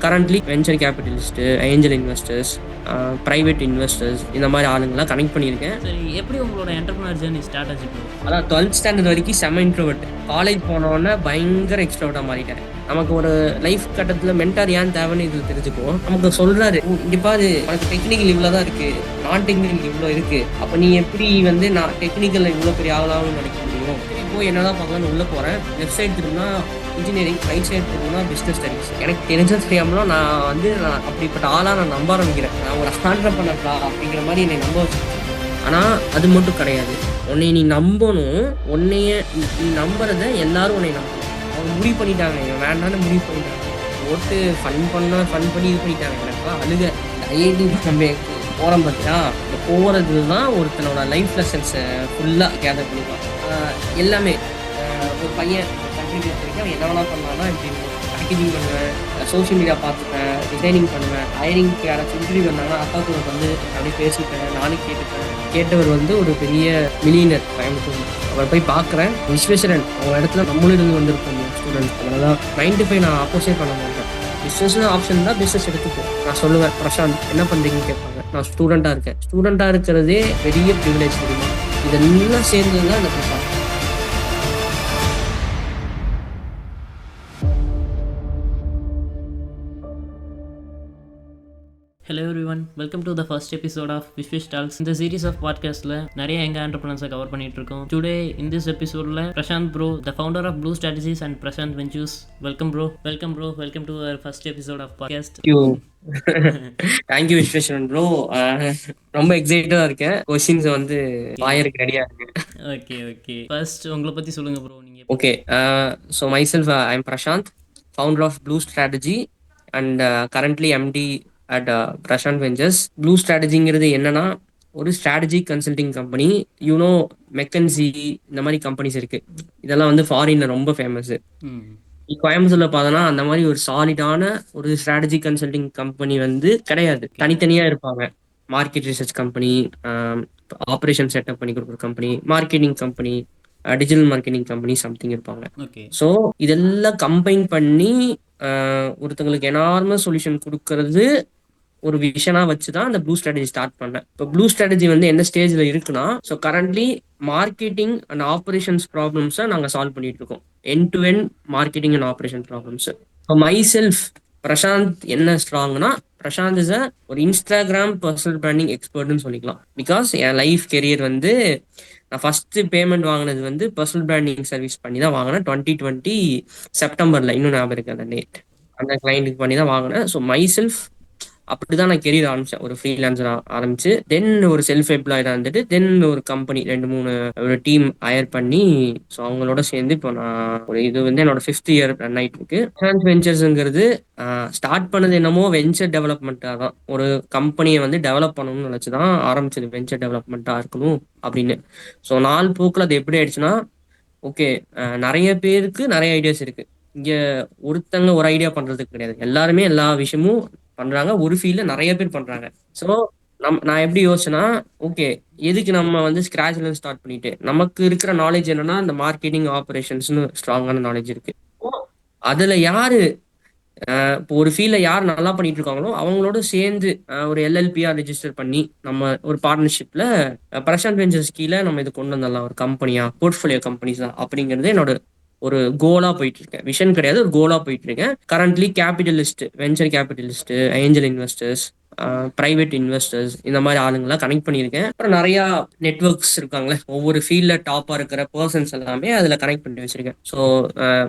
Currently venture capitalist, angel investors, private investors இந்த மாதிரி ஆளுங்கலாம் கனெக்ட் பண்ணியிருக்கேன். சரி, எப்படி உங்களோட என்டர்பிரினர் ஜர்னி ஸ்டார்ட் ஆச்சு ப்ரோ? அதான் 12th ஸ்டாண்டர்ட் வரைக்கும் செம்ம இன்ட்ரோவர்ட். காலேஜ் போனோடனே பயங்கர எக்ஸ்ட்ரோவர்ட்டாக மாறிட்டேன். நமக்கு ஒரு லைஃப் கட்டத்தில் மென்டார் ஏன் தேவைன்னு இது தெரிஞ்சுக்குவோம். நமக்கு சொல்றாரு, இங்க பாரு உனக்கு டெக்னிக்கல் இவ்வளோ தான் இருக்கு, நான் டெக்னிக்கல் இவ்வளோ இருக்கு, அப்போ நீ எப்படி வந்து நான் டெக்னிக்கல் இவ்வளோ பெரிய ஆகலாம்னு நினைக்க முடியும். இப்போ என்னதான் பார்க்கலாம்னு உள்ள போறேன். லெஃப்ட் சைடு திரும்பினா இன்ஜினியரிங், ரைட் சைடு திரும்பினா பிஸ்னஸ் ஸ்டடிஸ். எனக்கு தெரிஞ்சது தெரியாமலும் நான் அப்படிப்பட்ட ஆளாக நான் நம்ப ஆரம்பிக்கிறேன். நான் ஒரு ஆண்டர்பிரனர்டா அப்படிங்கிற மாதிரி என்னை நம்ப வச்சிருக்கேன். ஆனால் அது மட்டும் கிடையாது. உன்னை நீ நம்பணும். நீ நம்புறத எல்லாரும் உன்னை நம்பணும். அவங்க முடிவு பண்ணிட்டாங்க, இவன் வேண்டான்னு முடிவு பண்ணிட்டாங்க. ஓட்டு ஃபன் பண்ணி இது பண்ணிட்டாங்க. எனக்குலாம் அழுக. ஐஐடி போகிறோம் பார்த்தியா, இந்த போகிறது தான் ஒருத்தனோட லைஃப் லெசன்ஸை ஃபுல்லாக கேதர் பண்ணிக்கலாம். எல்லாமே ஒரு பையன் கண்ட்ரிபியூட் பண்ணிக்க என்ன வேணா பண்ணலாம்னா இப்படி பேக்கேஜிங் பண்ணுவேன், சோஷியல் மீடியா பார்த்துப்பேன், டிசைனிங் பண்ணுவேன், ஹையரிங்க்கு யாராச்சும் இன்டர்வியூ வந்தாங்கன்னா அக்காக்கூட வந்து அப்படியே பேசிப்பேன், நானும் கேட்டுப்பேன். கேட்டவர் வந்து ஒரு பெரிய மில்லியனர் கோயம்புத்தூர். அவரை போய் பார்க்குறேன். விஸ்வேஸ்வரன் அவங்க இடத்துல நம்மளும் இருந்து வந்திருக்கோம் ஸ்டூடெண்ட். அதனால தான் 9 to 5 நான் ஆப்போசிட் பண்ண மாட்டேன். பிஸ்னஸ் ஆப்ஷன் தான், பிஸ்னஸ் எடுத்துப்போம். நான் சொல்லுவேன், பிரசாந்த் என்ன பண்ணுறீங்கன்னு கேட்பாங்க. நான் ஸ்டூடெண்ட்டாக இருக்கேன். ஸ்டூடெண்ட்டாக இருக்கிறதே பெரிய ப்ரிவிலேஜ் தெரியுமா. இதெல்லாம் சேர்ந்தது தான் இந்த Prashanth. Hello everyone, welcome to the first episode of Vishvish talks. இந்த சீரீஸ் ஆஃப் பாட்காஸ்ட்டில் நிறைய எங்கள் என்டர்பிரினர்ஸை கவர் பண்ணிட்டு இருக்கோம். டுடே இன் திஸ் எபிசோடில் Prashanth bro, the founder of Blue Strategies and Prashanth Ventures. Welcome bro. Welcome to our first episode of podcast. Thank you Visweswaran bro. ரொம்ப எக்ஸைட்டடா இருக்கேன். கொஸ்டின்ஸ் வந்து வாயருக்கு ரெடியா இருக்கு. ஓகே ஃபர்ஸ்ட் உங்களை பற்றி சொல்லுங்க ப்ரோ. நீங்கள் okay, so myself I am Prashanth, founder of Blue Strategy and currently MD at Prashanth Ventures. Blue ஸ்ட்ராட்டஜிங்கிறது என்னன்னா ஒரு strategy consulting company. You know McKinsey இந்த மாதிரி கம்பெனிஸ் இருக்கு. இதெல்லாம் வந்து ஃபாரின்ல ரொம்ப ஃபேமஸ். கோயம்புத்தூர்ல பார்த்தோன்னா அந்த மாதிரி ஒரு சாலிடான ஒரு ஸ்ட்ராட்டஜி கன்சல்டிங் கம்பெனி வந்து கிடையாது. தனித்தனியா இருப்பாங்க. Market research company, operation setup பண்ணி கொடுக்குற company, marketing company, digital marketing company something இருப்பாங்க. ஸோ இதெல்லாம் கம்பைன் பண்ணி ஒருத்தங்களுக்கு எனார்மஸ் சொல்யூஷன் கொடுக்கறது ஒரு விஷனா வச்சுதான் அந்த ப்ளூ ஸ்ட்ராட்டஜி ஸ்டார்ட் பண்ணேன். இப்போ ப்ளூ ஸ்ட்ராட்டஜி வந்து என்ன ஸ்டேஜ்ல இருக்குன்னா, so currently marketing and operations ப்ராப்ளம்ஸை நாங்கள் சால்வ் பண்ணிட்டு இருக்கோம். End to end marketing and operation problems. இப்போ மை செல்ஃப் பிரசாந்த் என்ன ஸ்ட்ராங்னா, பிரசாந்த் இஸ் ஒரு இன்ஸ்டாகிராம் பர்சனல் பிராண்டிங் எக்ஸ்பர்ட்னு சொல்லிக்கலாம். பிகாஸ் என் லைஃப் கெரியர் வந்து நான் ஃபர்ஸ்ட் பேமெண்ட் வாங்கினது வந்து பர்சனல் பிராண்டிங் சர்வீஸ் பண்ணி தான் வாங்கினேன். 2020 செப்டம்பர்ல. இன்னும் ஞாபகம் இருக்கு அந்த டேட். அந்த கிளைண்ட்டுக்கு பண்ணி தான் வாங்கினேன். ஸோ மை செல்ஃப் அப்படிதான் நான் கெரியர் ஆரம்பிச்சேன். ஒரு ஃப்ரீலான்சர் ஆரம்பிச்சு, தென் ஒரு செல்ஃப் எம்ப்ளாய்டா இருந்துட்டு, தென் ஒரு கம்பெனி 2-3 ஒரு டீம் ஹயர் பண்ணி, ஸோ அவங்களோட சேர்ந்து இப்போ நான் ஒரு இது வந்து என்னோட 5th இயர் ரன் ஆயிட்டு இருக்கு. பிரசாந்த் வெஞ்சர்ஸ்ங்கிறது ஸ்டார்ட் பண்ணது என்னமோ வெஞ்சர் டெவலப்மெண்ட்டாக தான். ஒரு கம்பெனியை வந்து டெவலப் பண்ணணும்னு நினைச்சுதான் ஆரம்பிச்சது. வெஞ்சர் டெவலப்மெண்ட்டா இருக்கணும் அப்படின்னு. ஸோ நாள் போக்குல அது எப்படி ஆயிடுச்சுன்னா, ஓகே, நிறைய பேருக்கு நிறைய ஐடியாஸ் இருக்கு. இங்க ஒருத்தங்க ஒரு ஐடியா பண்றதுக்கு கிடையாது. எல்லாருமே எல்லா விஷயமும் பண்றாங்க. ஒரு ஃபீல்ட்ல நிறைய பேர் பண்றாங்க. ஸோ நான் எப்படி யோசிச்சேன்னா, ஓகே, எதுக்கு நம்ம வந்து ஸ்கிராச்ல இருந்து ஸ்டார்ட் பண்ணிட்டு, நமக்கு இருக்கிற நாலேஜ் என்னன்னா இந்த மார்க்கெட்டிங் ஆப்ரேஷன்ஸ்னு ஸ்ட்ராங்கான நாலேஜ் இருக்கு. அதுல யாரு இப்போ ஒரு ஃபீல்ட்ல யார் நல்லா பண்ணிட்டு இருக்காங்களோ அவங்களோட சேர்ந்து ஒரு எல்எல்பியா ரெஜிஸ்டர் பண்ணி நம்ம ஒரு பார்ட்னர்ஷிப்ல பிரசாந்த் வெஞ்சர்ஸ் கீழே நம்ம இது கொண்டு வந்துடலாம். ஒரு கம்பெனியா, போர்ட்ஃபோலியோ கம்பெனிஸ் தான் அப்படிங்கிறது என்னோட ஒரு கோலா போயிட்டு இருக்கேன். விஷன் கிடையாது, ஒரு கோலா போயிட்டு இருக்கேன். Currently capitalist, venture capitalist, angel investors, private investors இந்த மாதிரி ஆளுங்கெல்லாம் கனெக்ட் பண்ணியிருக்கேன். அப்புறம் நிறைய நெட்ஒர்க்ஸ் இருக்காங்களே, ஒவ்வொரு ஃபீல்ட்ல டாப்பா இருக்கிற பர்சன்ஸ் எல்லாமே அதுல கனெக்ட் பண்ணி வச்சிருக்கேன். So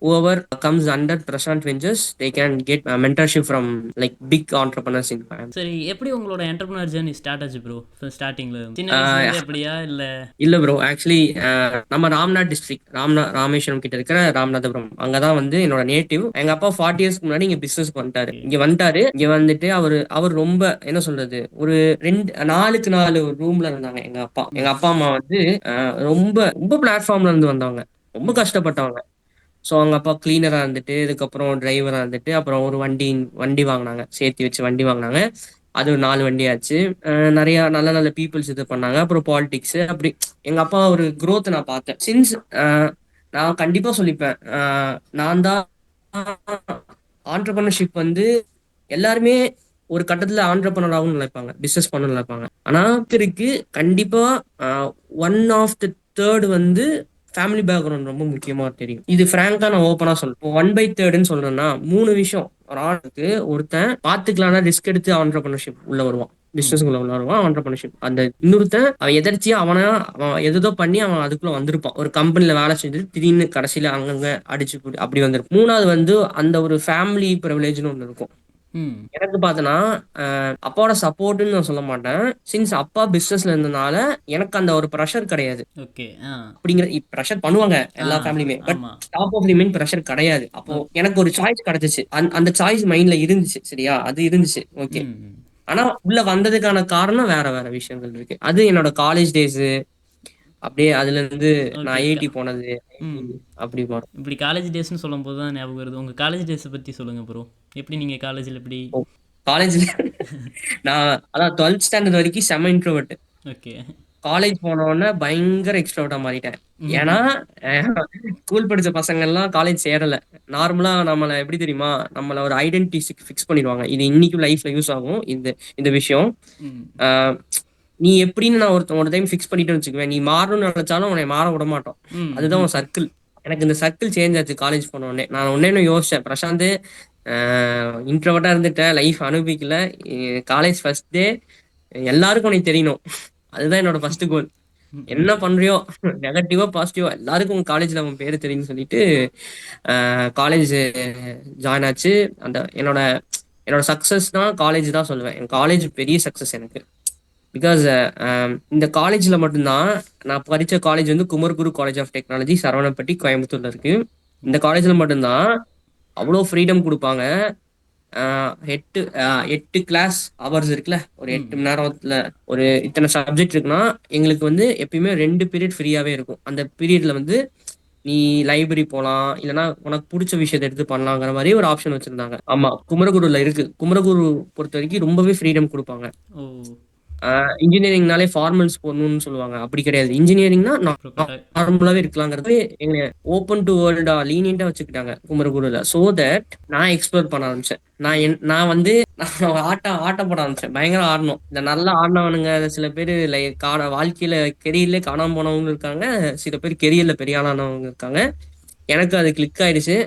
whoever comes under Prashant Ventures, they can get mentorship from like big entrepreneurs in Coimbatore. சரி, எப்படி உங்களோட என்டர்பிரினர் ஜர்னி ஸ்டார்ட் ஆச்சு ப்ரோ? ஸ்டார்டிங்ல சின்ன வயசுல அப்படியா இல்ல ப்ரோ, ஆக்சுவலி நம்ம ராம்நாத் டிஸ்ட்ரிக்ட், ராமேஸ்வரம் கிட்ட இருக்கிற ராமநாதபுரம், அங்கதான் வந்து என்னோட நேட்டிவ். எங்க அப்பா 40 இயர்ஸ்க்கு முன்னாடி இங்க பிசினஸ்க்கு வந்துட்டாரு. இங்க வந்துட்டு அவர் ரொம்ப என்ன சொல்றது, ஒரு 4 ரூம்ல இருந்தாங்க. எங்க அப்பா அம்மா வந்து ரொம்ப ரொம்ப பிளாட்ஃபார்ம்ல இருந்து வந்தவங்க, ரொம்ப கஷ்டப்பட்டவங்க. ஸோ அவங்க அப்பா கிளீனரா இருந்துட்டு, இதுக்கப்புறம் டிரைவரா இருந்துட்டு, அப்புறம் ஒரு வண்டி வாங்கினாங்க, சேர்த்து வச்சு வண்டி வாங்கினாங்க. அது ஒரு 4 வண்டி ஆச்சு. நிறைய நல்ல நல்ல பீப்புள்ஸ் இது பண்ணாங்க. அப்புறம் பாலிடிக்ஸ் அப்படி எங்க அப்பா ஒரு growth நான் பார்த்தேன். சின்ஸ் நான் கண்டிப்பா சொல்லிப்பேன், நான் தான் ஆண்டர்பிரினர்ஷிப் வந்து எல்லாருமே ஒரு கட்டத்துல ஆண்டர்பனர் ஆகும்னு நினைப்பாங்க, பிசினஸ் பண்ணணும்னு நினைப்பாங்க. ஆனா இருக்கு கண்டிப்பா ஒன் ஆஃப் த தேர்ட் வந்து ஃபேமிலி பேக்ரவுண்ட் ரொம்ப முக்கியமா தெரியும். இது ஃப்ராங்கா நான் ஓப்பனா சொல்றேன். 1/3ன்னு சொல்றேன்னா 3 விஷயம். ஒரு ஆளுக்கு ஒருத்தன் பாத்துக்கலாம்னா ரிஸ்க் எடுத்து ஆண்டர்பிரினர்ஷிப் உள்ள வருவான், பிசினஸ்க்குள்ள உள்ள வருவான், ஆண்டர்பிரினர்ஷிப். அந்த இன்னொருத்தன் அவன் எதர்ச்சியா அவன் எதோ பண்ணி அவன் அதுக்குள்ள வந்திருப்பான். ஒரு கம்பெனில வேலை செஞ்சுட்டு திடீர்னு கடைசியில அங்கங்க அடிச்சு அப்படி வந்திருப்பான். 3வது வந்து அந்த ஒரு ஃபேமிலி ப்ரிவிலேஜ்னு ஒண்ணு இருக்கும். எனக்கு பார்த்தனா அப்பாவோட சப்போர்ட்னு நான் சொல்ல மாட்டேன். சின்ஸ் அப்பா பிசினஸ்ல இருந்தனால எனக்கு அந்த ஒரு ப்ரெஷர் கிடையாது. ஓகே. அப்படிங்கிற ப்ரெஷர் பண்ணுவாங்க எல்லா ஃபேமிலியுமே. பட் ஆமா. Top of the main pressure கிடையாது. அப்போ எனக்கு ஒரு சாய்ஸ் கிடைச்சிச்சு. அந்த சாய்ஸ் மைண்ட்ல இருந்துச்சு. சரியா? அது இருந்துச்சு. ஓகே. ஆனா உள்ள வந்ததுக்கான காரணம் வேற வேற விஷயங்கள் இருக்கு. அது என்னோட காலேஜ் டேஸ். அப்படியே அதுல இருந்து நான் ஓகே. ஐஐடி போனது. அப்படி போனோம். இப்படி காலேஜ் டேஸ்னு சொல்லும்போது தான் ஞாபகம் வருது. உங்கள் காலேஜ் டேஸை பற்றி சொல்லுங்கள் ப்ரோ. எப்படி நீங்கள் காலேஜில் எப்படி? காலேஜ்ல நான் அதான் 12th ஸ்டாண்டர்ட் வரைக்கும் செம இன்ட்ரோவர்ட். ஓகே. காலேஜ் போன உடனே பயங்கர எக்ஸ்ட்ரோவர்ட்டா மாறிட்டேன். ஏன்னா ஸ்கூல் படிச்ச பசங்க எல்லாம் காலேஜ் சேரல. நார்மலா நம்மள எப்படி தெரியுமா, நம்மள ஒரு ஐடென்டிட்டி ஃபிக்ஸ் பண்ணிடுவாங்க. இது இன்னைக்கும் லைஃப்ல யூஸ் ஆகும் இந்த இந்த விஷயம். ஆஹ் நீ எப்படின்னு நான் ஒரு டைம் ஃபிக்ஸ் பண்ணிட்டேன்னு வச்சுக்குவேன், நீ மாறணும்னு நினைச்சாலும் உன்னை மாற விட மாட்டோம். அதுதான் உன் சர்க்கிள். எனக்கு இந்த சர்க்கிள் சேஞ்ச் ஆச்சு காலேஜ் போன உடனே. நான் ஒன்னே யோசிச்சேன், பிரசாந்த் இன்ட்ரோவர்ட்டா இருந்துட்டேன், லைஃப் அனுபவிக்கல, காலேஜ் ஃபர்ஸ்ட் டே எல்லாருக்கும் உனக்கு தெரியணும். அதுதான் என்னோட ஃபர்ஸ்ட் கோல். என்ன பண்றியோ நெகட்டிவா பாசிட்டிவா எல்லாருக்கும் உங்க காலேஜ்ல அவன் பேரு தெரியும்னு சொல்லிட்டு காலேஜ் ஜாயின் ஆச்சு. அந்த என்னோட என்னோட சக்சஸ் தான் காலேஜ் தான் சொல்லுவேன். என் காலேஜ் பெரிய சக்சஸ் எனக்கு. பிகாஸ் இந்த காலேஜ்ல மட்டும்தான், நான் படிச்ச காலேஜ் வந்து குமர்குரு காலேஜ் ஆஃப் டெக்னாலஜி, சரவணப்பட்டி, கோயம்புத்தூர்ல இருக்கு. இந்த காலேஜ்ல மட்டும்தான் அவ்வளோ ஃப்ரீடம் கொடுப்பாங்க. 8 கிளாஸ் ஹவர்ஸ் இருக்குல்ல, ஒரு 8 மணி நேரத்துல ஒரு இத்தனை சப்ஜெக்ட் இருக்குன்னா எங்களுக்கு வந்து எப்பயுமே 2 பீரியட் ஃப்ரீயாவே இருக்கும். அந்த பீரியட்ல வந்து நீ லைப்ரரி போலாம், இல்லைன்னா உனக்கு பிடிச்ச விஷயத்த எடுத்து பண்ணலாங்கிற மாதிரி ஒரு ஆப்ஷன் வச்சிருந்தாங்க. ஆமா, குமரகுருல இருக்கு. குமரகுரு பொறுத்த வரைக்கும் ரொம்பவே ஃப்ரீடம் கொடுப்பாங்க. இன்ஜினியரிங்னாலே ஃபார்மல்ஸ் போடணும்னு சொல்லுவாங்க, அப்படி கிடையாது. இன்ஜினியரிங்னா நார்மலாவே இருக்கலாங்கிறது எங்க ஓப்பன் டு வேர்ல்டா லீனியண்டா வச்சுக்கிட்டாங்க குமரகுருல. சோ தட் நான் எக்ஸ்ப்ளோர் பண்ண ஆரம்பிச்சேன். நான் வந்து ஆட்டம் போட ஆரம்பிச்சேன். பயங்கர ஆடணும். இந்த நல்லா ஆடினவனுங்க சில பேர் வாழ்க்கையில கெரியர்ல காணாம போனவங்க இருக்காங்க, சில பேர் கெரியர்ல பெரிய ஆளானவங்க இருக்காங்க. எனக்கு அது கிளிக் ஆயிடுச்சு.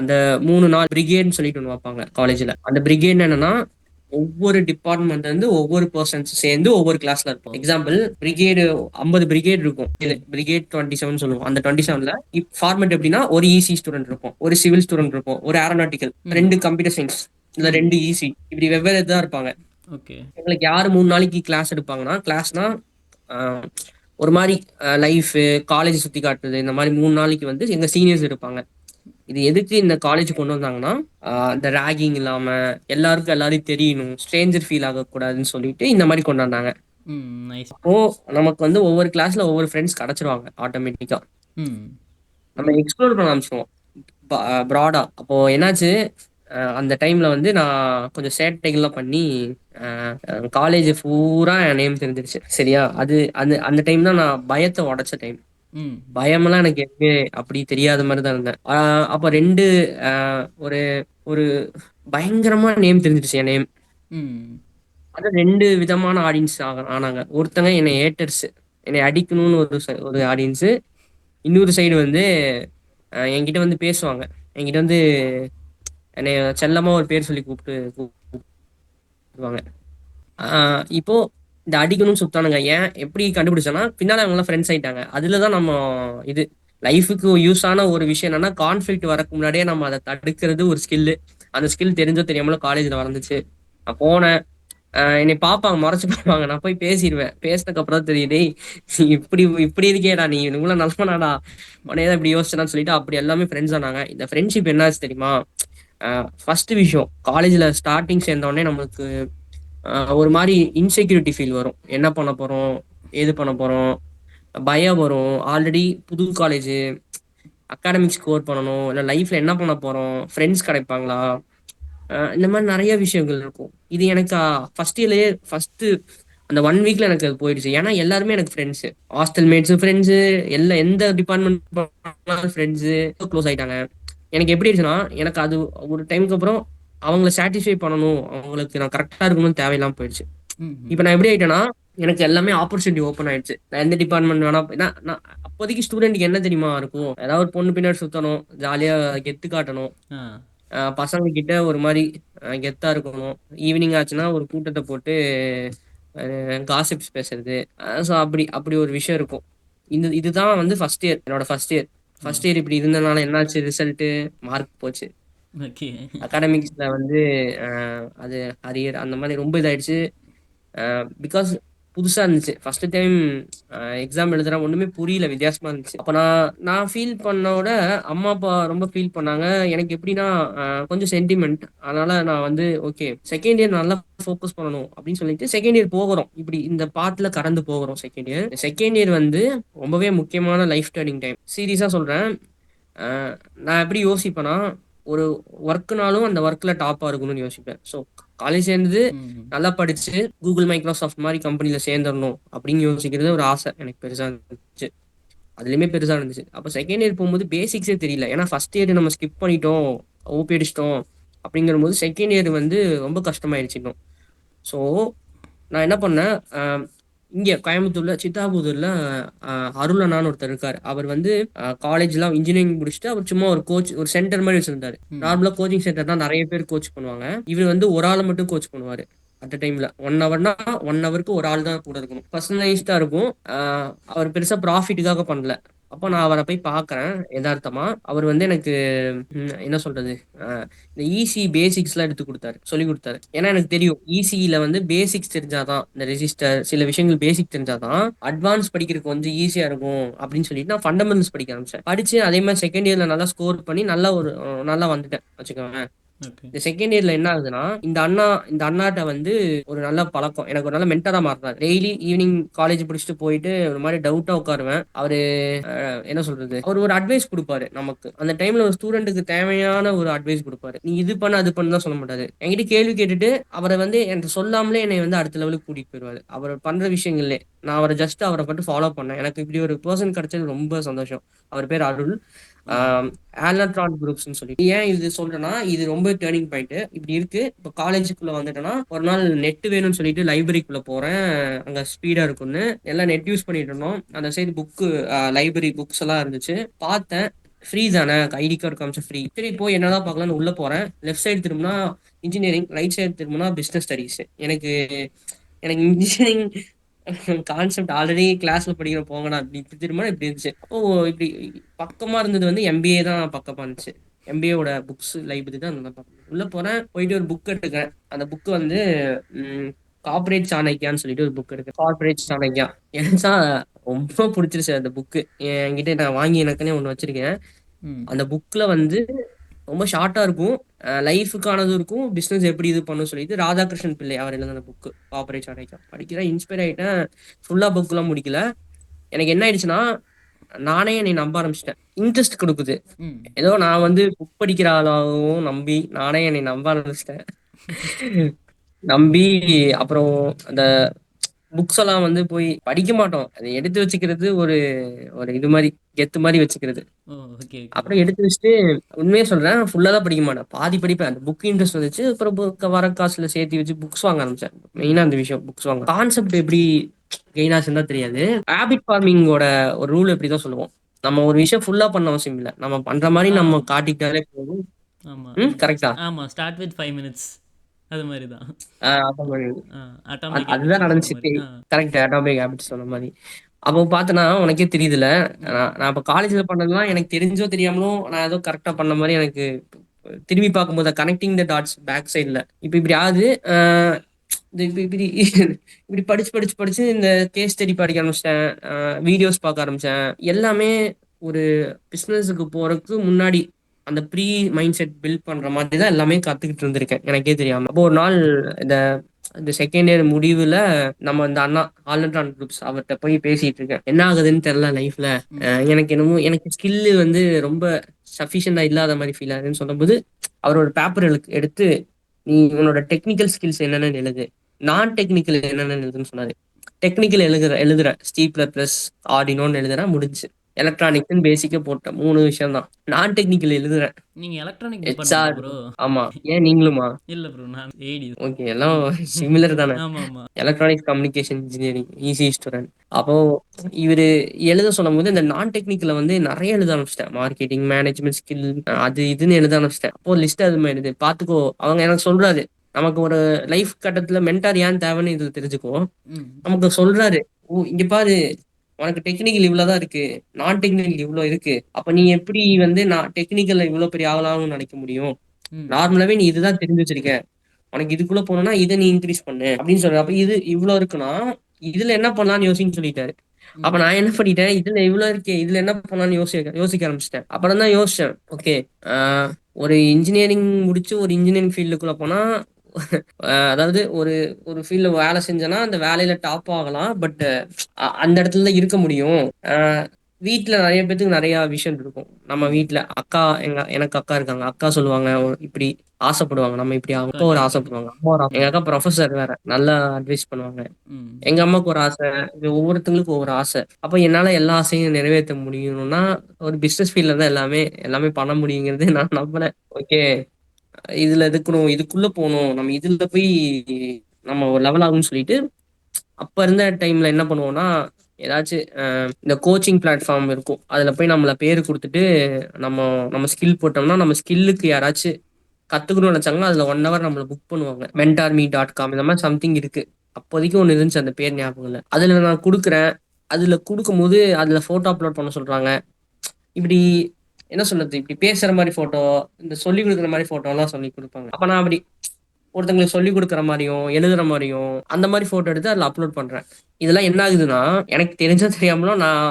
அந்த 3 நாள் பிரிகேட்னு சொல்லிட்டு ஒன்று வைப்பாங்க காலேஜ்ல. அந்த பிரிகேட் என்னன்னா, ஒவ்வொரு டிபார்ட்மெண்ட்ல இருந்து ஒவ்வொரு பர்சன்ஸ் சேர்ந்து ஒவ்வொரு கிளாஸ்ல இருக்கும். எக்ஸாம்பிள், பிரிகேடு 50 பிரிகேட் இருக்கும். பிரிகேட் 27 சொல்லுவோம். அந்த 27ல ஃபார்மேட் எப்படின்னா, ஒரு இசி ஸ்டூடெண்ட் இருக்கும், ஒரு சிவில் ஸ்டூடெண்ட் இருக்கும், ஒரு ஏரோநாட்டிக்கல், 2 கம்ப்யூட்டர் சயின்ஸ், இல்ல 2 இசி, இப்படி வெவ்வேறு தான் இருப்பாங்க. எங்களுக்கு யாரு 3 நாளைக்கு கிளாஸ் எடுப்பாங்கன்னா, கிளாஸ்னா ஒரு மாதிரி லைஃப் காலேஜ் சுத்தி காட்டுறது, இந்த மாதிரி 3 நாளைக்கு வந்து எங்க சீனியர்ஸ் இருப்பாங்க. இது எதுக்கு இந்த காலேஜ் கொண்டு வந்தாங்கன்னா, இந்த ராகிங் இல்லாம எல்லாருக்கும் எல்லாரையும் தெரியணும், ஸ்ட்ரேஞ்சர் ஃபீல் ஆகக்கூடாதுன்னு சொல்லிட்டு இந்த மாதிரி கொண்டு வந்தாங்க. அப்போ நமக்கு வந்து ஒவ்வொரு கிளாஸ்ல ஒவ்வொரு ஃப்ரெண்ட்ஸ் கிடைச்சிருவாங்க ஆட்டோமேட்டிக்கா. நம்ம எக்ஸ்ப்ளோர் பண்ண ஆரம்பிச்சிருவோம் ப்ராடா. அப்போ என்னாச்சு, அந்த டைம்ல வந்து நான் கொஞ்சம் சேட்டைகள்லாம் பண்ணி காலேஜ் பூரா என் நேம் தெரிஞ்சிருச்சு. சரியா? அது அந்த அந்த டைம் தான் நான் பயத்தை உடைச்ச டைம். பயமெல்லாம் எனக்கு எதுவுமே அப்படி தெரியாத மாதிரி தான் இருந்தேன். அப்ப ஒரு ஒரு பயங்கரமா நேம் தெரிஞ்சிருச்சு என் நேம். அது 2 விதமான ஆடியன்ஸ் ஆனாங்க. ஒருத்தங்க என்னை ஏட்டர்ஸ், என்னை அடிக்கணும்னு ஒரு ஆடியன்ஸ். இன்னொரு சைடு வந்து என்கிட்ட வந்து பேசுவாங்க. என்கிட்ட வந்து என்னை செல்லமா ஒரு பேர் சொல்லி கூப்பிடுவாங்க. இப்போ இந்த அடிக்கணும்னு சுத்தானுங்க. ஏன் எப்படி கண்டுபிடிச்சோன்னா, பின்னால அவங்க எல்லாம் ஃப்ரெண்ட்ஸ் ஆயிட்டாங்க. அதுலதான் நம்ம இது லைஃபுக்கு யூஸ் ஆன ஒரு விஷயம் என்னன்னா, கான்ஃபிளிக்ட் வரக்கு முன்னாடியே நம்ம அதை தடுக்கிறது ஒரு ஸ்கில்லு. அந்த ஸ்கில் தெரிஞ்சோ தெரியாமலோ காலேஜ்ல வளர்ந்துச்சு. நான் போனேன், என்னை பார்ப்பாங்க, முறைச்சு பார்ப்பாங்க. நான் போய் பேசிடுவேன். பேசினதுக்கு அப்புறம் தான் தெரியும், டேய் இப்படி இப்படி இருக்கேடா, நீ இவ்வளவு நல்லவனாடா, உடனே இப்படி யோசிச்சேன்னு சொல்லிட்டு அப்படி எல்லாமே ஃப்ரெண்ட்ஸ் ஆனாங்க. இந்த ஃப்ரெண்ட்ஷிப் என்னாச்சு தெரியுமா? ஃபர்ஸ்ட் விஷயம், காலேஜ்ல ஸ்டார்டிங் சேர்ந்த உடனே நம்மளுக்கு ஒரு மாதிரி இன்செக்யூரிட்டி ஃபீல் வரும். என்ன பண்ண போறோம், ஏது பண்ண போறோம், பயம் வரும். ஆல்ரெடி புது காலேஜ், அகாடமிக் ஸ்கோர் பண்ணணும், இல்லை லைஃப்ல என்ன பண்ண போறோம், ஃப்ரெண்ட்ஸ் கிடைப்பாங்களா, இந்த மாதிரி நிறைய விஷயங்கள் இருக்கும். இது எனக்கு ஃபர்ஸ்ட் இயர்லயே அந்த 1 வீக்ல எனக்கு அது போயிடுச்சு. ஏன்னா எல்லாருமே எனக்கு ஃப்ரெண்ட்ஸ், ஹாஸ்டல் மேட்ஸ் ஃப்ரெண்ட்ஸு, எந்த டிபார்ட்மெண்ட் ஃப்ரெண்ட்ஸு க்ளோஸ் ஆயிட்டாங்க. எனக்கு எப்படி ஆயிடுச்சுன்னா, எனக்கு அது ஒரு டைமுக்கு அப்புறம் அவங்கள சாட்டிஸ்ஃபை பண்ணணும், அவங்களுக்கு நான் கரெக்டா இருக்கணும்னு தேவையில்லாம போயிடுச்சு. ம். இப்ப நான் எப்படி ஆயிட்டேன்னா, எனக்கு எல்லாமே ஆப்பர்ச்சுனிட்டி ஓப்பன் ஆயிடுச்சு. நான் எந்த டிபார்ட்மெண்ட் வேணா நான் நான் அப்போதைக்கு ஸ்டூடெண்ட்க்கு என்ன தெரியுமா இருக்கும்? ஏதாவது ஒரு பொண்ணு பின்னாடி சுத்தணும், ஜாலியா கெத்து காட்டணும், ஆ. பசங்க கிட்ட ஒரு மாரி கெத்தா இருக்கணும். ஈவினிங் ஆச்சுன்னா ஒரு கூட்டத்த போட்டு காசிப்ஸ் பேசுறது. ஸோ அப்படி அப்படி ஒரு விஷயம் இருக்கும். இதுதான் வந்து ஃபர்ஸ்ட் இயர். என்னோட ஃபர்ஸ்ட் இயர். ம். ஃபர்ஸ்ட் இயர் இப்படி இருந்தனால என்னாச்சு ரிசல்ட்டு, மார்க் போச்சு. ஓகே. அகாடமிக்ஸ்ல வந்து அது அரியர் அந்த மாரி ரொம்ப இதாயிடுச்சு. பிகாஸ் புதுசா இருந்துச்சு. ஃபர்ஸ்ட் டைம் எக்ஸாம் எழுதுறேன். ஒண்ணுமே புரியல. வித்தியாசமா இருந்துச்சு. அப்ப நான் நான் ஃபீல் பண்ணோட அம்மா, அப்பா ரொம்ப ஃபீல் பண்ணாங்க. எனக்கு எப்படின்னா, கொஞ்சம் சென்டிமெண்ட். அதனால நான் வந்து ஓகே, செகண்ட் இயர் நல்லா ஃபோக்கஸ் பண்ணணும் அப்படின்னு சொல்லிட்டு செகண்ட் இயர் போகுறோம். இப்படி இந்த பாத்துல கடந்து போகுறோம் செகண்ட் இயர். செகண்ட் இயர் வந்து ரொம்பவே முக்கியமான லைஃப் டர்னிங் டைம். சீரியஸா சொல்றேன். நான் எப்படி யோசிப்பேன்னா, ஒரு ஒர்க்னாலும் அந்த ஒர்க்ல டாப்பா இருக்கணும்னு யோசிப்பேன். ஸோ காலேஜ் சேர்ந்தது ம். நல்லா படிச்சு கூகுள், மைக்ரோசாஃப்ட் மாதிரி கம்பெனில சேர்ந்துடணும் அப்படின்னு யோசிக்கிறது ஒரு ஆசை எனக்கு பெருசா இருந்துச்சு. அதுலயுமே பெருசா இருந்துச்சு. அப்ப செகண்ட் இயர் போகும்போது பேசிக்ஸே தெரியல. ஏன்னா ஃபர்ஸ்ட் இயர் நம்ம ஸ்கிப் பண்ணிட்டோம், ஓபி அடிச்சிட்டோம். அப்படிங்கிற போது செகண்ட் இயர் வந்து ரொம்ப கஷ்டமாயிடுச்சு இன்னும். ஸோ நான் என்ன பண்ணேன், இங்க கோயம்புத்தூர்ல சித்தாபுதூர்ல அருள் அண்ணான்னு ஒருத்தர் இருக்காரு. அவர் வந்து காலேஜ்லாம் இன்ஜினியரிங் முடிச்சுட்டு அவர் சும்மா ஒரு கோச், ஒரு சென்டர் மாதிரி வச்சிருந்தாரு. ம். நார்மலா கோச்சிங் சென்டர்னா நிறைய பேர் கோச் பண்ணுவாங்க. இவர் வந்து ஒரு ஆளை மட்டும் கோச் பண்ணுவாரு. அட் டைம்ல 1 ஹவர்னா 1 ஹவருக்கு ஒரு ஆள் தான் கூட இருக்கணும். பர்சனலைஸ்டா இருக்கும். அவர் பெருசா ப்ராஃபிட்டுக்காக பண்ணல. அப்போ நான் அவரை போய் பார்க்கறேன் யதார்த்தமா. அவர் வந்து எனக்கு என்ன சொல்றது, இந்த ஈசி பேசிக்ஸ்லாம் எடுத்து கொடுத்தாரு, சொல்லி கொடுத்தாரு. ஏன்னா எனக்கு தெரியும் ஈசியில வந்து பேசிக்ஸ் தெரிஞ்சாதான், இந்த ரெஜிஸ்டர் சில விஷயங்கள் பேசிக் தெரிஞ்சாதான் அட்வான்ஸ் படிக்கிறதுக்கு கொஞ்சம் ஈஸியா இருக்கும் அப்படின்னு சொல்லிட்டு நான் ஃபண்டமெண்டல்ஸ் படிக்க ஆரம்பிச்சேன். படிச்சு அதே மாதிரி செகண்ட் இயர்ல நல்லா ஸ்கோர் பண்ணி நல்லா நல்லா வந்துட்டேன் வச்சுக்கோங்க. ஓகே. இந்த செகண்ட் இயர்ல என்ன ஆகுதுன்னா, இந்த அண்ணாட்ட வந்து ஒரு நல்ல பழக்கம், எனக்கு ஒரு நல்ல மென்டரா மாறினார். டெய்லி ஈவினிங் காலேஜ் முடிச்சுட்டு போயிட்டு ஒரு மாதிரி டவுட்டா உட்காருவேன். அவரு என்ன சொல்றது, அவர் ஒரு அட்வைஸ் கொடுப்பாரு நமக்கு. அந்த டைம்ல ஒரு ஸ்டூடெண்ட்டுக்கு தேவையான ஒரு அட்வைஸ் கொடுப்பாரு. நீ இது பண்ண அது பண்ணு தான் சொல்ல மாட்டாரு. என்கிட்ட கேள்வி கேட்டுட்டு அவரை வந்து என்கிட்ட சொல்லாமலே என்னை வந்து அடுத்த லெவலுக்கு கூட்டிட்டு போயிடுவாரு. அவர் பண்ற விஷயங்கள்லே நான் அவரை அவரை மட்டும் ஃபாலோ பண்ணேன். எனக்கு இப்படி ஒரு பர்சன் கிடைச்சது ரொம்ப சந்தோஷம். அவர் பேர் அருள். ம். ஆலட்ரான் குரூப்ஸ்னு சொல்லி. ஏன் இது சொல்றேன்னா, இது ரொம்ப டேர்னிங் பாயிண்ட். இப்படி இருக்கு. இப்போ காலேஜுக்குள்ள வந்துட்டேன்னா ஒரு நாள் நெட் வேணும்னு சொல்லிட்டு லைப்ரரிக்குள்ள போறேன். அங்க ஸ்பீடா இருக்கும்னு எல்லாம் நெட் யூஸ் பண்ணிட்டு இருந்தோம். அந்த சைடு புக்கு, லைப்ரரி புக்ஸ் எல்லாம் இருந்துச்சு. பார்த்தேன். ஃப்ரீ தானே, ஐடி கார்டு காமிச்சா ஃப்ரீ. சரி போய் என்னதான் பார்க்கலாம்னு உள்ள போறேன். லெஃப்ட் சைடு திரும்பினா இன்ஜினியரிங், ரைட் சைடு திரும்பினா பிசினஸ் ஸ்டடிஸ். எனக்கு எனக்கு இன்ஜினியரிங் கான்செப்ட் ஆல்ரெடி கிளாஸ்ல படிக்கிற போங்கடா, இப்படி திரும்ப இப்படி இருந்துச்சு. அப்போ இப்படி பக்கமா இருந்தது வந்து எம்பிஏ தான் பக்கமா இருந்துச்சு. எம்பிஏவோட புக்ஸ் லைப்ரரி தான் நல்லா பார்க்கணும். உள்ள போறேன், போயிட்டு ஒரு புக் எடுத்துக்கிறேன். அந்த புக் வந்து கார்பரேட் சாணக்கியான்னு சொல்லிட்டு ஒரு புக் எடுக்கிறேன். கார்பரேட் சாணக்கியா எனக்கு ரொம்ப பிடிச்சிருச்சு அந்த புக்கு. என்கிட்ட நான் வாங்கி எனக்குன்னே ஒன்று வச்சிருக்கேன். ம். அந்த புக்ல வந்து ரொம்ப ஷார்ட்டா இருக்கும். லைஃபுக்கானதும் இருக்கும். பிசினஸ் எப்படி இது பண்ணும் சொல்லிட்டு ராதாகிருஷ்ணன் பிள்ளை அவர் எழுதின புக்கு கார்பரேட் சாணக்கியா. படிக்கிறேன், இன்ஸ்பயர் ஆயிட்டேன். ஃபுல்லா புக்லாம் முடிக்கல. எனக்கு என்ன ஆயிடுச்சுன்னா, நானே என்னை நம்ப ஆரம்பிச்சிட்டேன். இன்ட்ரெஸ்ட் கொடுக்குது. ம். ஏதோ நான் வந்து புக் படிக்கிற ஆளாகவும் நம்பி நானே என்னை நம்ப ஆரம்பிச்சிட்டேன். நம்பி அப்புறம் அந்த புக்ஸ் எல்லாம் வந்து போய் படிக்க மாட்டோம். அதை எடுத்து வச்சுக்கிறது ஒரு ஒரு இது மாதிரி, கெத்து மாதிரி வச்சுக்கிறது. ஓ! Okay, okay. அப்புறம் எடுத்து வச்சுட்டு, உண்மையே சொல்றேன், ஃபுல்லா தான் படிக்க மாட்டேன். பாதி படிப்பேன். அந்த புக் இன்ட்ரெஸ்ட் வந்துச்சு. அப்புறம் வர காசுல சேர்த்து வச்சு புக்ஸ் வாங்க ஆரம்பிச்சேன். ம். மெயினா அந்த விஷயம் புக்ஸ் வாங்க. கான்செப்ட் எப்படி கெயின் ஆச்சுன்னு தான் தெரியாது. ஹேபிட் ஃபார்மிங்கோட ஒரு ரூல் எப்படிதான் சொல்லுவோம். நம்ம ஒரு விஷயம் ஃபுல்லா பண்ண அவசியம் இல்ல. நம்ம பண்ற மாதிரி ஆ. நம்ம காட்டிக்கிட்டாலே போதும். ஆமா. கரெக்ட்டா? ஆமா. Start with 5 minutes. அது மாரி தான். அந்த மாரி. ஆ. அட்டாமிக் அதுதான் ஹேபிட்ஸ்ன்னு சொல்ற நடந்துச்சு. மாரி. ஆ. கரெக்ட். அட்டாமிக் ஹேபிட்ஸ் சொன்ன மாரி. அப்போ பார்த்தனா உனக்கே தெரியுதுல்ல. ம். நான் இப்ப காலேஜ்ல பண்ணதெல்லாம் எனக்கு தெரிஞ்சோ தெரியாமலோ நான் ஏதோ கரெக்ட்டா பண்ண மாரி எனக்கு திரும்பி பார்க்கும்போது கனெக்டிங் த டாட்ஸ் பேக் சைடுல இப்ப இப்படி ஆகுது. இப்படி இப்படி இப்படி படிச்சு படிச்சு படிச்சு இந்த கேஸ் ஸ்டடி படிக்க ஆரம்பிச்சிட்டேன். வீடியோஸ் பார்க்க ஆரம்பிச்சேன். எல்லாமே ஒரு பிசினஸுக்கு போறதுக்கு முன்னாடி அந்த ப்ரீ மைண்ட் செட் பில்ட் பண்ற மாதிரி தான் எல்லாமே கத்துக்கிட்டு இருந்திருக்கேன் எனக்கே தெரியாம. அப்போ ஒரு நாள் இந்த இந்த செகண்ட் இயர் முடிவுல நம்ம இந்த அண்ணா ஆல்ரவுண்ட் குரூப்ஸ் அவர்கிட்ட போய் பேசிட்டு இருக்கேன். என்ன ஆகுதுன்னு தெரியல லைஃப்ல. ம். எனக்கு என்னமோ எனக்கு ஸ்கில்லு வந்து ரொம்ப சஃபிஷியண்டா இல்லாத மாதிரி ஃபீல் ஆகுதுன்னு சொல்லும்போது அவர் ஒரு பேப்பர் எடுத்து நீ உன்னோட டெக்னிக்கல் ஸ்கில்ஸ் என்னென்னு எழுது, நான் டெக்னிக்கல் என்னென்னு எழுதுன்னு சொன்னாரு. டெக்னிக்கல் எழுதுற சி பிளஸ் பிளஸ் ஆர்டினோன்னு எழுதுறேன், முடிஞ்சு. எலக்ட்ரானிக்ஸ்ன்னு பேசிக்கா போட்டேன். 3 விஷயம் தான். நான் டெக்னிக்கல் எழுதுறேன். நீங்கள் எலக்ட்ரானிக் டிபார்ட்மெண்ட்டா ஹெச்ஆர். ப்ரோ? ஆமா. ஏன் நீங்களுமா? இல்லை ப்ரோ, நான் ஏடி. ஓகே. எல்லாம் சிமிலர் தானே. ஆமாம் ஆமாம். Electronics communication engineering easy student. அப்போ இவரு எழுத சொல்லும்போது இந்த நான் டெக்னிக்கல வந்து நிறைய எழுத ஆரம்பிச்சிட்டேன். மார்க்கெட்டிங், மேனேஜ்மெண்ட் ஸ்கில், அது இதுன்னு எழுத ஆரம்பிச்சிட்டேன். அப்போ லிஸ்ட் அது மாதிரி எழுது பாத்துக்கோ. அவங்க எனக்கு சொல்றாரு, நமக்கு ஒரு லைஃப் கட்டத்துல மென்டார் ஏன் தேவைன்னு இதுல தெரிஞ்சுக்கோ. ம் நமக்கு சொல்றாரு, ஓ இங்க பாரு, உனக்கு டெக்னிக்கல் இவ்வளவுதான் இருக்கு, நான் டெக்னிக்கல் இவ்வளவு இருக்கு. அப்ப நீ எப்படி வந்து நான் டெக்னிக்கல்ல இவ்வளவு பெரிய ஆகலாம்னு நினைக்க முடியும்? ம் நார்மலாவே நீ இதுதான் தெரிஞ்சு வச்சிருக்க, உனக்கு இதுக்குள்ள போனோம்னா இதை நீ இன்க்ரீஸ் பண்ணு அப்படின்னு சொல்ற. அப்ப இது இவ்வளவு இருக்குன்னா இதுல என்ன பண்ணலாம்னு யோசின்னு சொல்லிட்டாரு. அப்ப ம் நான் என்ன பண்ணிட்டேன், இதுல இவ்வளவு இருக்கே, இதுல என்ன பண்ணலாம்னு யோசிக்க ஆரம்பிச்சிட்டேன். அப்புறம் தான் யோசிச்சேன், ஓகே, ஒரு இன்ஜினியரிங் முடிச்சு ஒரு இன்ஜினியரிங் ஃபீல்டுக்குள்ள போனா அதாவது ஒரு ஒரு ஃபீல்ட்ல வேலை செஞ்சேன்னா அந்த வேலையில டாப் ஆகலாம். பட் அந்த இடத்துல தான் இருக்க முடியும். வீட்ல நிறைய பேத்துக்கு நிறைய விஷயம் இருக்கும். நம்ம ம். வீட்ல அக்கா, எனக்கு அக்கா இருக்காங்க. அக்கா சொல்லுவாங்க, இப்படி ஆசைப்படுவாங்க, நம்ம இப்படி ஆகும். அக்கா அப்பா ஒரு டெக்னிக்கல். ஆசைப்படுவாங்க, அம்மா ஒரு எங்க அக்கா ப்ரொஃபசர் வேற, நல்லா அட்வைஸ் பண்ணுவாங்க. ம் எங்க அம்மாவுக்கு ஒரு ஆசை. இது ஒவ்வொருத்தங்களுக்கும் ஒவ்வொரு ஆசை. அப்ப என்னால எல்லா ஆசையும் நிறைவேற்ற முடியணும்னா ஒரு பிசினஸ் ஃபீல்ட்ல தான் எல்லாமே எல்லாமே பண்ண முடியுங்கிறது நான் நம்பினேன். ஓகே, இதுல இருக்கணும், இதுக்குள்ள போகணும், நம்ம இதுல போய் நம்ம ஒரு லெவல் ஆகும்னு சொல்லிட்டு அப்ப இருந்த டைம்ல என்ன பண்ணுவோம்னா, ஏதாச்சும் இந்த கோச்சிங் பிளாட்ஃபார்ம் இருக்கும். அதுல போய் நம்மள பேரு குடுத்துட்டு, நம்ம நம்ம ஸ்கில் போட்டோம்னா, நம்ம ஸ்கில்லுக்கு யாராச்சும் கத்துக்கணும்னு நினைச்சாங்கன்னா, அதுல 1 ஹவர் நம்மள புக் பண்ணுவாங்க. mentorme.com இந்த மாதிரி சம்திங் இருக்கு. அப்போதைக்கு ஒண்ணு இருந்துச்சு. அந்த பேர் ஞாபகம் இல்ல. அதுல நான் குடுக்குறேன். அதுல குடுக்கும்போது, அதுல ஃபோட்டோ அப்லோட் பண்ண சொல்றாங்க. இப்படி என்ன சொல்றது? இப்படி பேசுற மாரி ஃபோட்டோ, இந்த சொல்லிக் குடுக்குற மாரி ஃபோட்டோலாம் சொல்லிக் குடுப்பாங்க. அப்ப நான் அப்படி ஒருத்தங்களுக்கு சொல்லிக் குடுக்குற மாரியும், எழுதுற மாரியும், அந்த மாரி ஃபோட்டோ எடுத்து அதுல அப்லோட் பண்றேன். இதெல்லாம் என்ன ஆகுதுன்னா, எனக்கு தெரிஞ்சோ தெரியாமலோ நான்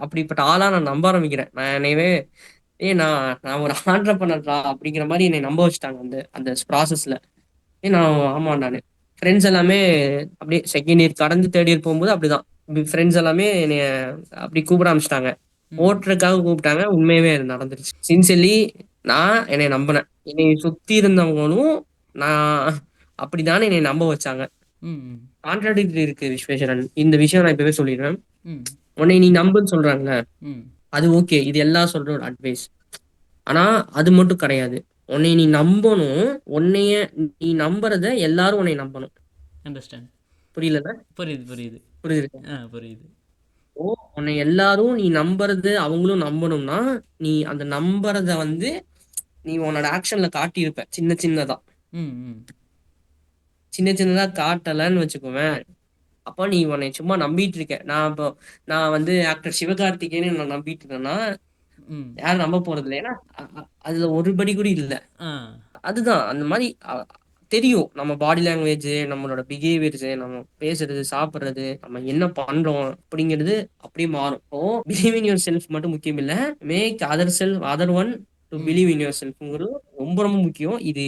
அப்படிப்பட்ட ஆளா நான் நம்ப ஆரம்பிக்கிறேன். நான் என்னையவே, நான் நான் ஒரு ஆண்டர்பனர்டா அப்படிங்கிற மாரி என்னைய நம்ப வச்சுட்டாங்க அந்த அந்த ப்ராசஸ்ல. நான் ஆமா நானு. ஃப்ரெண்ட்ஸ் எல்லாமே அப்படியே செகண்ட் இயர் கடந்து தேர்ட் இயர் போகும்போது அப்படிதான். ஃப்ரெண்ட்ஸ் எல்லாமே என்னைய அப்படி கூப்பிட ஆரம்பிச்சுட்டாங்க. ம் ஓட்டுறதுக்காக கூப்பிட்டாங்க. உண்மையாவே அது நடந்துருச்சு. சின்சியர்லி நான் என்னைய நம்பினேன். என்னைய சுத்தி இருந்தவங்களும் நான் அப்படிதானே என்னைய நம்ப வச்சாங்க. ம் கான்ட்ராடிக்டரி இருக்கு விஸ்வேஸ்வரன். இந்த விஷயம் நான் இப்பவே சொல்லிடுறேன். ம் உன்னை நீ நம்புன்னு சொல்றாங்கல்ல, ம் அது ஓகே. இது எல்லாரும் சொல்ற ஒரு அட்வைஸ். ஆனா அது மட்டும் கிடையாது. உன்னை நீ நம்பணும். உன்னைய நீ நம்புறத எல்லாரும் உன்னை நம்பணும். அண்டர்ஸ்டாண்ட். புரியலல்ல? புரியுது புரியுது. புரியுது. புரியுது. ஓ, உன்னை எல்லாரும் நீ நம்புறது அவங்களும் நம்பணும்னா, நீ அந்த நம்புறத வந்து நீ உன்னோட ஆக்ஷன்ல காட்டியிருப்ப. சின்ன சின்னதா. ம் ம் சின்ன சின்னதா காட்டலன்னு வச்சுக்கோவேன். அப்ப நீ உன்னை சும்மா நம்பிட்டு இருக்க. நான் வந்து ஆக்டர் சிவகார்த்திகேயன்னு நான் நம்பிட்டு இருக்கேன்னா, ம் யாரும் நம்ப போறதில்ல. ஏன்னா, அதுல ஒரு படி கூட இல்ல. ஆ அதுதான் அந்த மாரி தெரியும். நம்ம பாடி லாங்குவேஜ், நம்மளோட பிஹேவியர்ஸ், நம்ம பேசுறது, சாப்பிடுறது, நம்ம என்ன பண்றோம் அப்படிங்கிறது அப்படியே மாறும். இப்போ பிலீவ் இன் யுவர் செல்ஃப் மட்டும் முக்கியம் இல்ல. மேக் அதர் ஒன் டு ம் பிலீவ் இன் யுவர் செல்ஃப்ங்கிறது ரொம்ப ரொம்ப முக்கியம். இது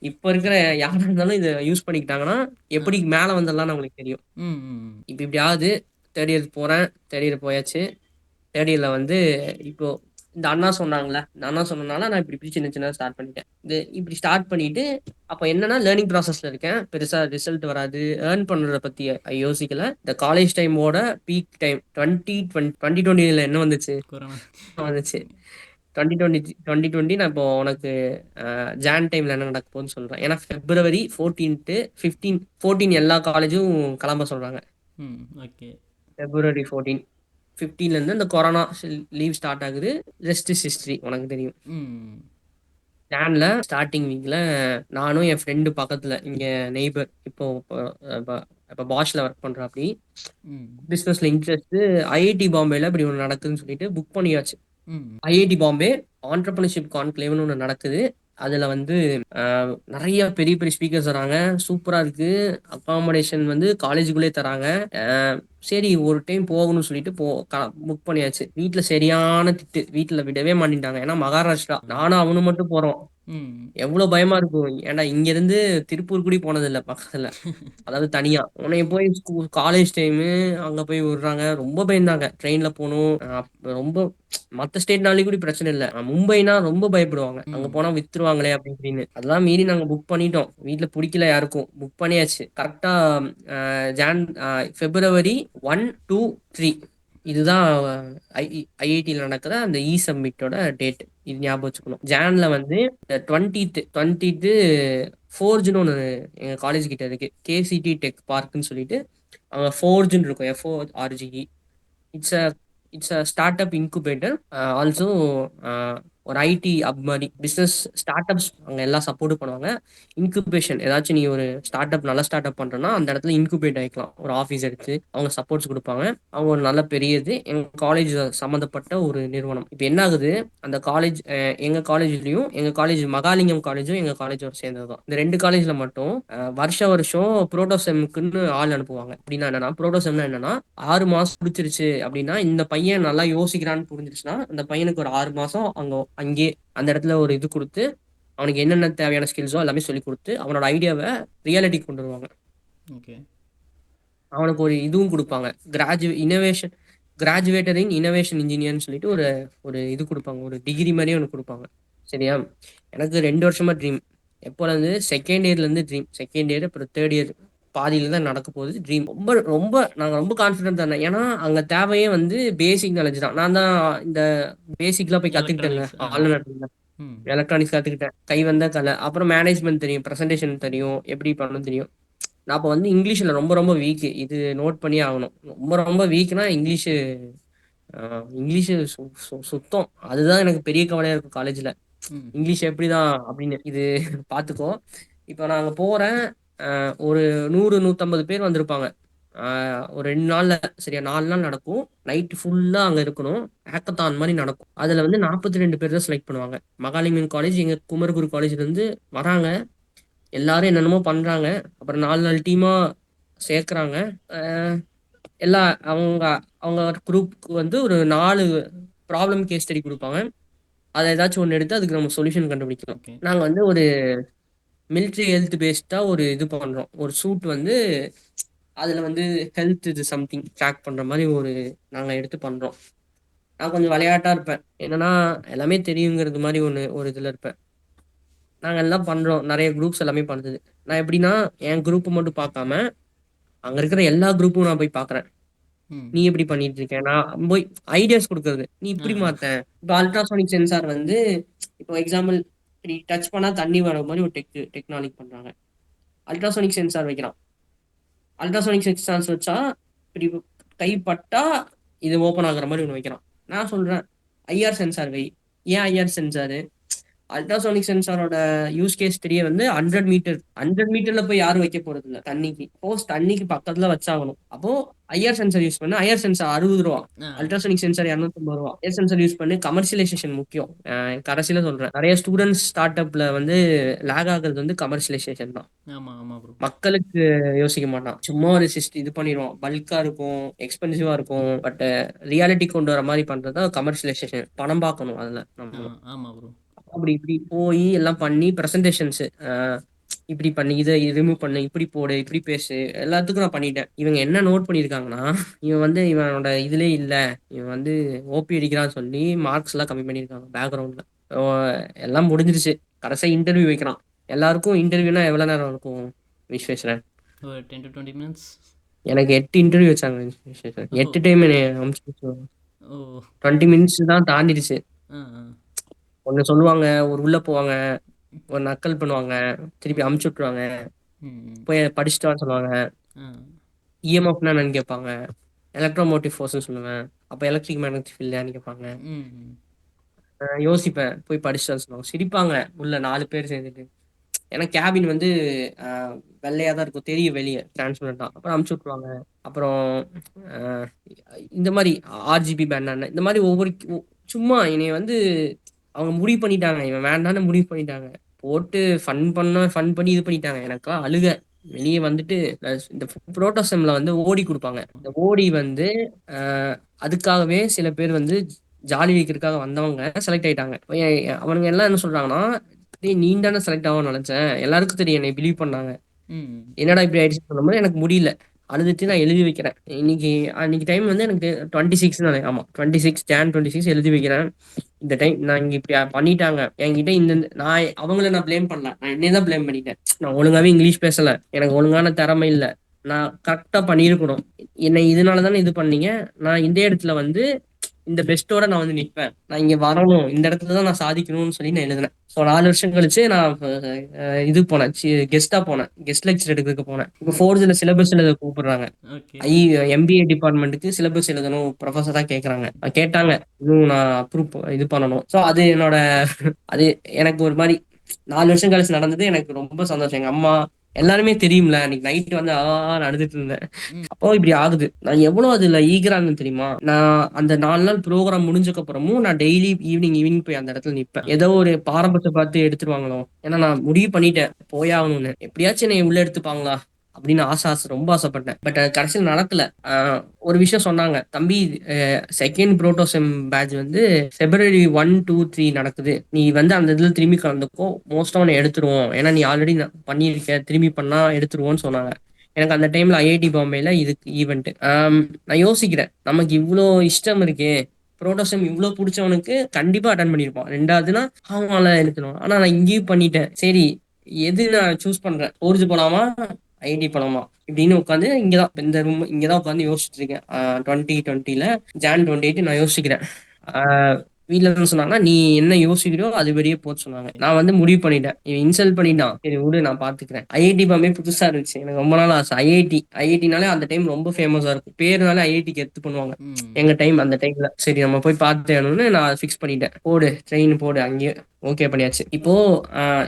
இப்ப இருக்கிற யாரா இருந்தாலும் இத யூஸ் பண்ணிக்கிட்டாங்கன்னா, ஆ எப்படி மேல வந்துடலாம்னு அவங்களுக்கு தெரியும். ம் ம் இப்ப இப்படி ஆகுது. தேர்ட் இயர் போறேன். தேர்ட் இயர் போயாச்சு. தேர்ட் இயர்ல வந்து இப்போ இந்த அண்ணா சொன்னாங்கல்ல, இந்த அண்ணா சொன்னனால நான் இப்படி இப்படி சின்ன சின்னதா ஸ்டார்ட் பண்ணிட்டேன். இப்படி ஸ்டார்ட் பண்ணிட்டு, அப்ப என்னன்னா லேர்னிங் ப்ராசஸ்ல இருக்கேன். பெருசா ரிசல்ட் வராது. ஏர்ன் பண்றத பத்தி யோசிக்கல. இந்த காலேஜ் டைமோட பீக் டைம் 2020ல என்ன வந்துச்சு? கொரோனா. வந்துச்சு. 2020 நான் இப்போ உனக்கு ஜான் டைம்ல என்ன நடக்க போகுதுன்னு சொல்றேன். ஏன்னா பிப்ரவரி 14 15 எல்லா காலேஜும் கிளம்ப சொல்றாங்க. ம் ஓகே. பிப்ரவரி 15ல இருந்து இந்த கொரோனா லீவ் ஸ்டார்ட் ஆகுது. ரெஸ்ட் இஸ் ஹிஸ்டரி உனக்கு தெரியும். ம் ஜான்ல ஸ்டார்டிங் வீக்ல நானும் என் ஃப்ரெண்டு பக்கத்துல இங்க நெய்பர் இப்போ இப்போ இப்போ பாஷ்ல ஒர்க் பண்றாப்படி, ம் பிசினஸ்ல இன்ட்ரெஸ்ட், ஐஐடி பாம்பேல இப்படி ஒன்று நடக்குதுன்னு சொல்லிட்டு புக் பண்ணியாச்சு. ம் ஐஐடி பாம்பே ஆண்டர்பிரினர்ஷிப் கான்க்ளேவ்னு ஒன்று நடக்குது. அதுல வந்து நிறைய பெரிய பெரிய ஸ்பீக்கர்ஸ் வராங்க. சூப்பரா இருக்கு. அகாமடேஷன் வந்து காலேஜுக்குள்ளே தராங்க. அஹ் சரி ஒரு டைம் போகணும்னு சொல்லிட்டு புக் பண்ணியாச்சு. வீட்ல சரியான திட்டு. வீட்ல விடவே மாட்டேன்ட்டாங்க. ஏன்னா மகாராஷ்டிரா. நானும் அவனும் மட்டும் போறோம். ம் எவ்வளவு பயமா இருக்கும். ஏன்டா இங்க இருந்து திருப்பூர் கூடி போனது இல்ல பக்கத்துல. அதாவது தனியா. உன்னைய போய் காலேஜ் டைமு அங்க போய் விடுறாங்க. ரொம்ப பயந்தாங்க. ட்ரெயின்ல போணும். ரொம்ப மத்த ஸ்டேட்னாலே கூட பிரச்சனை இல்ல. மும்பைனா ரொம்ப பயப்படுவாங்க. அங்க ம் போனா வித்துருவாங்களே அப்படி இப்படின்னு. அதெல்லாம் மீறி நாங்க புக் பண்ணிட்டோம். வீட்ல புடிக்கல யாருக்கும். புக் பண்ணியாச்சு. கரெக்ட்டா பிப்ரவரி 1, 2, 3 இதுதான் ஐஐடியில் நடக்கிற அந்த இ சப்மிட்டோட டேட். இது ஞாபகம் வச்சுக்கணும். ஜான்ல வந்து 20th ஃபோர்ஜ்னு ஒன்று எங்கள் காலேஜ் கிட்ட இருக்கு. கேசிடி டெக் பார்க்னு சொல்லிட்டு அங்கே ஃபோர்ஜ்னு இருக்கும். FORGE. It's a it's a start up incubator. Also ஒரு ஐடி அப் மாதிரி பிஸ்னஸ் ஸ்டார்ட் அப்ஸ் அங்கே எல்லாம் சப்போர்ட் பண்ணுவாங்க. இன்குபேஷன் ஏதாச்சும் நீ ஒரு ஸ்டார்ட் அப் நல்ல ஸ்டார்ட் அப் பண்ணுறேன்னா அந்த இடத்துல இன்குபேட் ஆகிக்கலாம். ஒரு ஆஃபீஸ் எடுத்து அவங்க சப்போர்ட்ஸ் கொடுப்பாங்க. அவங்க ஒரு நல்ல பெரியது எங்கள் காலேஜ் சம்மந்தப்பட்ட ஒரு நிறுவனம். இப்போ என்ன ஆகுது, அந்த காலேஜ் எங்கள் காலேஜ்லேயும் எங்கள் காலேஜ் மகாலிங்கம் காலேஜும் எங்கள் காலேஜோட சேர்ந்தது தான். இந்த 2 காலேஜில் மட்டும் வருஷம் புரோட்டோசெம்க்குன்னு ஆள் அனுப்புவாங்க. அப்படின்னா என்னன்னா, புரோட்டோசெம்னா என்னன்னா 6 மாசம் முடிச்சிருச்சு அப்படின்னா, இந்த பையன் நல்லா யோசிக்கிறான்னு புரிஞ்சிருச்சுன்னா அந்த பையனுக்கு ஒரு 6 மாசம் அங்கே அந்த இடத்துல ஒரு இது கொடுத்து அவனுக்கு என்னென்ன தேவையான ஸ்கில்ஸோ எல்லாமே சொல்லி கொடுத்து அவனோட ஐடியாவை ரியாலிட்டி கொண்டு வருவாங்க. ஓகே. அவனுக்கு ஒரு இதுவும் கொடுப்பாங்க. கிராஜுவேட்டர் இன் இனோவேஷன் இன்ஜினியர்னு சொல்லிட்டு ஒரு ஒரு இது கொடுப்பாங்க. ஒரு டிகிரி மாதிரியே ஒன்று கொடுப்பாங்க. சரியா? எனக்கு 2 வருஷமா ட்ரீம். எப்போலேருந்து செகண்ட் இயர்லேருந்து ட்ரீம். செகண்ட் இயர் அப்புறம் தேர்ட் இயர் பாதியில தான் நடக்க போகுது ட்ரீம். ரொம்ப ரொம்ப நாங்கள் ரொம்ப கான்ஃபிடென்ட் தானே. ஏன்னா அங்கே தேவையே வந்து பேசிக் நாலேஜ் தான். நான் தான் இந்த பேசிக்லாம் போய் கற்றுக்கிட்டேங்க. எலக்ட்ரானிக்ஸ். ஆளுநர் ம். எலக்ட்ரானிக்ஸ் கற்றுக்கிட்டேன். கை வந்த கலை. அப்புறம் மேனேஜ்மெண்ட் தெரியும், ப்ரெசன்டேஷன் தெரியும், எப்படி பண்ணணும் தெரியும். நான் அப்போ வந்து இங்கிலீஷில் ரொம்ப ரொம்ப வீக்கு. இது நோட் பண்ணி ஆகணும். ரொம்ப ரொம்ப வீக்னா இங்கிலீஷு. இங்கிலீஷு சுத்தம். அதுதான் எனக்கு பெரிய கவலையாக இருக்கும் காலேஜில். ம். இங்கிலீஷ் எப்படிதான் அப்படின்னு இது பார்த்துக்கோ. இப்போ நான் அங்கே போகிறேன். ஒரு 100 150 பேர் வந்திருப்பாங்க. ஒரு 2 நாள்ல சரியா 4 நாள் நடக்கும். நைட்டு ஃபுல்லாக அங்கே இருக்கணும். ஹேக்கத்தான் மாதிரி நடக்கும். அதில் வந்து 42 பேர் தான் செலக்ட் பண்ணுவாங்க. மகாலிங்கம் காலேஜ் எங்கள் குமரகுரு காலேஜ்லேருந்து வராங்க. எல்லாரும் என்னென்னமோ பண்றாங்க. அப்புறம் 4 டீமா சேர்க்குறாங்க. எல்லா அவங்க அவங்க குரூப்க்கு வந்து ஒரு 4 ப்ராப்ளம் கேஸ் ஸ்டடி கொடுப்பாங்க. அதை ஏதாச்சும் ஒன்று எடுத்து அதுக்கு நம்ம சொல்யூஷன் கண்டுபிடிக்கலாம். ஓகே. நாங்கள் வந்து ஒரு மிலிட்ரி ஹெல்த் பேஸ்டாக ஒரு இது பண்ணுறோம். ஒரு சூட் வந்து அதில் வந்து ஹெல்த் இது சம்திங் ட்ராக் பண்ணுற மாதிரி ஒரு நாங்கள் எடுத்து பண்ணுறோம். நான் கொஞ்சம் விளையாட்டாக இருப்பேன். என்னன்னா எல்லாமே தெரியுங்கிறது மாதிரி ஒரு இதில் இருப்பேன். நாங்கள் எல்லாம் பண்ணுறோம். நிறைய குரூப்ஸ் எல்லாமே பண்ணுது. நான் எப்படின்னா என் குரூப் மட்டும் பார்க்காம அங்க இருக்கிற எல்லா குரூப்பும் நான் போய் பார்க்குறேன். ம். நீ எப்படி பண்ணிட்டு இருக்க? நான் போய் ஐடியாஸ் கொடுக்கறது. நீ ஆ. இப்படி மாத்த. இப்போ அல்ட்ராசோனிக் சென்சார் வந்து இப்போ எக்ஸாம்பிள் இப்படி டச் பண்ணா தண்ணி வர மாதிரி ஒரு டெக்னாலஜி பண்றாங்க. அல்ட்ராசோனிக் சென்சார் வைக்கிறான். அல்ட்ராசோனிக் சென்சார்ஸ் வச்சா இப்படி கைப்பட்டா இது ஓப்பன் ஆகுற மாதிரி ஒன்று வைக்கிறான். நான் சொல்றேன் ஐஆர் சென்சார் வை. ஏன் ஐஆர் சென்சாரு? அல்ட்ராசோனிக் சென்சாரோட யூஸ் கேஸ் தெரிய வந்து 100 மீட்டர் 100 மீட்டர்ல போய் யாரும் வைக்க போறது இல்ல. தண்ணிக்கு போஸ் தண்ணிக்கு பக்கத்துல வச்சாகணும். அப்போ ஐஆர் சென்சார் யூஸ் பண்ணு. ஐஆர் சென்சார் 60 ரூபா. ஆ. அல்ட்ராசோனிக் சென்சார் 250 ரூபா. ஏர் சென்சார் யூஸ் பண்ணி கமர்ஷியலைசேஷன் முக்கியம். கடைசியில சொல்றேன், நிறைய ஸ்டூடெண்ட்ஸ் ஸ்டார்ட் அப்ல வந்து லேக் ஆகுறது வந்து கமர்ஷியலைசேஷன் தான். ஆமாம் ஆமாம் ப்ரோ. மக்களுக்கு யோசிக்க மாட்டான். சும்மா ஒரு இது பண்ணிடுவோம். பல்கா இருக்கும், எக்ஸ்பென்சிவா இருக்கும். பட் ரியாலிட்டி கொண்டு வர மாதிரி பண்றது கமர்ஷியலைசேஷன். பணம் பார்க்கணும் அதுல ஆ. நம்ம. ஆமாம் ப்ரோ. அப்படி இப்படி போய் எல்லாம் பண்ணி ப்ரெசன்டேஷன்ஸ் இப்படி பண்ணி இதை ரிமூவ் பண்ணு, இப்படி போடு, இப்படி பேசு, எல்லாத்துக்கும் நான் பண்ணிட்டேன். இவங்க என்ன நோட் பண்ணியிருக்காங்கன்னா, இவன் வந்து இவனோட இதுலயே இல்லை, இவன் வந்து ஓபி அடிக்கிறான்னு சொல்லி மார்க்ஸ் எல்லாம் கம்மி பண்ணியிருக்காங்க பேக்ரவுண்ட்ல. எல்லாம் முடிஞ்சிருச்சு. கடைசியா இன்டர்வியூ வைக்கிறான். எல்லாருக்கும் இன்டர்வியூனா எவ்வளவு நேரம் இருக்கும் விஸ்வேஸ்வரன்? ஒரு 10 to 20 minutes. எனக்கு 8 இன்டர்வியூ வச்சாங்க விஸ்வேஸ்வரன். ஓ. 8 டைம் அமுச்சு. ஓ. 20 மினிட்ஸ் தான் தாண்டிடுச்சு. ஆ. ஆ. ஒன்னு சொல்லுவாங்க, ஒரு உள்ள போவாங்க, ஒரு நக்கல் பண்ணுவாங்க, திருப்பி அமுச்சு விட்டுருவாங்க, ம். ம். போய் படிச்சுட்டு வான்னு சொல்லுவாங்க. ஆ. இஎம்எஃப்னா என்னன்னு கேட்பாங்க. எலக்ட்ரோமோட்டிவ் ஃபோர்ஸ்னு சொல்லுவேன். அப்போ எலக்ட்ரிக் மேக்னெட்டிக் ஃபீல்டான்னு கேட்பாங்க. ம். ம். யோசிப்பேன், போய் படிச்சுட்டு வான்னு சொல்லுவாங்க. சிரிப்பாங்க உள்ள 4 பேர் சேர்ந்துட்டு. ஏன்னா கேபின் வந்து வெள்ளையா தான் இருக்கும், தெரியும் வெளியே டிரான்ஸ்பரண்ட் தான். அப்புறம் அமுச்சு விட்டுருவாங்க. அப்புறம் அஹ், இந்த மாதிரி ஆர்ஜிபி பேண்ட் இந்த மாதிரி ஒவ்வொரு சும்மா என்னைய வந்து அவங்க முடிவு பண்ணிட்டாங்க. இவன் வேண்டான்னு முடிவு பண்ணிட்டாங்க. போட்டு ஃபன் பண்ணி இது பண்ணிட்டாங்க. எனக்கெல்லாம் அழுக. வெளியே வந்துட்டு இந்த புரோட்டோசம்ல வந்து ஓடி கொடுப்பாங்க. இந்த ஓடி வந்து அஹ், அதுக்காகவே சில பேர் வந்து ஜாலி வைக்கிறதுக்காக வந்தவங்க செலக்ட் ஆயிட்டாங்க. அவனுங்க எல்லாம் என்ன சொல்றாங்கன்னா, டேய் நீ தானே செலக்ட் ஆகும் நினைச்சேன், எல்லாருக்கும் தெரியும் என்னை பிலீவ் பண்ணாங்க. ம். என்னடா இப்படி ஆயிடுச்சு சொல்லும்போது எனக்கு முடியல. அழுதுட்டு நான் எழுதி வைக்கிறேன். அன்னைக்கு டைம் வந்து எனக்கு 26 ஆமா 26 Jan எழுதி வைக்கிறேன். இந்த டைம் நான் இங்க இப்படி பண்ணிட்டாங்க என்கிட்ட. நான் அவங்கள நான் ப்ளேம் பண்ணல, நான் என்னையே தான் ப்ளேம் பண்ணிட்டேன். நான் ஒழுங்காவே இங்கிலீஷ் பேசல, எனக்கு ஒழுங்கான திறமை இல்லை. நான் கரெக்டா பண்ணியிருக்கணும். என்னை இதனால தானே இது பண்ணீங்க. நான் இந்த இடத்துல வந்து இந்த பெஸ்ட்டோட நான் வந்து நிப்பேன். நான் இங்க வரணும். இந்த இடத்துல தான் நான் சாதிக்கணும்னு சொல்லி நான் எழுதினேன். ஸோ 4 வருஷம் கழிச்சு நான் இது போனேன். கெஸ்ட்டா போனேன். கெஸ்ட் லெக்சர் எடுக்கிறதுக்கு போனேன். இப்போ ஃபோர்ஸ்ல சிலபஸ் எழுத கூப்பிடுறாங்க. ஓகே. எம்பிஏ டிபார்ட்மெண்ட்டுக்கு சிலபஸ் எழுதணும் ப்ரொஃபஸரா கேக்குறாங்க. கேட்டாங்க. இன்னும் நான் அப்ரூவ் இது பண்ணணும். ஸோ அது என்னோட அது எனக்கு ஒரு மாதிரி 4 வருஷம் கழிச்சு நடந்தது. எனக்கு ரொம்ப சந்தோஷம். எங்க அம்மா எல்லாருமே தெரியும்ல. அன்னைக்கு நைட் வந்து அழுதுட்டு இருந்தேன். ம். அப்போ இப்படி ஆகுது. நான் எவ்வளவு அதுல ஈகரா இருந்தேன் தெரியுமா? நான் அந்த 4 நாள் ப்ரோகிராம் முடிஞ்சதுக்கு அப்புறமும் நான் டெய்லி ஈவினிங் போய் அந்த இடத்துல நிப்பேன். ஏதோ ஒரு பாரபட்ச பார்த்து எடுத்துருவாங்களோ, ஏன்னா நான் முடிவு பண்ணிட்டேன் போயாகணும்னு. எப்படியாச்சும் என்னை உள்ள எடுத்துப்பாங்களா அப்படின்னு ரொம்ப ஆசைப்பட்டேன். பட் கடைசியில் நடக்கல. ஒரு விஷயம் சொன்னாங்க, தம்பி செகண்ட் புரோட்டோசெம் பேட்ச் வந்து February 1, 2, 3 நடக்குது. நீ வந்து அந்த இதுல திரும்பி கலந்துக்கோ, மோஸ்டா உன்னை எடுத்துருவோம். ஏன்னா நீ ஆல்ரெடி பண்ணியிருக்க, திரும்பி பண்ணா எடுத்துருவோம்னு சொன்னாங்க. எனக்கு அந்த டைம்ல ஐஐடி பாம்பேல இதுக்கு ஈவெண்ட். நான் யோசிக்கிறேன், நமக்கு இவ்வளோ இஷ்டம் இருக்கே, புரோட்டோசம் இவ்வளோ பிடிச்சவனுக்கு கண்டிப்பா அட்டன் பண்ணியிருப்பான். ரெண்டாவதுன்னா அவனால எடுக்கணும். ஆனா நான் இங்கேயும் பண்ணிட்டேன். சரி, எது நான் சூஸ் பண்றேன், ஃபோர்ஜ் போலாமா ஐஐடி போலாமா இப்படின்னு உட்காந்து இங்கதான் இந்த ரூம் இங்கதான் உட்காந்து யோசிச்சுட்டு இருக்கேன். 2020 Jan 28 நான் யோசிக்கிறேன். வீட்டுல என்ன சொன்னாங்கன்னா, நீ என்ன யோசிக்கிறியோ அது வெளியே போச்சு சொன்னாங்க. நான் வந்து முடிவு பண்ணிட்டேன், இவன் இன்சல்ட் பண்ணிட்டான், சரி விடு நான் பாத்துக்கிறேன். ஐஐடி பாம்பே புதுசா இருந்துச்சு, எனக்கு ரொம்ப நாள் ஆசை. ஐஐடினாலே அந்த டைம் ரொம்ப ஃபேமஸா இருக்கும். பேருனாலே ஐஐடிக்கு எடுத்து பண்ணுவாங்க. ம். எங்க டைம் அந்த டைம்ல சரி நம்ம போய் பார்த்தேன்னு நான் ஃபிக்ஸ் பண்ணிட்டேன். போடு ட்ரெயின் போடு அங்கேயே ஓகே பண்ணியாச்சு. இப்போ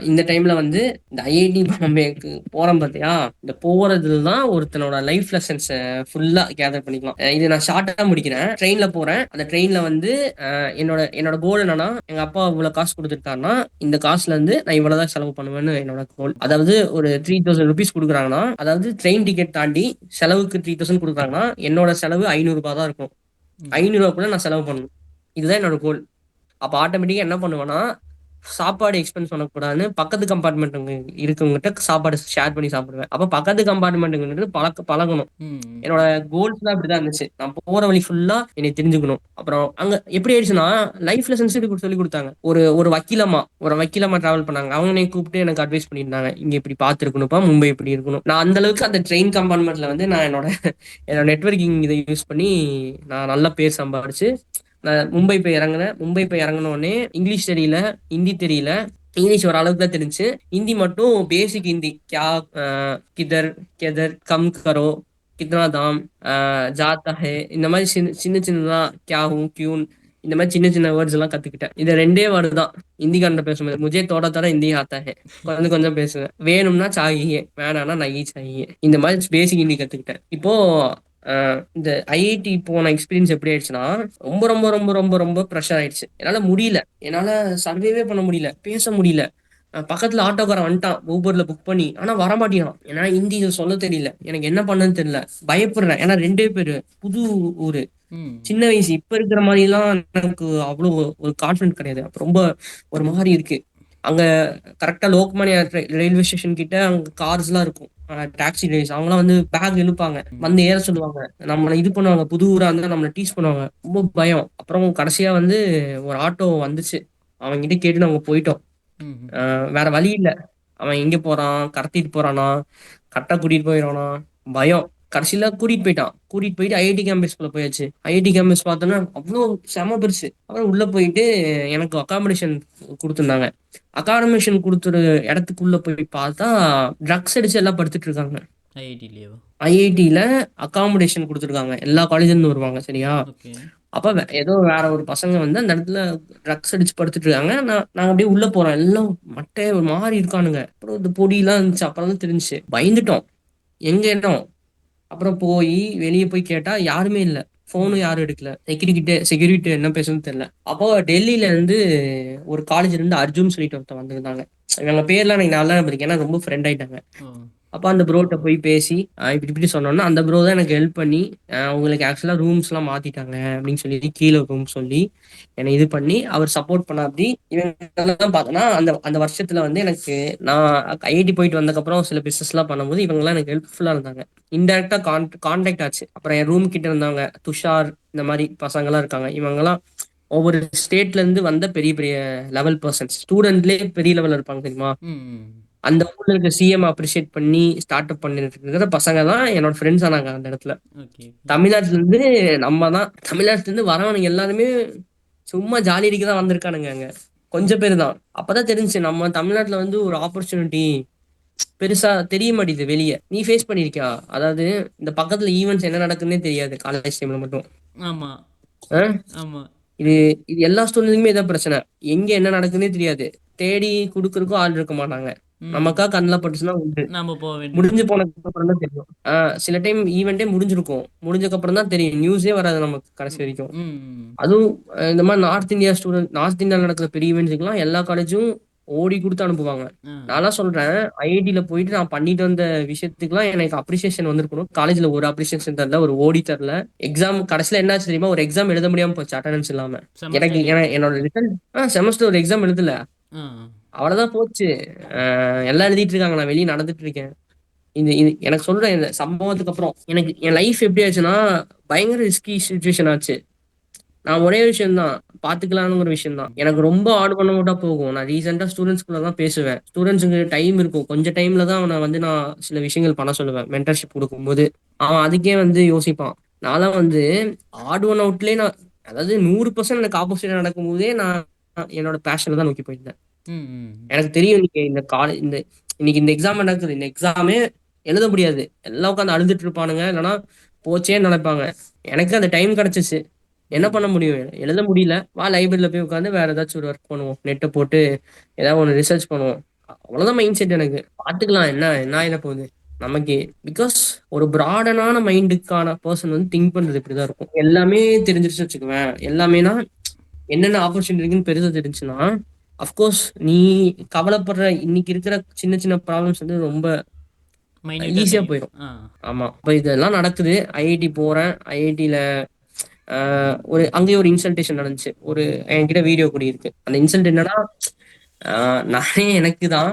இந்த டைம்ல வந்து இந்த ஐஐடி பாம்பேக்கு போறேன் பார்த்தியா, இந்த போறதுல தான் ஒருத்தனோட லைஃப் லெசன்ஸ் ஃபுல்லா கேதர் பண்ணிக்கலாம். இது நான் ஷார்ட்டா முடிக்கிறேன். ட்ரெயின்ல போறேன். அந்த ட்ரெயின்ல வந்து என்னோட கோல் என்னன்னா, எங்க அப்பா இவ்வளவு காசு கொடுத்துருக்காருன்னா இந்த காசுல இருந்து நான் இவ்வளவுதான் செலவு பண்ணுவேன்னு என்னோட கோல். அதாவது ஒரு 3000 ருபீஸ் கொடுக்குறாங்கன்னா, அதாவது ட்ரெயின் டிக்கெட் தாண்டி செலவுக்கு 3000 கொடுக்குறாங்கன்னா என்னோட செலவு 500 ரூபாய் தான் இருக்கும். 500 ரூபாய்க்குள்ள நான் செலவு பண்ணணும். இதுதான் என்னோட கோல். அப்ப ஆட்டோமேட்டிக்கா என்ன பண்ணுவேன்னா, சாப்பாடு எக்ஸ்பென்ஸ் பண்ணக்கூடாதுன்னு பக்கத்து கம்பார்ட்மெண்ட் இருக்கவங்ககிட்ட சாப்பாடு ஷேர் பண்ணி சாப்பிடுவேன். அப்ப பக்கத்து கம்பார்ட்மெண்ட் பழகணும். ம். என்னோட கோல்ஸ் எல்லாம் அப்படிதான் இருந்துச்சு. நான் போற வழி ஃபுல்லா என்னை தெரிஞ்சுக்கணும். அப்புறம் அங்க எப்படி ஆயிடுச்சுன்னா, லைஃப் லெசன்ஸ் சொல்லி கொடுத்தாங்க. ஒரு ஒரு வக்கீலமா டிராவல் பண்ணாங்க. அவங்க என்னை கூப்பிட்டு எனக்கு அட்வைஸ் பண்ணியிருந்தாங்க, இங்க இப்படி பார்த்துருக்கணும்ப்பா, மும்பை இப்படி இருக்கணும். நான் அந்த அளவுக்கு அந்த ட்ரெயின் கம்பார்ட்மெண்ட்ல வந்து நான் என்னோட நெட்வொர்க்கிங் இதை யூஸ் பண்ணி நான் நல்ல பேர் சம்பாதிச்சு நான் மும்பை போய் இறங்கினேன். மும்பை போய் இறங்கின உடனே இங்கிலீஷ் தெரியல, ஹிந்தி தெரியல. இங்கிலீஷ் ஒரு அளவுக்கு தான் தெரிஞ்சு, ஹிந்தி மட்டும் பேசிக் ஹிந்தி. கியா கிதர் கெதர் கம் கரோ கித்னா தாம் ஜாத்தா ஹே, இந்த மாதிரி சின்ன சின்ன சின்னதா கியா ஹூ கியூன், இந்த மாதிரி சின்ன சின்ன வேர்ட்ஸ் எல்லாம் கத்துக்கிட்டேன். இது 2 வேர்டு தான் ஹிந்திக்காரன் பேசும்போது. முஜே தோட தோட ஹிந்தி ஆத்தா ஹே, கொஞ்சம் கொஞ்சம் பேசுவேன். வேணும்னா சாகியே, வேணாம்னா நகி சாகியே, இந்த மாதிரி பேசிக் ஹிந்தி கத்துக்கிட்டேன். இப்போ இந்த ஐஐடி போன எக்ஸ்பீரியன்ஸ் எப்படி ஆயிடுச்சுன்னா, ரொம்ப ரொம்ப ரொம்ப ரொம்ப ரொம்ப ப்ரெஷர் ஆயிடுச்சு. என்னால சர்வேவே பண்ண முடியல, பேச முடியல. பக்கத்துல ஆட்டோக்காரன் வந்துட்டான் ஊபர்ல புக் பண்ணி, ஆனா வரமாட்டேங்கிறான். ஏன்னா ஹிந்தி சொல்ல தெரியல, எனக்கு என்ன பண்ணன்னு தெரியல, பயப்படுறேன். ஏன்னா 2 பேரு புது ஊரு, ம். சின்ன வயசு. இப்ப இருக்கிற மாதிரி எல்லாம் எனக்கு அவ்வளவு ஒரு கான்பிடன்ட் கிடையாது. அப்ப ரொம்ப ஒரு மாதிரி இருக்கு. அங்க கரெக்டா லோக்மானியா ரயில்வே ஸ்டேஷன் கிட்ட அங்க கார்ஸ் எல்லாம் இருக்கும். டாக்ஸி டிரைவர்ஸ் அவங்கலாம் வந்து பேக் இழுப்பாங்க, வந்து ஏற சொல்லுவாங்க, நம்மள இது பண்ணுவாங்க. புது ஊரா இருந்தா நம்மள டீஸ் பண்ணுவாங்க. ரொம்ப பயம். அப்புறம் கடைசியா வந்து ஒரு ஆட்டோ வந்துச்சு, அவங்க கிட்ட கேட்டு நாங்க போயிட்டோம். ம். வேற வழி இல்ல. அவன் எங்க போறான், கடத்திட்டு போறானா, கரெக்டா கூட்டிட்டு போயிடுவானா, பயம். கடைசியில கூட்டிட்டு போயிட்டு ஐஐடி கேம்பஸ்குள்ள போயாச்சு. ஐஐடி கேம்பஸ் பார்த்தோன்னா அவ்வளோ செம பெருசு. அப்புறம் உள்ள போயிட்டு எனக்கு அகாமடேஷன் கொடுத்துருந்தாங்க. அகாமடேஷன் கொடுத்துரு இடத்துக்குள்ள போய் பார்த்தா ட்ரக்ஸ் அடிச்சு எல்லாம் படுத்துட்டு இருக்காங்க. ஐஐடிலேயேவா? ஐஐடியில அகாமடேஷன் கொடுத்துருக்காங்க, எல்லா காலேஜ்ல இருந்து வருவாங்க சரியா. ஓகே. அப்ப ஏதோ வேற ஒரு பசங்க வந்து அந்த இடத்துல ட்ரக்ஸ் அடிச்சு படுத்துட்டு இருக்காங்க. நாங்க அப்படியே உள்ள போறோம், எல்லாம் மட்டைய ஒரு மாதிரி இருக்கானுங்க. அப்புறம் இந்த பொடியெல்லாம் இருந்துச்சு. அப்புறம் தான் தெரிஞ்சுச்சு, பயந்துட்டோம். எங்க இடம். அப்புறம் போய் வெளியே போய் கேட்டா யாருமே இல்ல, போனும் யாரும் எடுக்கல. செக்யூரிட்டி என்ன பேசணும்னு தெரியல. அப்போ டெல்லியில இருந்து ஒரு காலேஜ்ல இருந்து அர்ஜுன் சொல்லிட்டு ஒருத்தன் வந்திருந்தாங்க. இவங்க பேர்லாம் எனக்கு நல்லா இருக்கு, ஏன்னா ரொம்ப ஃப்ரெண்ட் ஆயிட்டாங்க. ஓ. அப்ப அந்த ப்ரோட்ட போய் பேசி இப்படி இப்படி சொன்னோம்னா, அந்த ப்ரோ தான் எனக்கு ஹெல்ப் பண்ணி உங்களுக்கு ஆக்சுவலா ரூம்ஸ் எல்லாம் மாத்திட்டாங்க அப்படின்னு சொல்லி கீழே ரூம் சொல்லி என்னை இது பண்ணி அவர் சப்போர்ட் பண்ண. அப்படி இவங்க பார்த்தோன்னா அந்த அந்த வருஷத்துல வந்து எனக்கு, நான் ஐஐடி போயிட்டு வந்ததுக்கப்புறம் சில பிசினஸ் எல்லாம் பண்ணும்போது இவங்கெல்லாம் எனக்கு ஹெல்ப்ஃபுல்லா இருந்தாங்க. இன்டெரக்டா கான்டாக்ட் ஆச்சு. அப்புறம் என் ரூம் கிட்ட இருந்தாங்க துஷார், இந்த மாதிரி பசங்க எல்லாம் இருக்காங்க. இவங்கெல்லாம் ஒவ்வொரு ஸ்டேட்ல இருந்து வந்த பெரிய பெரிய லெவல் பர்சன்ஸ். ஸ்டூடெண்ட்லேயே பெரிய லெவல் இருப்பாங்க தெரியுமா. ம். அந்த ஊர்ல இருக்க சிஎம் அப்ரிஷியேட் பண்ணி ஸ்டார்ட் அப் பண்ணிட்டு இருக்கிற பசங்க தான் என்னோட ஃப்ரெண்ட்ஸ் ஆனாங்க அந்த இடத்துல. Okay okay. தமிழ்நாட்டுல இருந்து நம்ம தான் தமிழ்நாட்டுல இருந்து வரவனுங்க எல்லாருமே சும்மா ஜாலி அடிக்க தான் வந்திருக்கானுங்க அங்க. கொஞ்சம் பேர் தான். அப்பதான் தெரிஞ்சுச்சு நம்ம தமிழ்நாட்டுல வந்து ஒரு ஆப்பர்ச்சுனிட்டி பெருசா தெரிய மாட்டேங்குது வெளிய. நீ ஃபேஸ் பண்ணிருக்கியா? அதாவது இந்த பக்கத்துல ஈவென்ட்ஸ் என்ன நடக்குதுன்னே தெரியாது காலேஜ் டைம்ல மட்டும். ஆமா ஆ? ஆமா. இது இது எல்லா ஸ்டூடெண்ட்டுக்குமே இதான் பிரச்சனை. எங்க என்ன நடக்குதுன்னே தெரியாது. தேடி குடுக்கறதுக்கும் ஆள் இருக்க மாட்டாங்க. ம். நமக்கா கண்ணுல பட்டுச்சுன்னா உண்டு. நாம போக முடிஞ்சு வேண்டியதுதான். போனதுக்கு அப்புறம் தான் தெரியும். சில டைம் ஈவென்ட்டே முடிஞ்சிருக்கும். முடிஞ்சதுக்கு அப்புறம் தான் தெரியும். நியூஸே வராது நமக்கு கடைசி ம் வரைக்கும். ம் அதுவும் இந்த மாதிரி நார்த் இந்தியால நடக்கிற பெரிய ஈவெண்ட்ஸுக்குலாம் எல்லா காலேஜும் ஓடி குடுத்து அனுப்புவாங்க. ஆ. நான்லாம் சொல்றேன், ஐஐடில போயிட்டு நான் பண்ணிட்டு வந்த விஷயத்துக்குலாம் எனக்கு அப்ரிசியேஷன் வந்திருக்கணும். காலேஜ்ல ஒரு அப்ரிசியேஷன் தரல, ஒரு ஓடி தரல. எக்ஸாம் கடைசில என்னாச்சு தெரியுமா? ஒரு எக்ஸாம் எழுத முடியாம போச்சு அட்டெண்டன்ஸ் இல்லாம. எனக்கு செமஸ்டர் எக்ஸாம். என்னோட ரிசல்ட் செமஸ்டர் ஒரு எக்ஸாம் எழுதல. ஆ. அவ்வளவுதான் போச்சு. எல்லாம் எழுதிட்டு இருக்காங்க. நான் வெளிய நடந்துட்டு இருக்கேன். இது இது எனக்கு சொல்றேன் இந்த சம்பவத்துக்கு அப்புறம் எனக்கு என் லைஃப் எப்படி ஆச்சுன்னா பயங்கர ரிஸ்கி சுச்சுவேஷன் ஆச்சு. நான் ஒரே விஷயம் தான் பாத்துக்கலாம்ங்கிற விஷயம் தான். எனக்கு ரொம்ப ஆர்வனோட்டா போகும். நான் ரீசெண்டா ஸ்டூடெண்ட்ஸ்குள்ள தான் பேசுவேன். ஸ்டூடெண்ட்ஸுக்கு டைம் இருக்கும். கொஞ்சம் டைம்ல தான் அவனை வந்து நான் சில விஷயங்கள் பண்ண சொல்லுவேன். மென்டர்ஷிப் கொடுக்கும்போது அவன் அதுக்கே வந்து யோசிப்பான். நான்லாம் வந்து ஆட் ஒன் அவுட்லயே நான் அதாவது 100% எனக்கு ஆப்போசிட் நடக்கும்போதே நான் என்னோட பேஷனை தான் நோக்கி போயிருந்தேன். ம் ம் எனக்கு தெரியும் இன்னைக்கு இந்த எக்ஸாம் நடக்குது. இந்த எக்ஸாமே எழுத முடியாது. எல்லாம் உட்காந்து அழுதுட்டு இருப்பானுங்க. இல்லைன்னா போச்சேன்னு நினைப்பாங்க. எனக்கு அந்த டைம் கிடைச்சிச்சு. என்ன ம் பண்ண முடியும்? எழுத முடியல. வா லைப்ரரியில போய் உட்காந்து வேற ஏதாச்சும் ஒரு ஒர்க் பண்ணுவோம். நெட்டை போட்டு ஏதாவது ஒன்று ரிசர்ச் பண்ணுவோம். அவ்வளவுதான் மைண்ட் செட் எனக்கு. பார்த்துக்கலாம் என்ன என்ன ஆயிட போகுது நமக்கு. பிகாஸ் ஒரு பிராடனான மைண்டுக்கான பர்சன் வந்து திங்க் பண்றது இப்படிதான் இருக்கும். எல்லாமே தெரிஞ்சிருச்சு வச்சுக்குவேன். எல்லாமேனா என்னென்ன ஆப்பர்ச்சுனிட்டி இருக்குன்னு பெருசா தெரிஞ்சுன்னா அஃப்கோர்ஸ் நீ கவலைப்படுற இன்னைக்கு இருக்கிற சின்ன சின்ன ப்ராப்ளம்ஸ் வந்து ரொம்ப மைன்யூட்டா ஈஸியா தெரியும். போயிடும். ஆ. ஆமா. இப்ப இதெல்லாம் நடக்குது. ஐஐடி போறேன். ஐஐடில ஒரு அங்கேயே ஒரு இன்சல்டேஷன் நடந்துச்சு. என்கிட்ட வீடியோ கூட இருக்கு. அந்த இன்சல்ட் என்னன்னா நானே எனக்கு தான்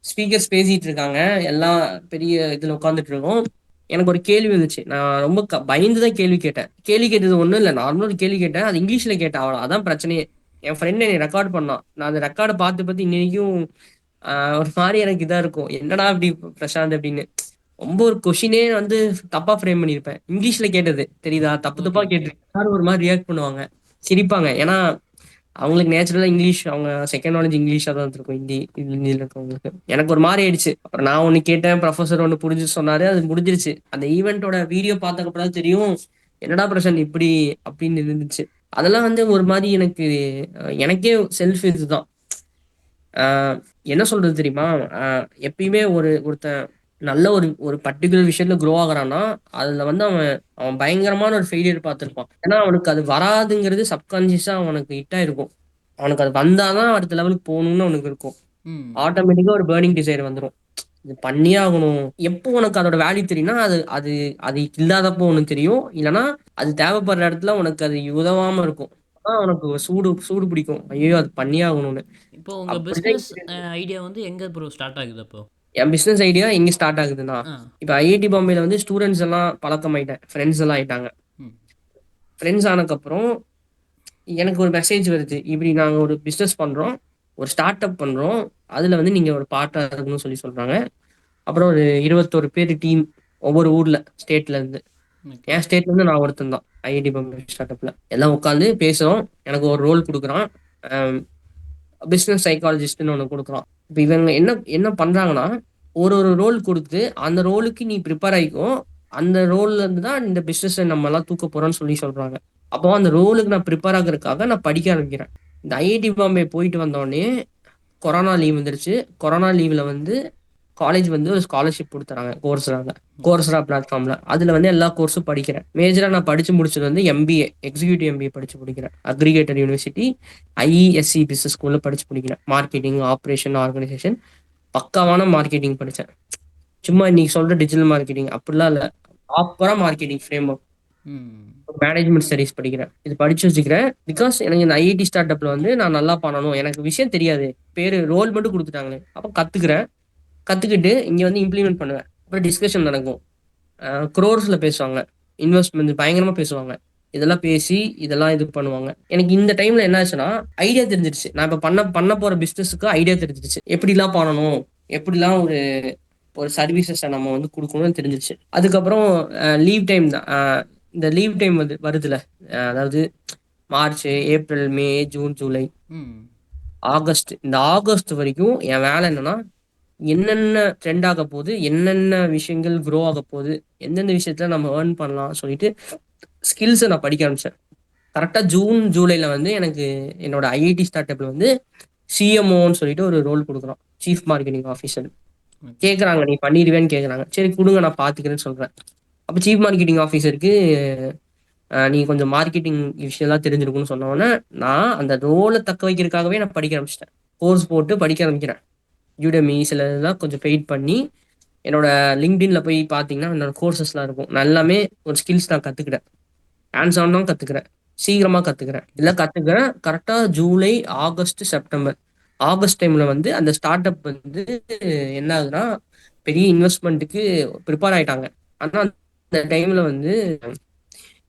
ஸ்பீக்கர்ஸ் பேசிட்டு இருக்காங்க. எல்லாம் பெரிய இதுல உட்காந்துட்டு இருக்கோம். எனக்கு ஒரு கேள்வி வந்துச்சு. நான் ரொம்ப பயந்துதான் கேள்வி கேட்டேன். கேள்வி கேட்டது ஒண்ணும் இல்ல. நார்மலா ஒரு கேள்வி கேட்டேன். அது இங்கிலீஷ்ல கேட்டேன். அவ்வளோ அதான் பிரச்சனையே. என் ஃப்ரெண்ட் என்னை ரெக்கார்ட் பண்ணான். நான் அந்த ரெக்கார்டை பார்த்து இன்னைக்கும் ஒரு மாதிரி எனக்கு இதா இருக்கும். என்னடா இப்படி பிரசாந்த் அப்படின்னு ரொம்ப ஒரு கொஷினே வந்து தப்பா ஃப்ரேம் பண்ணியிருப்பேன். இங்கிலீஷ்ல கேட்டது தெரியுதா? தப்பு ஓகே தப்பா ஓகே. கேட்டிருக்கேன். எல்லாரும் ஒரு மாதிரி ரியாக்ட் பண்ணுவாங்க. சிரிப்பாங்க. ஏன்னா அவங்களுக்கு நேச்சுரலா இங்கிலீஷ் அவங்க செகண்ட் நாலேஜ் இங்கிலீஷா தான் இருக்கும். ஹிந்தியில இருக்கவங்களுக்கு. எனக்கு ஒரு மாதிரி ஆயிடுச்சு. அப்புறம் நான் ஒண்ணு கேட்டேன். ப்ரொஃபசர் ஒண்ணு புரிஞ்சு சொன்னாரு. அது முடிஞ்சிருச்சு. அந்த ஈவெண்டோட வீடியோ பார்த்ததுக்கு தெரியும். என்னடா பிரசாந்த் இப்படி அப்படின்னு இருந்துச்சு. அதெல்லாம் வந்து ஒரு மாதிரி எனக்கே செல்ஃப் இதுதான். ஆஹ் என்ன சொல்றது தெரியுமா? எப்பயுமே ஒருத்தன் நல்ல ஒரு ஒரு பர்டிகுலர் விஷயத்துல க்ரோ ஆகுறான்னா அதுல வந்து அவன் அவன் பயங்கரமான ஒரு ஃபெயிலியர் பார்த்திருப்பான். ஏன்னா அவனுக்கு அது வராதுங்கிறது சப்கான்சியஸா அவனுக்கு ஹிட்டா இருக்கும். அவனுக்கு அது வந்தாதான் அடுத்த லெவலுக்கு போகணும்னு அவனுக்கு இருக்கும். ம் ஆட்டோமேட்டிக்கா ஒரு பேர்னிங் டிசைர் வந்துடும். இது பண்ணியே ஆகணும். எப்போ உனக்கு அதோட வேல்யூ தெரியும்னா அது அது அது இல்லாதப்போ உனக்கு தெரியும். இல்லைன்னா அது தேவைப்படுற இடத்துல உனக்கு அது உதவாம இருக்கும். உனக்கு சூடு சூடு பிடிக்கும். ஐயோ அது பண்ணியே ஆகணும்னு. இப்போ உங்க அப்படிதான் பிசினஸ் ஐடியா வந்து எங்க ப்ரோ ஸ்டார்ட் ஆகுது அப்போ? என் பிசினஸ் ஐடியா எங்க ஸ்டார்ட் ஆகுதுன்னா ஆ. இப்ப ஐஐடி பாம்பேல வந்து ஸ்டூடெண்ட்ஸ் எல்லாம் பழக்கமாயிட்டேன். ஃப்ரெண்ட்ஸ் எல்லாம் ஆயிட்டாங்க. ம் ஃப்ரெண்ட்ஸ் ஆனதுக்கப்புறம் எனக்கு ஒரு மெசேஜ் வருது. இப்படி நாங்க ஒரு பிசினஸ் பண்றோம். ஒரு ஸ்டார்ட் அப் பண்றோம். அதுல வந்து நீங்க ஒரு பார்ட்டா இருக்கணும்னு சொல்றாங்க. அப்புறம் ஒரு 21 பேர் டீம் ஒவ்வொரு ஊர்ல ஸ்டேட்ல இருந்து. ஓகே. என் ஸ்டேட்ல இருந்து நான் ஒருத்தன் தான். ஐஐடி பாம்பே ஸ்டார்ட் அப்ல எல்லாம் உட்காந்து பேசுறோம். எனக்கு ஒரு ரோல் கொடுக்குறான். பிசினஸ் சைக்காலஜிஸ்ட்னு ஒன்று கொடுக்குறான். இப்போ இவங்க என்ன என்ன பண்றாங்கன்னா ஒரு ஒரு ரோல் கொடுத்து அந்த ரோலுக்கு நீ ப்ரிப்பேர் ஆயிக்கோ. அந்த ரோல்ல இருந்து தான் இந்த பிசினஸ் நம்ம எல்லாம் தூக்க போறோம்னு சொல்றாங்க. அப்போ அந்த ரோலுக்கு நான் ப்ரிப்பேர் ஆகுறதுக்காக நான் படிக்க ஆரம்பிக்கிறேன். இந்த ஐஐடி பாம்பே போயிட்டு வந்தோடனே கொரோனா லீவ் வந்துருச்சு. கொரோனா லீவ்ல வந்து காலேஜ் வந்து ஒரு ஸ்காலர்ஷிப் கொடுத்துறாங்க கோர்ஸ்ரா பிளாட்ஃபார்ம்ல. அதுல வந்து எல்லா கோர்ஸும் படிக்கிறேன். மேஜரா நான் படிச்சு முடிச்சது வந்து எம்பிஏ எக்ஸிக்யூட்டிவ் எம்பிஏ படிச்சு முடிக்கிறேன். அக்ரிகேட்டர் யூனிவர்சிட்டி ஐஇஎஸ்சி பிசினஸ் ஸ்கூல்ல படிச்சு முடிக்கிறேன். மார்க்கெட்டிங் ஆப்ரேஷன் ஆர்கனைசேஷன் பக்காவான மார்க்கெட்டிங் படிச்சேன். சும்மா இன்னைக்கு சொல்ற டிஜிட்டல் மார்க்கெட்டிங் அப்படிலாம் இல்ல. ப்ராப்பரா மார்க்கெட்டிங் ஃப்ரேம் ஒர்க். ம் மேனேஜ்மெண்ட் ஸ்டடிஸ் படிக்கிறேன். இது படிச்சு வச்சுக்கிறேன். பிகாஸ் எனக்கு இந்த ஐஐடி ஸ்டார்ட் அப்ல வந்து நான் நல்லா பண்ணணும். எனக்கு விஷயம் தெரியாது. பேரு ரோல் மட்டும் கொடுத்துட்டாங்களே. அப்ப கத்துக்கிறேன். கத்துக்கிட்டு இங்க வந்து இம்ப்ளிமெண்ட் பண்ணுவேன். அப்புறம் டிஸ்கஷன் நடக்கும். குரோர்ஸ்ல பேசுவாங்க. இன்வெஸ்ட்மெண்ட் பயங்கரமா பேசுவாங்க. இதெல்லாம் பேசி இதெல்லாம் இது பண்ணுவாங்க. எனக்கு இந்த டைம்ல என்ன ஆச்சுன்னா ஐடியா தெரிஞ்சிருச்சு. நான் இப்ப பண்ண பண்ண போற பிசினஸுக்கு ஐடியா தெரிஞ்சிருச்சு. எப்படிலாம் பண்ணணும். எப்படிலாம் ஒரு ஒரு சர்வீசஸை நம்ம வந்து கொடுக்கணும்னு தெரிஞ்சிருச்சு. அதுக்கப்புறம் லீவ் டைம் தான். இந்த லீவ் டைம் வருதுல, அதாவது மார்ச், ஏப்ரல், மே, ஜூன், ஜூலை, ம். ஆகஸ்ட். இந்த ஆகஸ்ட் வரைக்கும் என் வேலை என்னன்னா, என்னென்ன ட்ரெண்ட் ஆக போகுது, என்னென்ன விஷயங்கள் க்ரோ ஆக போகுது, எந்தெந்த விஷயத்துல நம்ம ஏர்ன் பண்ணலாம் சொல்லிட்டு ஸ்கில்ஸை நான் படிக்க ஆரம்பிச்சேன். கரெக்டா ஜூன் ஜூலைல வந்து எனக்கு என்னோட ஐஐடி ஸ்டார்ட் அப்ல வந்து சிஎம்ஓன்னு சொல்லிட்டு ஒரு ரோல் கொடுக்குறோம், சீஃப் மார்க்கெட்டிங் ஆஃபீஸர். ஓகே. கேட்குறாங்க, நீ பண்ணிடுவேன்னு கேட்குறாங்க. சரி கொடுங்க, நான் பார்த்துக்கிறேன்னு சொல்றேன். அப்போ சீஃப் மார்க்கெட்டிங் ஆஃபீஸருக்கு நீ கொஞ்சம் மார்க்கெட்டிங் விஷயம்லாம் தெரிஞ்சிருக்கும்னு சொன்ன உடனே நான் அந்த ரோலை தக்க வைக்கிறதுக்காகவே நான் படிக்க ஆரம்பிச்சிட்டேன். கோர்ஸ் போட்டு படிக்க ஆரம்பிக்கிறேன். யூடெமி சில இதெல்லாம் கொஞ்சம் பெயிட் பண்ணி, என்னோட லிங்க்டின்ல போய் பார்த்தீங்கன்னா என்னோட கோர்சஸ்லாம் இருக்கும். நான் எல்லாமே ஒரு ஸ்கில்ஸ் நான் கற்றுக்கிட்டேன். ஹேண்ட்ஸ் ஆன் தான் கற்றுக்கிறேன். சீக்கிரமாக கற்றுக்கிறேன். எல்லாம் கற்றுக்கிறேன். கரெக்டாக ஜூலை, ஆகஸ்ட், செப்டம்பர். ஆகஸ்ட் டைம்ல வந்து அந்த ஸ்டார்ட் அப் வந்து என்ன ஆகுதுன்னா, பெரிய இன்வெஸ்ட்மெண்ட்டுக்கு ப்ரிப்பேர் ஆயிட்டாங்க. ஆனா அந்த டைம்ல வந்து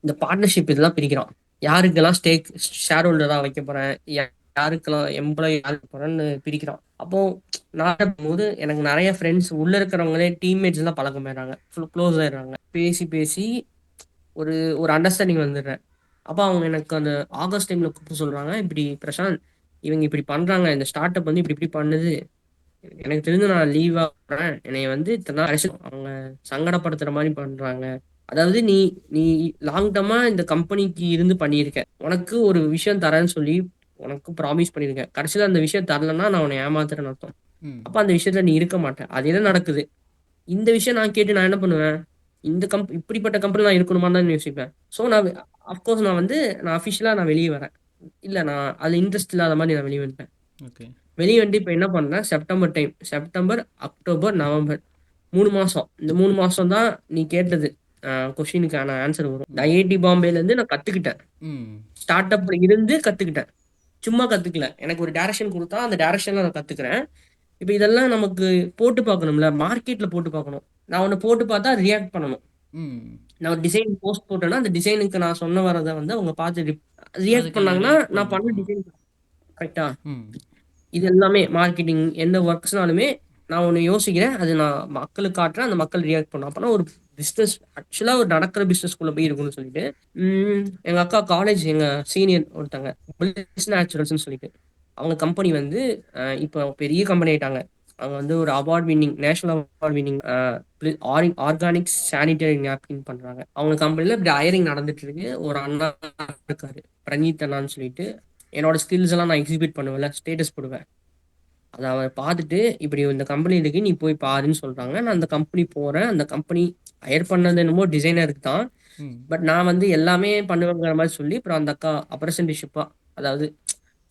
இந்த பார்ட்னர்ஷிப் இதெல்லாம் பிரிக்கிறான். யாருக்கெல்லாம் ஸ்டேக் ஷேர் ஹோல்டரா வைக்க போறேன், யாருக்கெல்லாம் எம்ப்ளாயி ஆக போறேன்னு பிரிக்கிறான். அப்போ நான் போது எனக்கு நிறைய ஃப்ரெண்ட்ஸ் உள்ள இருக்கிறவங்களே டீம்மேட்ஸ் எல்லாம் பழக்கம் போயிடுறாங்க, க்ளோஸ் ஆயிடுறாங்க. பேசி பேசி ஒரு ஒரு அண்டர்ஸ்டாண்டிங் வந்துடுறேன். அப்போ அவங்க எனக்கு அந்த ஆகஸ்ட் டைம்ல கூப்பிட்டு சொல்றாங்க, இப்படி பிரசாந்த், இவங்க இப்படி பண்றாங்க, இந்த ஸ்டார்ட் அப் வந்து இப்படி இப்படி பண்ணுது. எனக்கு தெரிஞ்சு நான் லீவா போறேன். என்னைய வந்து இத்தனை நாள் அவங்க சங்கடப்படுத்துற மாதிரி பண்றாங்க. அதாவது நீ நீ லாங் டர்மா இந்த கம்பெனிக்கு இருந்து பண்ணியிருக்க, உனக்கு ஒரு விஷயம் தரேன்னு சொல்லி உனக்கு ப்ராமிஸ் பண்ணியிருக்கேன். கடைசியில அந்த விஷயம் தரலன்னா நான் உன்னை ஏமாத்துறேன்னு அர்த்தம். ம். அப்ப அந்த விஷயத்துல நீ இருக்க மாட்டேன். அது என்ன நடக்குது? இந்த விஷயம் நான் கேட்டு நான் என்ன பண்ணுவேன்? இந்த இப்படிப்பட்ட கம்பெனி நான் இருக்கணுமான்னு தான் யோசிப்பேன். ஸோ நான் அஃப்கோர்ஸ் நான் வந்து நான் அஃபிஷியலா நான் வெளியே வரேன். இல்ல, நான் அது இன்ட்ரெஸ்ட் இல்லாத மாதிரி நான் வெளியே வந்துட்டேன். ஓகே. வெளியே வந்துட்டு இப்போ என்ன பண்றேன், September time, September, October, November, 3 மாசம். இந்த 3 மாசம் தான் நீ கேட்டது கொஸ்டினுக்கான ஆன்சர் வரும். இந்த ம். ஐஐடி பாம்பேல இருந்து நான் கத்துக்கிட்டேன். ம். ஸ்டார்ட் அப்ல இருந்து கத்துக்கிட்டேன். சும்மா கத்துக்கல. எனக்கு ஒரு டைரக்ஷன் கொடுத்தா அந்த டைரக்ஷன்ல நான் கத்துக்கிறேன். இப்போ இதெல்லாம் நமக்கு போட்டு பார்க்கணும்ல, மார்க்கெட்ல போட்டு பார்க்கணும். நான் ஒன்னு போட்டு பார்த்தா ரியாக்ட் பண்ணணும். ம். நான் ஒரு டிசைன் போஸ்ட் போட்டேன்னா அந்த டிசைனுக்கு நான் சொன்ன வரதை வந்து அவங்க பார்த்து ரியாக்ட் அதுக்கான பண்ணாங்கன்னா ரியாக்ட் நான் பண்ணணும். பண்ண டிசைன் கரெக்டா. ம். இது எல்லாமே மார்க்கெட்டிங் எந்த ஒர்க்ஸ்னாலுமே நான் ஒன்று யோசிக்கிறேன், அது நான் மக்களுக்கு காட்டுறேன், அந்த மக்கள் ரியாக்ட் பண்ணும். அப்போனா ஒரு பிஸ்னஸ் ஆக்சுவலாக ஒரு நடக்கிற பிஸ்னஸ்குள்ளே போய் இருக்கும்னு சொல்லிட்டு எங்கள் அக்கா காலேஜ், எங்கள் சீனியர் ஒருத்தங்க பிளிஸ் நேச்சுரல்ஸ்னு சொல்லிட்டு, அவங்க கம்பெனி வந்து இப்போ பெரிய கம்பெனி ஆயிட்டாங்க. அவங்க வந்து ஒரு award winning, national award winning organic sanitary napkin பண்றாங்க. அவங்க கம்பெனில இப்படி ஹையரிங் நடந்துட்டு இருக்கு. ஒரு அண்ணா இருக்காரு, பிரணீத் அண்ணான்னு சொல்லிட்டு. என்னோட ஸ்கில்ஸ் எல்லாம் நான் எக்ஸிபிட் பண்ணுவேன்ல, ஸ்டேட்டஸ் போடுவேன். அதை அவன் பார்த்துட்டு, இப்படி இந்த கம்பெனி இருக்கு, நீ போய் பாருன்னு சொல்றாங்க. நான் அந்த கம்பெனி போறேன். அந்த கம்பெனி ஹையர் பண்ணது என்னமோ டிசைனருக்கு தான். ம். பட் நான் வந்து எல்லாமே பண்ணுவேங்கிற மாதிரி சொல்லி, அப்புறம் அந்த அக்கா அப்ரசன்டேஷிப்பா, அதாவது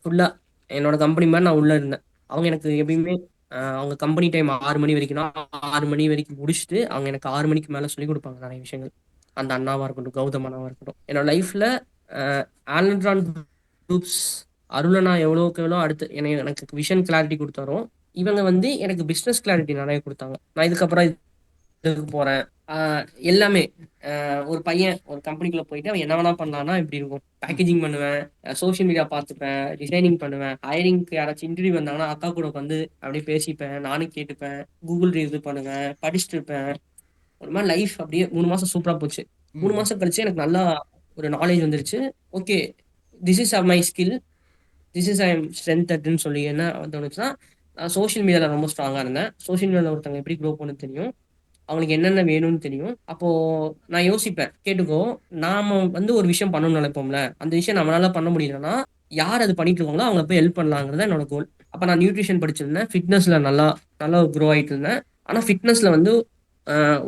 ஃபுல்லா என்னோட கம்பெனி மாதிரி நான் உள்ள இருந்தேன். அவங்க எனக்கு எப்பயுமே அவங்க கம்பெனி டைம் 6 மணி வரைக்கும்னா 6 மணி வரைக்கும் முடிச்சுட்டு அவங்க எனக்கு 6 மணிக்கு மேல சொல்லி கொடுப்பாங்க நிறைய விஷயங்கள். அந்த அண்ணாவா இருக்கட்டும், கௌதம் அண்ணாவா இருக்கட்டும். என்னோட லைஃப்ல ஆலன்ட்ரான் குரூப்ஸ், அருளனா எவ்வளோக்கு எவ்வளோ அடுத்து எனக்கு விஷன் கிளாரிட்டி கொடுத்தாரோ, இவங்க வந்து எனக்கு பிஸ்னஸ் கிளாரிட்டி நிறைய கொடுத்தாங்க. நான் இதுக்கப்புறம் இதுக்கு போறேன். எல்லாமே ஒரு பையன் ஒரு கம்பெனிக்குள்ள போயிட்டு அவன் என்ன வேணா பண்ணலாம்னா எப்படி இருக்கும். ம். பேக்கேஜிங் பண்ணுவேன், சோஷியல் மீடியா பார்த்துப்பேன், டிசைனிங் பண்ணுவேன். ஹையரிங்க்கு யாராச்சும் இன்டர்வியூ வந்தாங்கன்னா அக்கா கூட வந்து அப்படியே பேசிப்பேன், நானும் கேட்டுப்பேன், கூகுள் ரிவ்யூ பண்ணுவேன், படிச்சுட்டு இருப்பேன். ஒரு மாதிரி லைஃப் அப்படியே 3 மாசம் சூப்பரா போச்சு. மூணு ம். மாசம் கழிச்சு எனக்கு நல்லா ஒரு நாலேஜ் வந்துருச்சு. Okay, this is my skill, this is I am ஸ்ட்ரென்த்ன்னு சொல்லி என்ன தோணுச்சுன்னா, நான் சோஷியல் மீடியாவில் ரொம்ப ஸ்ட்ராங்காக இருந்தேன். சோஷியல் மீடியாவில் ஒருத்தவங்க எப்படி க்ரோ பண்ணு தெரியும், அவங்களுக்கு என்னென்ன வேணும்னு தெரியும். அப்போ நான் யோசிப்பேன், கேட்டுக்கோ, நாம வந்து ஒரு விஷயம் பண்ணணும்னு நினைப்போம்ல, அந்த விஷயம் நம்மளால பண்ண முடியலன்னா யார் அது பண்ணிட்டு இருக்காங்களோ அவங்க போய் ஹெல்ப் பண்ணலாங்கிறது என்னோட கோல். அப்போ நான் நியூட்ரிஷன் படிச்சிருந்தேன், ஃபிட்னஸ்ல நல்லா நல்லா க்ரோ ஆயிட்டு இருந்தேன். ஆனால் ஃபிட்னஸ்ல வந்து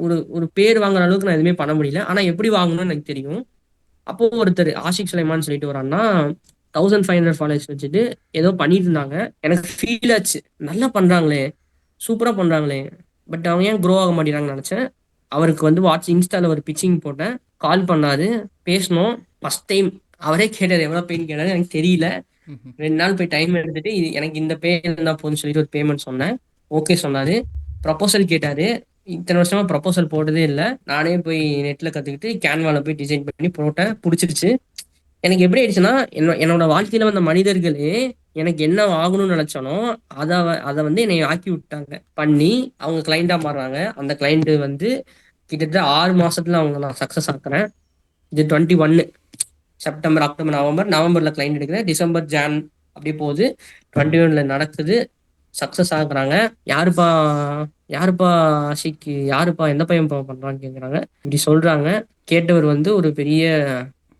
ஒரு ஒரு பேர் வாங்குற அளவுக்கு நான் எதுவுமே பண்ண முடியல. ஆனால் எப்படி வாங்கணும்னு எனக்கு தெரியும். அப்போ ஒருத்தர் ஆஷிக் சுலைமான் சொல்லிட்டு ஒரு அண்ணா 1500 ஃபாலோவர்ஸ் வச்சுட்டு ஏதோ பண்ணிட்டு இருந்தாங்க. எனக்கு ஃபீல் ஆச்சு, நல்லா பண்றாங்களே, சூப்பரா பண்றாங்களே, பட் அவங்க ஏன் க்ரோ ஆக மாட்டேங்கிறாங்கன்னு நினைச்சேன். அவருக்கு வந்து இன்ஸ்டால ஒரு பிச்சிங் போட்டேன், கால் பண்ணாரு, பேசணும். ஃபர்ஸ்ட் டைம் அவரே கேட்டாரு எவ்வளவு பெயின் கேட்டாரு, எனக்கு தெரியல. ம்ஹ்ம். 2 நாள் போய் டைம் எடுத்துட்டு எனக்கு இந்த பே இருந்தா போதும்னு சொல்லிட்டு ஒரு பேமெண்ட் சொன்னேன். ஓகே சொன்னாரு. ப்ரப்போசல் கேட்டாரு. இத்தனை வருஷமா ப்ரப்போசல் போட்டதே இல்லை. நானே போய் நெட்ல கத்துக்கிட்டு கேன்வால போய் டிசைன் பண்ணி போட்டேன், பிடிச்சிருச்சு. எனக்கு எப்படி ஆயிடுச்சுன்னா, என்னோட வாழ்க்கையில வந்த மனிதர்களே எனக்கு என்ன ஆகணும்னு நினைச்சானோ, அத வந்து என்னைய ஆக்கி விட்டாங்க. பண்ணி அவங்க கிளையண்டா மாறுறாங்க. அந்த கிளையண்ட் வந்து கிட்டத்தட்ட 6 மாசத்துல அவங்க நான் சக்சஸ் ஆக்குறேன். இது 21 செப்டம்பர், அக்டோபர், நவம்பர்ல கிளையண்ட் எடுக்கிறேன். டிசம்பர், ஜான் அப்படியே போகுது. 21ல நடக்குது. சக்சஸ் ஆகுறாங்க. யாருப்பா யாருப்பா ஆஷிக்கு யாருப்பா எந்த பையன் பண்றான்னு கேக்குறாங்க. இப்படி சொல்றாங்க. கேட்டவர் வந்து ஒரு பெரிய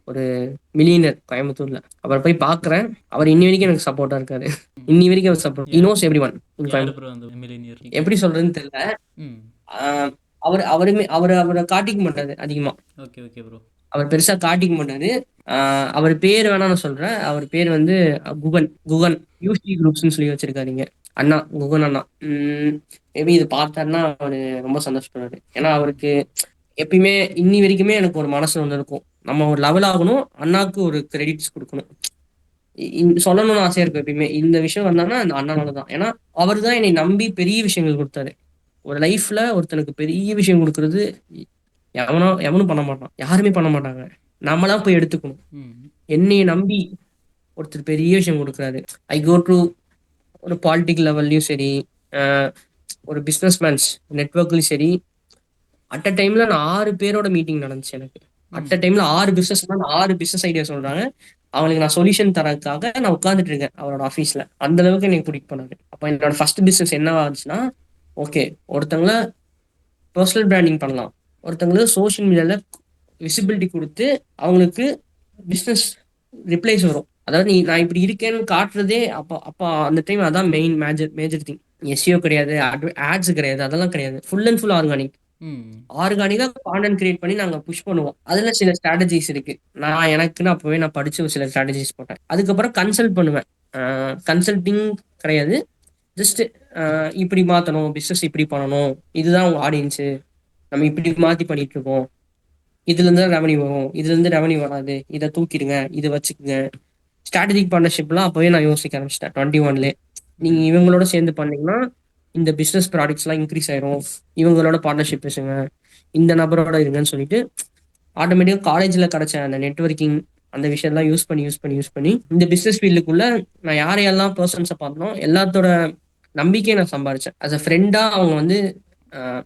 ஒரு மில்லியனர் கோயம்புத்தூர்ல. அவரை போய் பார்க்குறேன். அவர் இன்னி வரைக்கும் எனக்கு சப்போர்ட்டா இருக்காரு. இன்னி வரைக்கும் அவர் சப்போர்ட். ஹி யார் நோஸ் எவ்ரிஒன் இன் யார் கோயம்புத்தூர். ப்ரோ அந்த மில்லினியர்? எப்படி சொல்றதுன்னு தெரியல. ம். ஆ, அவரை காட்டிக்க மாட்டாரு அதிகமா. Okay okay bro. அவர் பெருசா காட்டிக்க மாட்டாரு. அவர் பேர் வேணா நான் சொல்றேன். அவர் பேர் வந்து குகன். குகன் யூசி குரூப்ஸ்னு சொல்லி வச்சிருக்காருங்க. அண்ணா குகன் அண்ணா. மேபி இது பார்த்தாருன்னா அவரு ரொம்ப சந்தோஷப்படுவாரு. ஏன்னா ம். அவருக்கு எப்பயுமே இன்னி வரைக்குமே எனக்கு ஒரு மனசு ஒன்று இருக்கும். நம்ம ஒரு லெவல் ஆகணும். அண்ணாக்கு ஒரு கிரெடிட்ஸ் கொடுக்கணும். சொல்லணும்னு ஆசையா இருக்கும் எப்பயுமே. இந்த விஷயம் வந்தாங்கன்னா அந்த அண்ணனால தான். ஏன்னா அவர் தான் என்னை நம்பி பெரிய விஷயங்கள் கொடுத்தாரு. ஒரு லைஃப்ல ஒருத்தனுக்கு பெரிய விஷயம் கொடுக்கறது எவனும் பண்ண மாட்டான். யாருமே பண்ண மாட்டாங்க. நம்மளா போய் எடுத்துக்கணும். ம். என்னைய நம்பி ஒருத்தர் பெரிய விஷயம் கொடுக்குறாரு. ஐ கோ டு ஒரு பாலிட்டிக்கல் லெவல்லையும் சரி, அஹ், ஒரு பிசினஸ் மேன்ஸ் நெட்ஒர்க்லயும் சரி, அட் அ டைம்ல நான் 6 பேரோட மீட்டிங் நடந்துச்சு எனக்கு. அட் ம். அ டைம்ல 6 பிசினஸ் மேன் 6 பிசினஸ் ஐடியா சொல்றாங்க. அவங்களுக்கு நான் சொல்யூஷன் தரதுக்காக நான் உட்கார்ந்துட்டு இருக்கேன் அவரோட ஆஃபீஸ்ல. அந்த அளவுக்கு எனக்கு கூட்டிட்டு போனாரு. அப்ப என்னோட ஃபர்ஸ்ட் பிசினஸ் என்ன ஆச்சுன்னா, ஓகே, ஒருத்தங்கள பர்சனல் பிராண்டிங் பண்ணலாம். ஒருத்தங்களுக்கு சோஷியல் மீடியால விசிபிலிட்டி கொடுத்து அவங்களுக்கு பிசினஸ் ரிப்ளைஸ் வரும். அதாவது நான் இப்படி இருக்கேன்னு காட்டுறதே அப்போ அப்போ அந்த டைம் அதான் main major major thing. SEO கிடையாது, ஆட்ஸ் கிடையாது, அதெல்லாம் கிடையாது. Full and full organic. ம். ஆர்கானிக்கா கான்டென்ட் கிரியேட் பண்ணி நாங்க புஷ் பண்ணுவோம். அதுல சில ஸ்ட்ராட்டஜிஸ் இருக்கு. எனக்குன்னு அப்பவே நான் படிச்சு ஒரு சில ஸ்ட்ராட்டஜிஸ் போட்டேன். அதுக்கப்புறம் கன்சல்ட் பண்ணுவேன். கன்சல்டிங் கிடையாது. ஜஸ்ட் இப்படி மாத்தணும், பிசினஸ் இப்படி பண்ணணும், இதுதான் உங்க ஆடியன்ஸ், நம்ம இப்படி மாத்தி பண்ணிட்டு இருக்கோம், இதுல இருந்து ரெவன்யூ வரும், இதுல இருந்து ரெவன்யூ வராது, இதை தூக்கிடுங்க, இதை வச்சுக்கோங்க. ஸ்ட்ராட்டஜிக் பார்ட்னர்ஷிப்லாம் அப்பவே நான் யோசிக்க ஆரம்பிச்சிட்டேன் 21லே. நீங்க ம். இவங்களோட சேர்ந்து பண்ணீங்கன்னா இந்த பிசினஸ் ப்ராடக்ட்ஸ் எல்லாம் இன்க்ரீஸ் ஆயிரும். இவங்களோட பார்ட்னர்ஷிப் பேசுங்க, இந்த நபரோட இருங்கன்னு சொல்லிட்டு ஆட்டோமேட்டிக்கா காலேஜ்ல கிடைச்ச அந்த நெட்வொர்க்கிங் அந்த விஷயம்லாம் யூஸ் பண்ணி இந்த பிசினஸ் ஃபீல்டுக்குள்ள நான் யாரையெல்லாம் பர்சன்ஸை பார்த்தனோ எல்லாத்தோட நம்பிக்கையை நான் சம்பாரிச்சேன். அஸ் அ ஃப்ரெண்டா அவங்க வந்து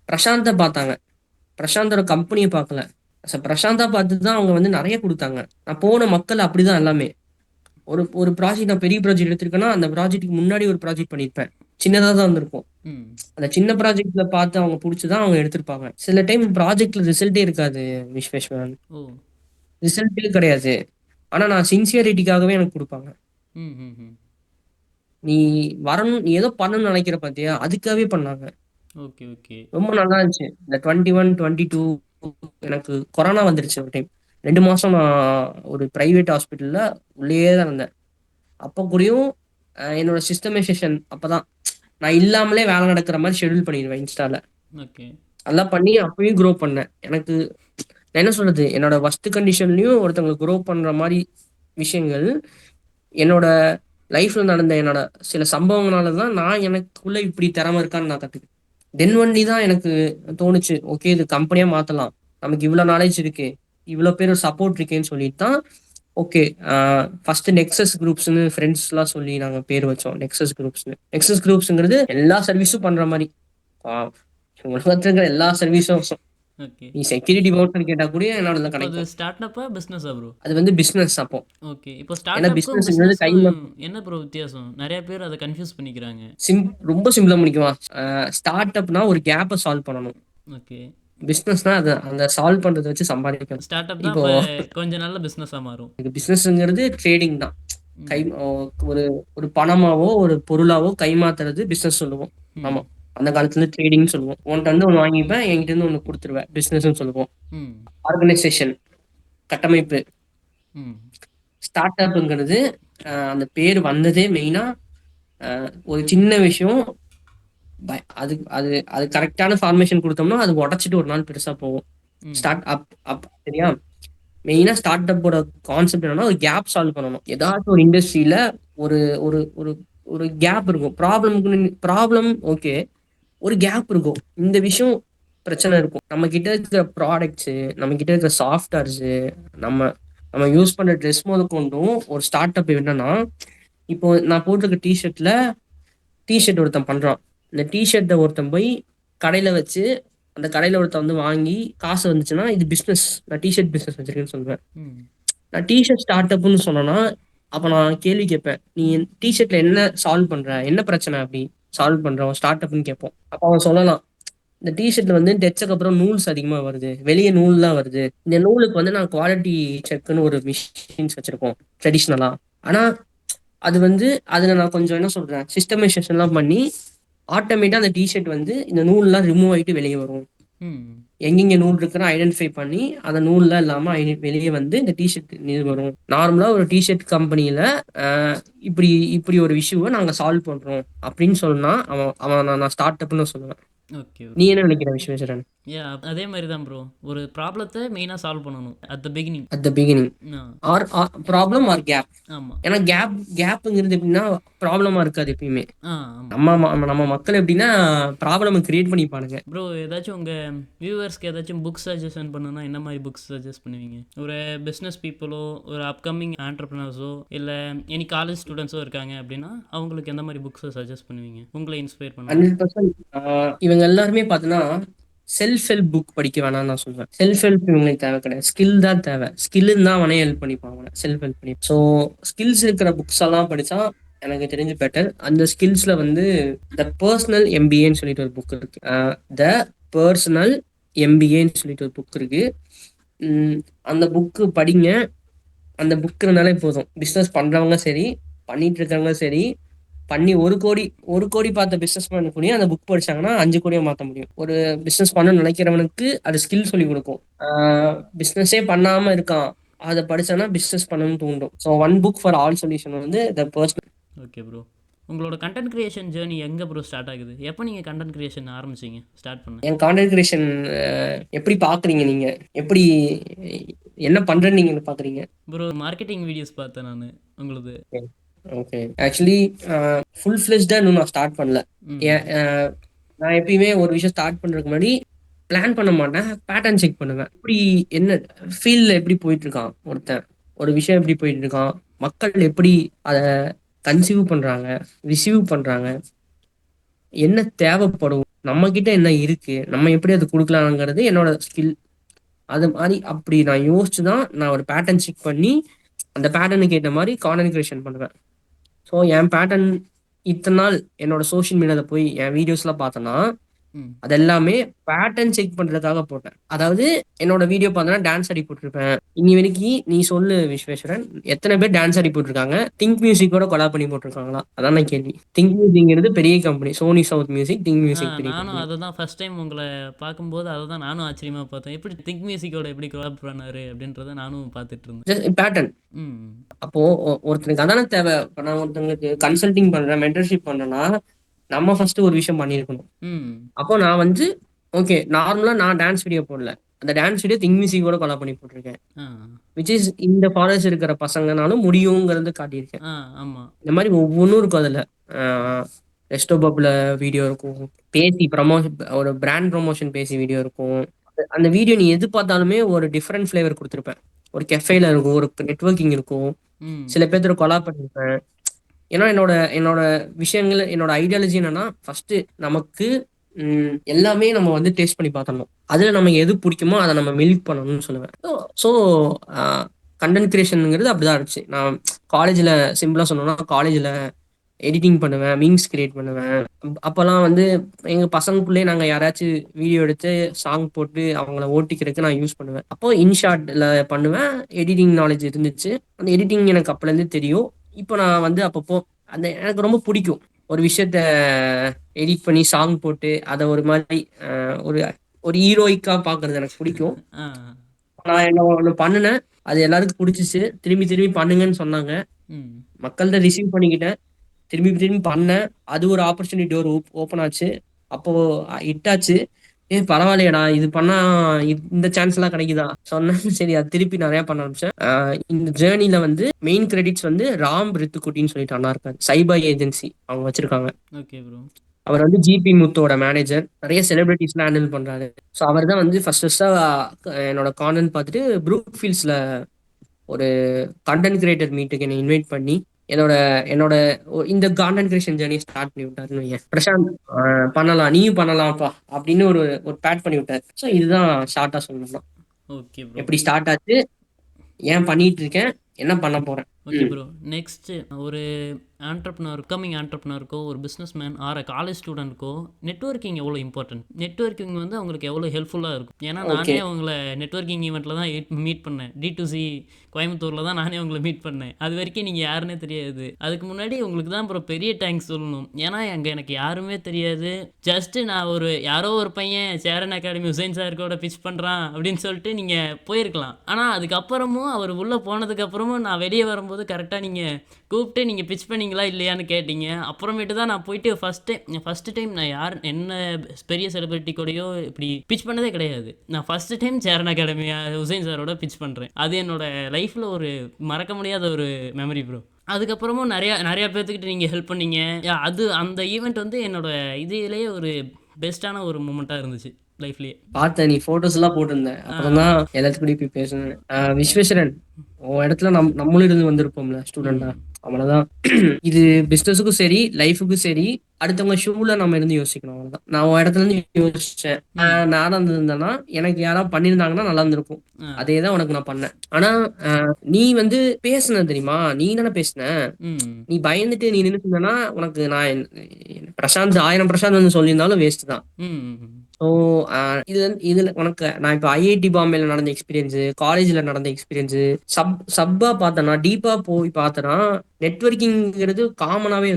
பிரசாந்தை பார்த்தாங்க. பிரசாந்தோட கம்பெனியை பார்க்கல. அஸ் அ பிரசாந்தா பார்த்து தான் அவங்க வந்து நிறைய கொடுத்தாங்க. நான் போன மக்கள் அப்படிதான் எல்லாமே. ஒரு ஒரு ப்ராஜெக்ட் நான் பெரிய ப்ராஜெக்ட் எடுத்திருக்கேன்னா அந்த ப்ராஜெக்ட்டுக்கு முன்னாடி ஒரு ப்ராஜெக்ட் பண்ணியிருப்பேன். சின்னதாக தான் வந்திருக்கும். ம். அந்த சின்ன ப்ராஜெக்ட்ல பார்த்து அவங்க பிடிச்சதான் அவங்க எடுத்திருப்பாங்க. சில டைம் ப்ராஜெக்ட்ல ரிசல்ட்டே இருக்காது விஸ்வேஸ்வரன். ஓ. ரிசல்ட்டே கிடையாது. ஆனா நான் சின்சியரிட்டிக்காகவே எனக்கு கொடுப்பாங்க. ம். ம். ம். நீ வரணும், நீ ஏதோ பண்ணணும்னு நினைக்கிற பார்த்தியா, அதுக்காகவே பண்ணாங்க. Okay okay. ரொம்ப நல்லா இருந்துச்சு. இந்த 21, 22 எனக்கு கொரோனா வந்துருச்சு ஒரு டைம். 2 மாசம் நான் ஒரு பிரைவேட் ஹாஸ்பிட்டல்ல உள்ளேயே தான் இருந்தேன். அப்போ கூடயும் என்னோட சிஸ்டமைசேஷன் அப்பதான் நான் இல்லாமலே வேலை நடக்கிற மாதிரி ஷெட்யூல் பண்ணிடுவேன் இன்ஸ்டால. ஓகே. அதெல்லாம் பண்ணி அப்பயும் க்ரோ பண்ணேன். எனக்கு நான் என்ன சொல்றது, என்னோட வஸ்ட் கண்டிஷன்லயும் ஒருத்தவங்க க்ரோ பண்ற மாதிரி விஷயங்கள் என்னோட லைஃப்ல நடந்த என்னோட சில சம்பவங்களால தான் நான் எனக்குள்ள இப்படி திறமை இருக்கான்னு நான் கத்துக்கிட்டேன். தென் ஒன்லி தான் எனக்கு தோணுச்சு, ஓகே இது கம்பெனியா மாத்தலாம், நமக்கு இவ்வளவு நாலேஜ் இருக்கு, இவ்வளவு பேர் சப்போர்ட் இருக்கேன்னு சொல்லிட்டு தான் ஓகே. ஃபர்ஸ்ட் நெக்ஸஸ் குரூப்ஸ்னு ஃப்ரெண்ட்ஸ் எல்லாம் சொல்லி நாங்க பேர் வச்சோம். நெக்ஸஸ் குரூப்ஸ்ங்கிறது எல்லா சர்வீஸும் பண்ற மாதிரி. ஆஹ் உலகத்துல இருக்கிற எல்லா சர்வீஸும். ஓகே. நீ செக்யூரிட்டி வவுச்சர் கேட்டா கூட என்னோட இப்போ அது கிடைக்கும். ஸ்டார்ட் அப்பா பிஸ்னஸா ப்ரோ? அது வந்து பிசினஸ் அப்போ. ஓகே. இப்போ ஏன்னா ஸ்டார்ட் அப்புக்கும் பிசினஸ்ங்கிறது பிஸ்னஸ்க்கும் கைமா என்ன ப்ரோ வித்தியாசம்? நிறைய பேர் அதை கன்ஃபியூஸ் பண்ணிக்கிறாங்க. சிம் ரொம்ப சிம்பிளா முடிக்குமா. ஸ்டார்ட் அப்னா ஒரு கேப்பை சால்வ் பண்ணணும். ஓகே. பிசினஸ்னா அது அந்த சால்வ் பண்றதை வச்சு சம்பாதிக்கணும். ஸ்டார்ட் அப் தான் இப்போ இப்போ கொஞ்சம் நல்ல பிஸ்னஸாக மாறும். பிசினஸ்ங்கிறது ட்ரேடிங் தான். கை ம். ஒரு ஒரு பணமாவோ ஒரு பொருளாவோ கைமாத்துறது பிசினஸ் சொல்லுவோம். ம். ஆமா, அந்த காலத்துல இருந்து ட்ரேடிங் சொல்லுவோம். உன்கிட்ட இருந்து ஒன்று வாங்கிப்பேன், என்கிட்ட இருந்து ஒன்று கொடுத்துருவேன், பிசினஸ் சொல்லுவோம். ம். ஆர்கனைசேஷன் கட்டமைப்பு. ம். ஸ்டார்ட் அப்ங்கிறது அந்த பேர் வந்ததே மெயினா ஒரு சின்ன விஷயம். அது அது அது கரெக்டான ஃபார்மேஷன் கொடுத்தோம்னா அது உடச்சிட்டு ஒரு நாள் பெருசா போகும். ம். ஸ்டார்ட் அப் அப் சரியா. மெயினா ஸ்டார்ட் அப்போட கான்செப்ட் என்னன்னா ஒரு கேப் சால்வ் பண்ணணும். ஏதாச்சும் ஒரு இண்டஸ்ட்ரியில ஒரு ஒரு ஒரு ஒரு கேப் இருக்கும். ப்ராப்ளம் ஓகே, ஒரு கேப் இருக்கும். இந்த விஷயம் பிரச்சனை இருக்கும். நம்ம கிட்ட இருக்கிற ப்ராடக்ட்ஸ், நம்ம கிட்ட இருக்கிற சாஃப்ட்வேர்ஸ், நம்ம நம்ம யூஸ் பண்ற ட்ரெஸ் முதற்கொண்டும் ஒரு ஸ்டார்ட் அப் என்னன்னா, இப்போ நான் போட்டிருக்க டிஷர்ட் ஒருத்தன் பண்றான். இந்த டிஷர்ட்டை ஒருத்தன் போய் கடையில வச்சு அந்த கடையில ஒருத்தன் வந்து வாங்கி காசு வந்துச்சுன்னா இது பிசினஸ். நான் டிஷர்ட் பிசினஸ் வச்சிருக்கேன்னு சொல்லுவேன். ம். நான் டிஷர்ட் ஸ்டார்ட் அப்னு சொன்னேன்னா, அப்ப நான் கேள்வி கேட்பேன். நீ டிஷர்ட்ல என்ன சால்வ் பண்ற? என்ன பிரச்சனை அப்படி சால்வ் பண்ற? ஸ்டார்ட் அப்னு கேட்போம். அப்ப அவன் சொல்லலாம், இந்த டிஷர்ட்ல வந்து தைச்சக்கு அப்புறம் நூல்ஸ் அதிகமா வருது. வெளியே நூல் தான் வருது. இந்த நூலுக்கு வந்து நான் குவாலிட்டி செக்னு ஒரு மிஷின்ஸ் வச்சிருக்கோம் ட்ரெடிஷ்னலா. ஆனா அது வந்து அதுல நான் கொஞ்சம் என்ன சொல்றேன், சிஸ்டமைசேஷன்லாம் பண்ணி ஆட்டோமேட்டா அந்த டிஷர்ட் வந்து இந்த நூல்லாம் ரிமூவ் ஆயிட்டு வெளியே வரும். ம். எங்கெங்க நூல் இருக்குன்னு ஐடென்டிஃபை பண்ணி அந்த நூல்லாம் இல்லாம வெளியே வந்து இந்த டிஷர்ட் இது வரும். நார்மலா ஒரு டிஷர்ட் கம்பெனியில இப்படி இப்படி ஒரு இஷ்யூவை நாங்க சால்வ் பண்றோம் அப்படின்னு சொன்னா அவன் அவன் நான் ஸ்டார்ட் அப்னு சொல்லுவேன். ஓகே. நீ என்ன நினைக்கிற விஸ்வேஸ்வரன்? அதே மாதிரி தான் ப்ரோ. ஒரு ப்ராப்ளத்தை மெயினாக சால்வ் பண்ணணும் at the beginning. At the beginning our problem or gap. ஆமாம். ஏன்னா கேப்புங்கிறது எப்படின்னா ப்ராப்ளமா இருக்காது எப்பயுமே. ஆமாம் நம்ம மக்கள் எப்படின்னா ப்ராப்ளம் கிரியேட் பண்ணிப்பானுங்க. ப்ரோ. ஏதாச்சும் உங்கள் வியூவர்ஸ்க்கு ஏதாச்சும் புக்ஸ் சஜஷன் பண்ணணும்னா என்ன மாதிரி புக்ஸ் சஜஸ்ட் பண்ணுவீங்க? ஒரு பிஸ்னஸ் பீப்புளோ, ஒரு அப்கமிங் ஆண்டர்பிரினர்ஸோ, இல்லை எனி காலேஜ் ஸ்டூடெண்ட்ஸோ இருக்காங்க அப்படின்னா அவங்களுக்கு எந்த மாதிரி புக்ஸை சஜஸ்ட் பண்ணுவீங்க உங்களை இன்ஸ்பயர் பண்ணுங்க? 100% இவங்க எல்லாருமே பார்த்தீங்கன்னா செல்ஃப் ஹெல்ப் புக் படிக்க வேணாம்னு நான் சொல்வேன். செல்ஃப் ஹெல்ப் இவங்களுக்கு தேவை கிடையாது. ஸ்கில் தான் தேவை. ஸ்கில் தான் அவனே ஹெல்ப் பண்ணிப்பாங்க. செல்ஃப் ஹெல்ப் பண்ணி ஸோ ஸ்கில்ஸ் இருக்கிற புக்ஸ் எல்லாம் படிச்சா எனக்கு தெரிஞ்சு பெட்டர். அந்த ஸ்கில்ஸ்ல வந்து த பர்சனல் எம்பிஏன்னு சொல்லிட்டு ஒரு புக் இருக்கு. த பர்சனல் எம்பிஏன்னு சொல்லிட்டு ஒரு புக் இருக்கு. அந்த புக்கு படிங்க. அந்த புக் இருந்தாலே போதும். பிஸ்னஸ் பண்றவங்க சரி, பண்ணிட்டு இருக்கவங்க சரி, பண்ணி ஒரு கோடி பார்த்த பிசினஸ் மேன் கூட அந்த புக் படிச்சாங்கன்னா 5 கோடியா மாத்த முடியும். ஒரு பிசினஸ் பண்ண நினைக்கிறவனுக்கு அது ஸ்கில் சொல்லி கொடுக்கும். பிசினஸே பண்ணாம இருக்கான், அதை படிச்சானா பிசினஸ் பண்ணணும்னு தூண்டும். So one book for all solution வந்து த பர்சனல். Okay bro. உங்களோட கண்டென்ட் கிரியேஷன் ஜேர்னி எங்கே ப்ரோ ஸ்டார்ட் ஆகுது? எப்போ நீங்கள் கண்டென்ட் கிரியேஷன் ஆரம்பிச்சிங்க, ஸ்டார்ட் பண்ண? என் கான்டென்ட் கிரியேஷன் எப்படி பாக்குறீங்க நீங்க? எப்படி என்ன பண்றேன்னு நீங்க பாக்குறீங்க? ப்ரோ மார்க்கெட்டிங் வீடியோஸ் பார்த்தேன் நான் உங்களுது. ஓகே. ஆக்சுவலி ஃபுல் ஃபிளெஜ்டா இன்னும் நான் ஸ்டார்ட் பண்ணல. நான் எப்பயுமே ஒரு விஷயம் ஸ்டார்ட் பண்றதுக்கு முன்னாடி பிளான் பண்ண மாட்டேன். பேட்டர்ன் செக் பண்ணுவேன். இப்படி என்ன ஃபீல்ட்ல எப்படி போயிட்டு இருக்கான் ஒருத்தன், ஒரு விஷயம் எப்படி போயிட்டு இருக்கான், மக்கள் எப்படி அதை கன்சீவ் பண்றாங்க, ரிசீவ் பண்றாங்க, என்ன தேவைப்படும், நம்ம கிட்ட என்ன இருக்கு, நம்ம எப்படி அதை கொடுக்கலாங்கிறது என்னோட ஸ்கில். அது மாதிரி அப்படி நான் யோசிச்சு தான் நான் ஒரு பேட்டர்ன் செக் பண்ணி அந்த பேட்டர்னுக்கு ஏற்ற மாதிரி கான்டென்ட் கிரியேஷன் பண்ணுவேன். ஸோ என் பேட்டர்ன் இத்தனை நாள் என்னோட சோஷியல் மீடியாவில் போய் என் வீடியோஸ்லாம் பார்த்தோன்னா அது எல்லாமே பேட்டர்ன் செக் பண்றதுக்காக போட்டேன். அதாவது என்னோட வீடியோ பார்த்தோன்னா டான்ஸ் ஆடி போட்டிருப்பேன். இனி வரைக்கும் நீ சொல்லு விஸ்வேஸ்வரன், எத்தனை பேர் டான்ஸ் ஆடி போட்டிருக்காங்க? திங்க் மியூசிக்கோட கொலா பண்ணி போட்டிருக்காங்களா? அதான் நான் கேள்வி. திங்க் மியூசிக்ங்கிறது பெரிய company, Sony south music, think music பெரிய நானும் கம்பெனி. அதை தான் ஃபஸ்ட் டைம் உங்களை பார்க்கும்போது அதை தான் நானும் ஆச்சரியமாக பார்த்தேன். எப்படி திங்க் மியூசிக்கோட எப்படி கொலாப் பண்ணாரு அப்படின்றத நானும் பார்த்துட்டு இருந்தேன். பேட்டர்ன். ம். அப்போ ஒருத்தனுக்கு அதானே தேவை. இப்போ நான் ஒருத்தங்களுக்கு கன்சல்டிங் பண்றேன், மென்டர்ஷிப் பண்றேன்னா நம்ம ஃபர்ஸ்ட் ஒரு விஷயம் பண்ணியிருக்கணும். ம். அப்போ நான் வந்து ஓகே, நார்மலா நான் டான்ஸ் வீடியோ போடல, அந்த டான்ஸ் வீடியோ திங் மியூசிக்கோட கொலா பண்ணி போட்டிருக்கேன். விச் இஸ் இந்த ஃபாரஸ்ட் இருக்கிற பசங்கனாலும் முடியுங்கிறது காட்டியிருக்கேன். ஆமாம். இந்த மாதிரி ஒவ்வொன்றும் இருக்கும் அதுல. ரெஸ்டோ பப்ல வீடியோ இருக்கும், பேசி ப்ரமோஷன், ஒரு பிராண்ட் ப்ரமோஷன் பேசி வீடியோ இருக்கும். அந்த வீடியோ நீ எது பார்த்தாலுமே ஒரு டிஃப்ரெண்ட் ஃபிளேவர் கொடுத்துருப்பேன். ஒரு கெஃபேல இருக்கும், ஒரு நெட்வொர்க்கிங் இருக்கும், சில பேர்த்தோட கொலா பண்ணிருப்பேன். ஏன்னா என்னோட என்னோட விஷயங்கள், என்னோட ஐடியாலஜி என்னன்னா ஃபர்ஸ்ட் நமக்கு எல்லாமே நம்ம வந்து டேஸ்ட் பண்ணி பார்த்தணும். அதுல நமக்கு எது பிடிக்குமோ அதை நம்ம மில்க் பண்ணணும்னு சொல்லுவேன். ஸோ கண்டென்ட் கிரியேஷனுங்கிறது அப்படிதான் இருந்துச்சு. நான் காலேஜ்ல சிம்பிளா சொன்னோம்னா காலேஜ்ல எடிட்டிங் பண்ணுவேன், மீம்ஸ் கிரியேட் பண்ணுவேன். அப்போல்லாம் வந்து எங்க பசங்களுக்குள்ளே நாங்கள் யாராச்சும் வீடியோ எடுத்து சாங் போட்டு அவங்கள ஓட்டிக்கிறதுக்கு நான் யூஸ் பண்ணுவேன். அப்போ இன்ஷாட்ல பண்ணுவேன். எடிட்டிங் நாலேஜ் இருந்துச்சு. அந்த எடிட்டிங் எனக்கு அப்போலேருந்து தெரியும். இப்போ நான் வந்து அப்பப்போ அந்த எனக்கு ரொம்ப பிடிக்கும் ஒரு விஷயத்த எடிட் பண்ணி சாங் போட்டு அதை ஒரு மாதிரி ஒரு ஒரு ஹீரோயிக்கா பாக்குறது எனக்கு பிடிக்கும். நான் என்ன ஒண்ணு பண்ணினேன், அது எல்லாருக்கும் பிடிச்சிச்சு. திரும்பி திரும்பி பண்ணுங்கன்னு சொன்னாங்க. மக்கள்கிட்ட ரிசீவ் பண்ணிக்கிட்டேன். திரும்பி திரும்பி பண்ணேன். அது ஒரு ஆப்பர்ச்சுனிட்டி டோர் ஓப்பன் ஆச்சு. அப்போ இட்டாச்சு. பரவாயில்லையடா, இது பண்ணா இந்த சான்ஸ் எல்லாம் கிடைக்குதா சொன்னேன். சரி, அது திருப்பி நிறைய பண்ண ஆரம்பிச்சேன். இந்த ஜேர்னில வந்து மெயின் கிரெடிட்ஸ் வந்து ராம் ரித்துக்குட்டின்னு சொல்லிட்டு அண்ணா இருக்காரு, சைபா ஏஜென்சி அவங்க வச்சிருக்காங்க. அவர் வந்து ஜிபி முத்தோட மேனேஜர். நிறைய செலிபிரிட்டிஸ்லாம் ஹேண்டில் பண்றாரு. ஸோ அவர் தான் வந்து ஃபர்ஸ்டா என்னோட கான்டென்ட் பார்த்துட்டு ப்ரூக் ஃபீல்ட்ஸ்ல ஒரு கண்டென்ட் கிரியேட்டர் மீட்டுக்கு என்னை இன்வைட் பண்ணி என்னோட என்னோட இந்த கான்டென்ட் கிரியேஷன் ஜேர்னியை ஸ்டார்ட் பண்ணி விட்டாருன்னு வையேன். பிரசாந்த் பண்ணலாம், நீயும் பண்ணலாம்ப்பா அப்படின்னு ஒரு ஒரு பேட் பண்ணி விட்டாரு. ஸோ இதுதான் ஷார்ட்டா சொல்லணும்னா ஓகே ப்ரோ. எப்படி ஸ்டார்ட் ஆச்சு, ஏன் பண்ணிட்டு இருக்கேன், என்ன பண்ண போறேன். Okay bro. நெக்ஸ்ட்டு ஒரு கம்மிங் ஆண்டர்ப்ரனருக்கோ ஒரு பிஸ்னஸ் மேன் ஆர் காலேஜ் ஸ்டூடெண்ட்க்கோ நெட்வொர்க்கிங் எவ்வளோ இம்பார்ட்டன்ட், நெட்வொர்க்கிங் வந்து அவங்களுக்கு எவ்வளோ ஹெல்ப்ஃபுல்லாக இருக்கும்? ஏன்னா நானே அவங்கள நெட்வொர்க்கிங் ஈவெண்ட்டில் தான் மீட் பண்ணேன். D2C கோயம்புத்தூரில் தான் நானே அவங்கள மீட் பண்ணேன். அது வரைக்கும் நீங்கள் யாருன்னே தெரியாது. அதுக்கு முன்னாடி உங்களுக்கு தான் அப்புறம் பெரிய தேங்க்ஸ் சொல்லணும். ஏன்னா அங்கே எனக்கு யாருமே தெரியாது. ஜஸ்ட்டு நான் யாரோ ஒரு பையன் சேரன் அகாடமி உசைன் சார் கூட பிச் பண்ணுறான் அப்படின்னு சொல்லிட்டு நீங்கள் போயிருக்கலாம். ஆனால் அதுக்கப்புறமும் அவர் உள்ளே போனதுக்கப்புறமும் நான் வெளியே வரும்போது கரெக்டாக நீங்கள் கூப்பிட்டு நீங்கள் பிச் பண்ணீங்களா இல்லையான்னு கேட்டீங்க. அப்புறமேட்டு தான் நான் போயிட்டு ஃபஸ்ட்டு டைம் நான் என்ன பெரிய செலிபிரிட்டி கூடயோ இப்படி பிச் பண்ணதே கிடையாது. நான் first time Cheran academy Hussain சாரோட பிச் பண்ணுறேன். அது என்னோட லைஃப்பில் ஒரு மறக்க முடியாத ஒரு மெமரி ப்ரோ. அதுக்கப்புறமும் நிறையா பேர்த்துக்கிட்ட நீங்கள் ஹெல்ப் பண்ணீங்க. அந்த ஈவெண்ட் வந்து என்னோட இதிலேயே ஒரு பெஸ்ட்டான ஒரு மூமெண்ட்டாக இருந்துச்சு லைஃப்லேயே. பார்த்தேன், நீ போட்டோஸ் எல்லாம் போட்டிருந்தேன். அப்புறம் தான் எல்லாத்துக்கூடயும் போய் பேசுனேன். விஸ்வேஸ்வரன், உன் இடத்துல நம்மளும் இருந்து வந்திருப்போம்ல ஸ்டூடெண்டா, அவ்வளவுதான். இது பிசினஸுக்கும் சரி லைஃபுக்கும் சரி அடுத்தவங்க ஷூல நம்ம இருந்து யோசிக்கணும், அவ்வளவுதான். நான் உன் இடத்துல இருந்து யோசிச்சேன். நானும் இருந்தேன்னா எனக்கு யாராவது பண்ணியிருந்தாங்கன்னா நல்லா இருந்திருக்கும். அதே தான் உனக்கு நான் பண்ணேன். ஆனா நீ வந்து பேசுன தெரியுமா, நீ தானே பேசுன. நீ பயந்துட்டு நீ நின்று சொன்னா உனக்கு நான் பிரசாந்த் 1000 பிரசாந்த் வந்து சொல்லியிருந்தாலும் வேஸ்ட் தான். ஸோ இதுல உனக்கு நான் இப்போ IIT பாம்பேல நடந்த எக்ஸ்பீரியன்ஸ், காலேஜ்ல நடந்த எக்ஸ்பீரியன்ஸ், சப்பா பார்த்தனா டீப்பா போய் பார்த்தனா நெட்வொர்க்கிங்கிறது காமனாவே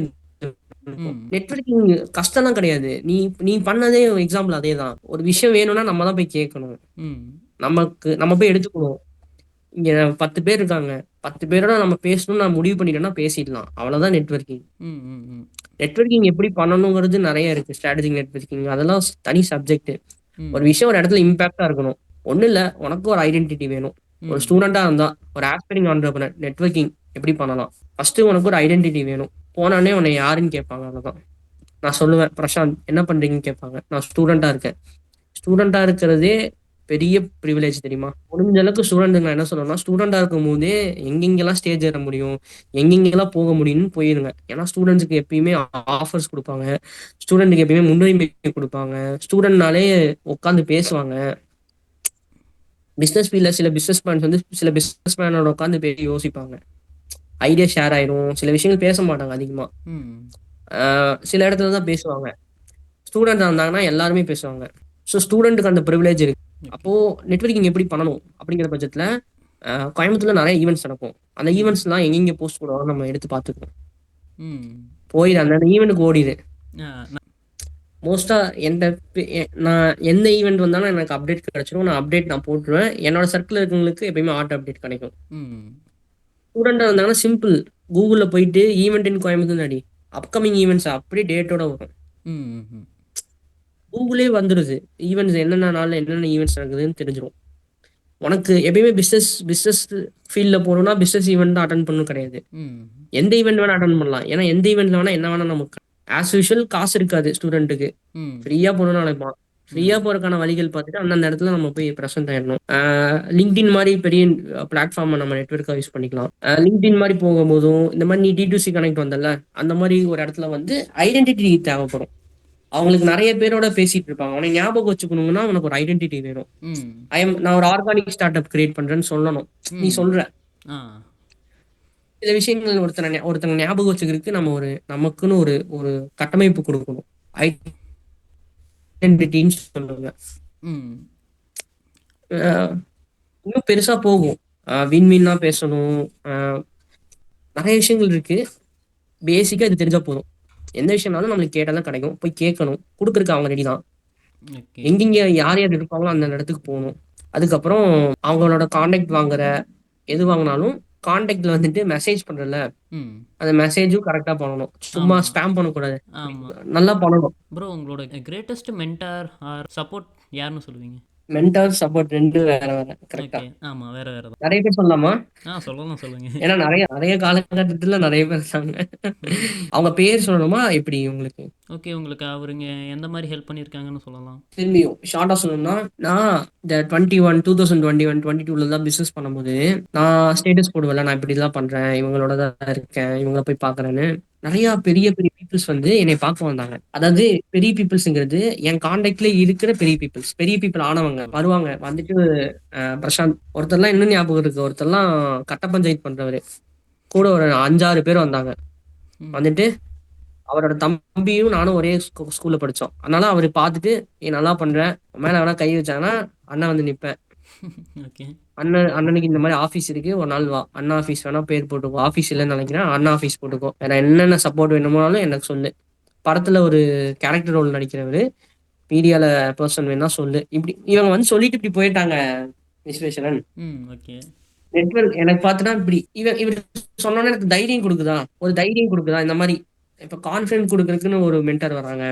நெட்வொர்க்கிங் கஷ்டம்லாம் கிடையாது. நீ நீ பண்ணதே எக்ஸாம்பிள் அதே தான். ஒரு விஷயம் வேணும்னா நம்ம தான் போய் கேட்கணும். நம்ம போய் எடுத்துக்கணும். இங்க 10 பேர் இருக்காங்க, 10 பேரோட நம்ம பேசணும்னு நான் முடிவு பண்ணிட்டேன்னா பேசிடலாம், அவ்வளவுதான் நெட்வொர்க்கிங். நெட்வொர்க்கிங் எப்படி பண்ணணுங்கிறது நிறைய இருக்கு. ஸ்ட்ராட்டஜிக் நெட்வொர்க்கிங் அதெல்லாம் தனி சப்ஜெக்ட். ஒரு விஷயம் ஒரு இடத்துல இம்பாக்டா இருக்கணும். ஒன்றும் இல்லை, உனக்கு ஒரு ஐடென்டிட்டி வேணும். ஒரு ஸ்டூடெண்டா இருந்தா, ஒரு ஆஸ்பைரிங் ஆண்டர்பிரனர், நெட்வொர்க்கிங் எப்படி பண்ணலாம்? ஃபர்ஸ்ட் உனக்கு ஒரு ஐடென்டிட்டி வேணும். போனோடனே உன்னை யாருன்னு கேட்பாங்க, அவ்வளவுதான். நான் சொல்லுவேன், பிரசாந்த் என்ன பண்றீங்கன்னு கேட்பாங்க. நான் ஸ்டூடெண்டா இருக்கேன். ஸ்டூடெண்டா இருக்கிறதே பெரிய ப்ரிவிலேஜ் தெரியுமா. முடிஞ்ச அளவுக்கு ஸ்டூடெண்ட் நான் என்ன சொல்லணும்னா, ஸ்டூடெண்டா இருக்கும் போதே எங்கெங்கெல்லாம் ஸ்டேஜ் ஏற முடியும், எங்கெங்கெல்லாம் போக முடியும்னு போயிருங்க. ஏன்னா ஸ்டூடெண்ட்ஸுக்கு எப்பயுமே ஆஃபர்ஸ் கொடுப்பாங்க, ஸ்டூடெண்ட்டுக்கு எப்பயுமே முன்னுரிமை கொடுப்பாங்க, ஸ்டூடெண்ட்னாலே உட்காந்து பேசுவாங்க. பிசினஸ் ஃபீல்ட்ல சில பிசினஸ் மேன்ஸ் வந்து சில பிசினஸ் மேனோட உட்காந்து பேசி யோசிப்பாங்க. ஐடியா ஷேர் ஆயிரும், சில விஷயங்கள் பேச மாட்டாங்க அதிகமா. சில இடத்துல தான் பேசுவாங்க. ஸ்டூடெண்ட் இருந்தாங்கன்னா எல்லாருமே பேசுவாங்க. ஸோ ஸ்டூடெண்ட்டுக்கு அந்த ப்ரிவிலேஜ் இருக்கு. அப்போ நெட்வொர்க்கிங் எப்படி பண்ணணும் அப்படிங்கிற பட்சத்துல கோயம்புத்தூர்ல நிறைய ஈவெண்ட்ஸ் நடக்கும். அந்த ஈவெண்ட்ஸ்லாம் எங்கெங்க போஸ்ட் போடுவாங்க நம்ம எடுத்து பார்த்துக்கணும். போயிடு அந்த ஈவெண்ட்டுக்கு ஓடிடு. மோஸ்டா நான் எந்த ஈவெண்ட் வந்தாலும் எனக்கு அப்டேட் கிடைச்சிடும். நான் அப்டேட் போட்டுருவேன். என்னோட சர்க்கிள் இருக்கவங்களுக்கு எப்பயுமே ஆட்டோ அப்டேட் கிடைக்கும். ஸ்டூடெண்டா இருந்தாங்கன்னா சிம்பிள், கூகுள்ல போயிட்டு ஈவெண்ட் இன் கோயம்புத்தூர் அடி, அப்கமிங் ஈவெண்ட்ஸ் அப்படியே டேட்டோட வரும். கூகுளே வந்துடுது, ஈவெண்ட்ஸ் என்னென்ன நாள்ல என்னென்ன ஈவெண்ட்ஸ் நடக்குதுன்னு தெரிஞ்சிடும். உனக்கு எப்பயுமே பிசினஸ் ஃபீல்ட்ல போகணும்னா பிசினஸ் ஈவெண்ட் தான் அட்டன் பண்ணணும் கிடையாது. எந்த ஈவெண்ட் வேணா அட்டன் பண்ணலாம். ஏன்னா எந்த ஈவெண்ட்ல வேணா என்ன வேணா நமக்கு ஆஸ் யூஷுவல் காசு இருக்காது ஸ்டூடெண்ட்டுக்கு. ஃப்ரீயா போகணும்னு நினைப்பான். ஃப்ரீயா போறதுக்கான வழிகள் பார்த்துட்டு அந்தந்த இடத்துல நம்ம போய் ப்ரெசென்ட் ஆயிடணும். லிங்க்டின் மாதிரி பெரிய பிளாட்ஃபார்மை நம்ம நெட்வொர்க்கா யூஸ் பண்ணிக்கலாம். லிங்க்டின் மாதிரி போகும்போதும் இந்த மாதிரி நீ D2C கனெக்ட் வந்தல, அந்த மாதிரி ஒரு இடத்துல வந்து ஐடென்டிட்டி தேவைப்படும். அவங்களுக்கு நிறைய பேரோட பேசிட்டு இருப்பாங்க. அவனை ஞாபகம் வச்சுக்கணும்னா உனக்கு ஒரு ஐடென்டிட்டி வேணும். நான் ஒரு ஆர்கானிக் ஸ்டார்ட் அப் கிரியேட் பண்றேன்னு சொல்லணும். நீ சொல்ற சில விஷயங்கள் ஒருத்தங்க ஞாபகம் வச்சுக்கிறதுக்கு நம்ம நமக்குன்னு ஒரு கட்டமைப்பு கொடுக்கணும். ஐடென்டிட்டின்னு சொல்லுங்க. இன்னும் பெருசா போகும். வின்வின்னா பேசணும். நிறைய விஷயங்கள் இருக்கு. பேசிக்கா இது தெரிஞ்சா போதும். எந்த விஷயம்னாலும் நம்மளுக்கு கேட்டாலும் கிடைக்கும். போய் கேட்கணும், கொடுக்கறதுக்கு அவங்க ரெடி தான். எங்கெங்க யார் யார் இருப்பாங்களோ அந்த இடத்துக்கு போகணும். அதுக்கப்புறம் அவங்களோட கான்டாக்ட் வாங்குற எது வாங்கினாலும் கான்டாக்ட்ல வந்துட்டு மெசேஜ் பண்றல, அந்த மெசேஜும் கரெக்டா பண்ணணும். சும்மா ஸ்பாம் பண்ணக்கூடாது, நல்லா பண்ணணும். ப்ரோ உங்களோட கிரேட்டஸ்ட் மென்டார் ஆர் சப்போர்ட் யாருன்னு சொல்லுவீங்க? மென்டார் சப்போர்ட் ரெண்டு வேற வேற. கரெக்டா? ஆமா, வேற வேற தான். நிறைய பேர் சொல்லலாமா? சொல்லலாம், சொல்லுங்க. ஏன்னா நிறைய காலகட்டத்துல நிறைய பேர் இருக்காங்க. அவங்க பேர் சொல்லணுமா எப்படி உங்களுக்கு? ஓகே. உங்களுக்கு அவருங்க எந்த மாரி ஹெல்ப் பண்ணியிருக்காங்கன்னு சொல்லலாம்? திரும்பியும் ஷார்ட்டா சொல்லணும்னா, நான் இந்த 2021, 22ல தான் பிசினஸ் பண்ணும்போது, நான் ஸ்டேட்டஸ் போடுவேன்ல, நான் இப்படிலாம் பண்றேன், இவங்களோட தான் இருக்கேன், இவங்கள போய் பார்க்குறேன்னு. நெறைய பெரிய பெரிய பீப்பிள்ஸ் வந்து என்னைய பார்க்க வந்தாங்க. அதாவது பெரிய பீப்பிள்ஸ்ங்கிறது என் கான்டாக்ட்ல இருக்கிற பெரிய பீப்பிள்ஸ். பெரிய பீப்பிள் ஆனவங்க வருவாங்க. வந்துட்டு பிரசாந்த் ஒருத்தர்லாம் இன்னும் ஞாபகம் இருக்கு. ஒருத்தர்லாம் கட்ட பஞ்சாயத்து பண்றவரு. கூட ஒரு 5, 6 பேர் வந்தாங்க. ம். வந்துட்டு அவரோட தம்பியும் நானும் ஒரே ஸ்கூல்ல படிச்சோம். அதனால அவரு பார்த்துட்டு, "நீ நல்லா பண்ற. உன் மேல எவனா கை வச்சாங்கன்னா, அண்ணன் வந்து நிப்பேன். ஓகே. அண்ணனுக்கு இந்த மாரி ஆஃபீஸ் இருக்கு. ஒரு நாள் வா. அண்ணா ஆஃபீஸ் வேணா பேர் போட்டுக்கோ. ஆஃபீஸ் இல்லன்னு நெனைக்கிறேன். அண்ணா ஆஃபீஸ் போட்டுக்கோ. வேற என்னென்ன சப்போர்ட் வேணுமானாலும் எனக்கு சொல்லு. படத்துல ஒரு கேரக்டர் ரோல் நடிக்கிறவரு. மீடியால பெர்சன் வேணா சொல்லு." இப்படி இவங்க வந்து சொல்லிட்டு இப்படி போயிட்டாங்க விஸ்வேஸ்வரன். ம். ஓகே. நெட்வொர்க் எனக்கு பார்த்துனா இப்படி இவரு சொன்னோனே எனக்கு தைரியம் குடுக்குதா? ஒரு தைரியம் குடுக்குதா? இந்த மாரி இப்ப கான்ஃபிடன்ட் குடுக்குறதுக்குன்னு ஒரு மென்டார் வராங்க.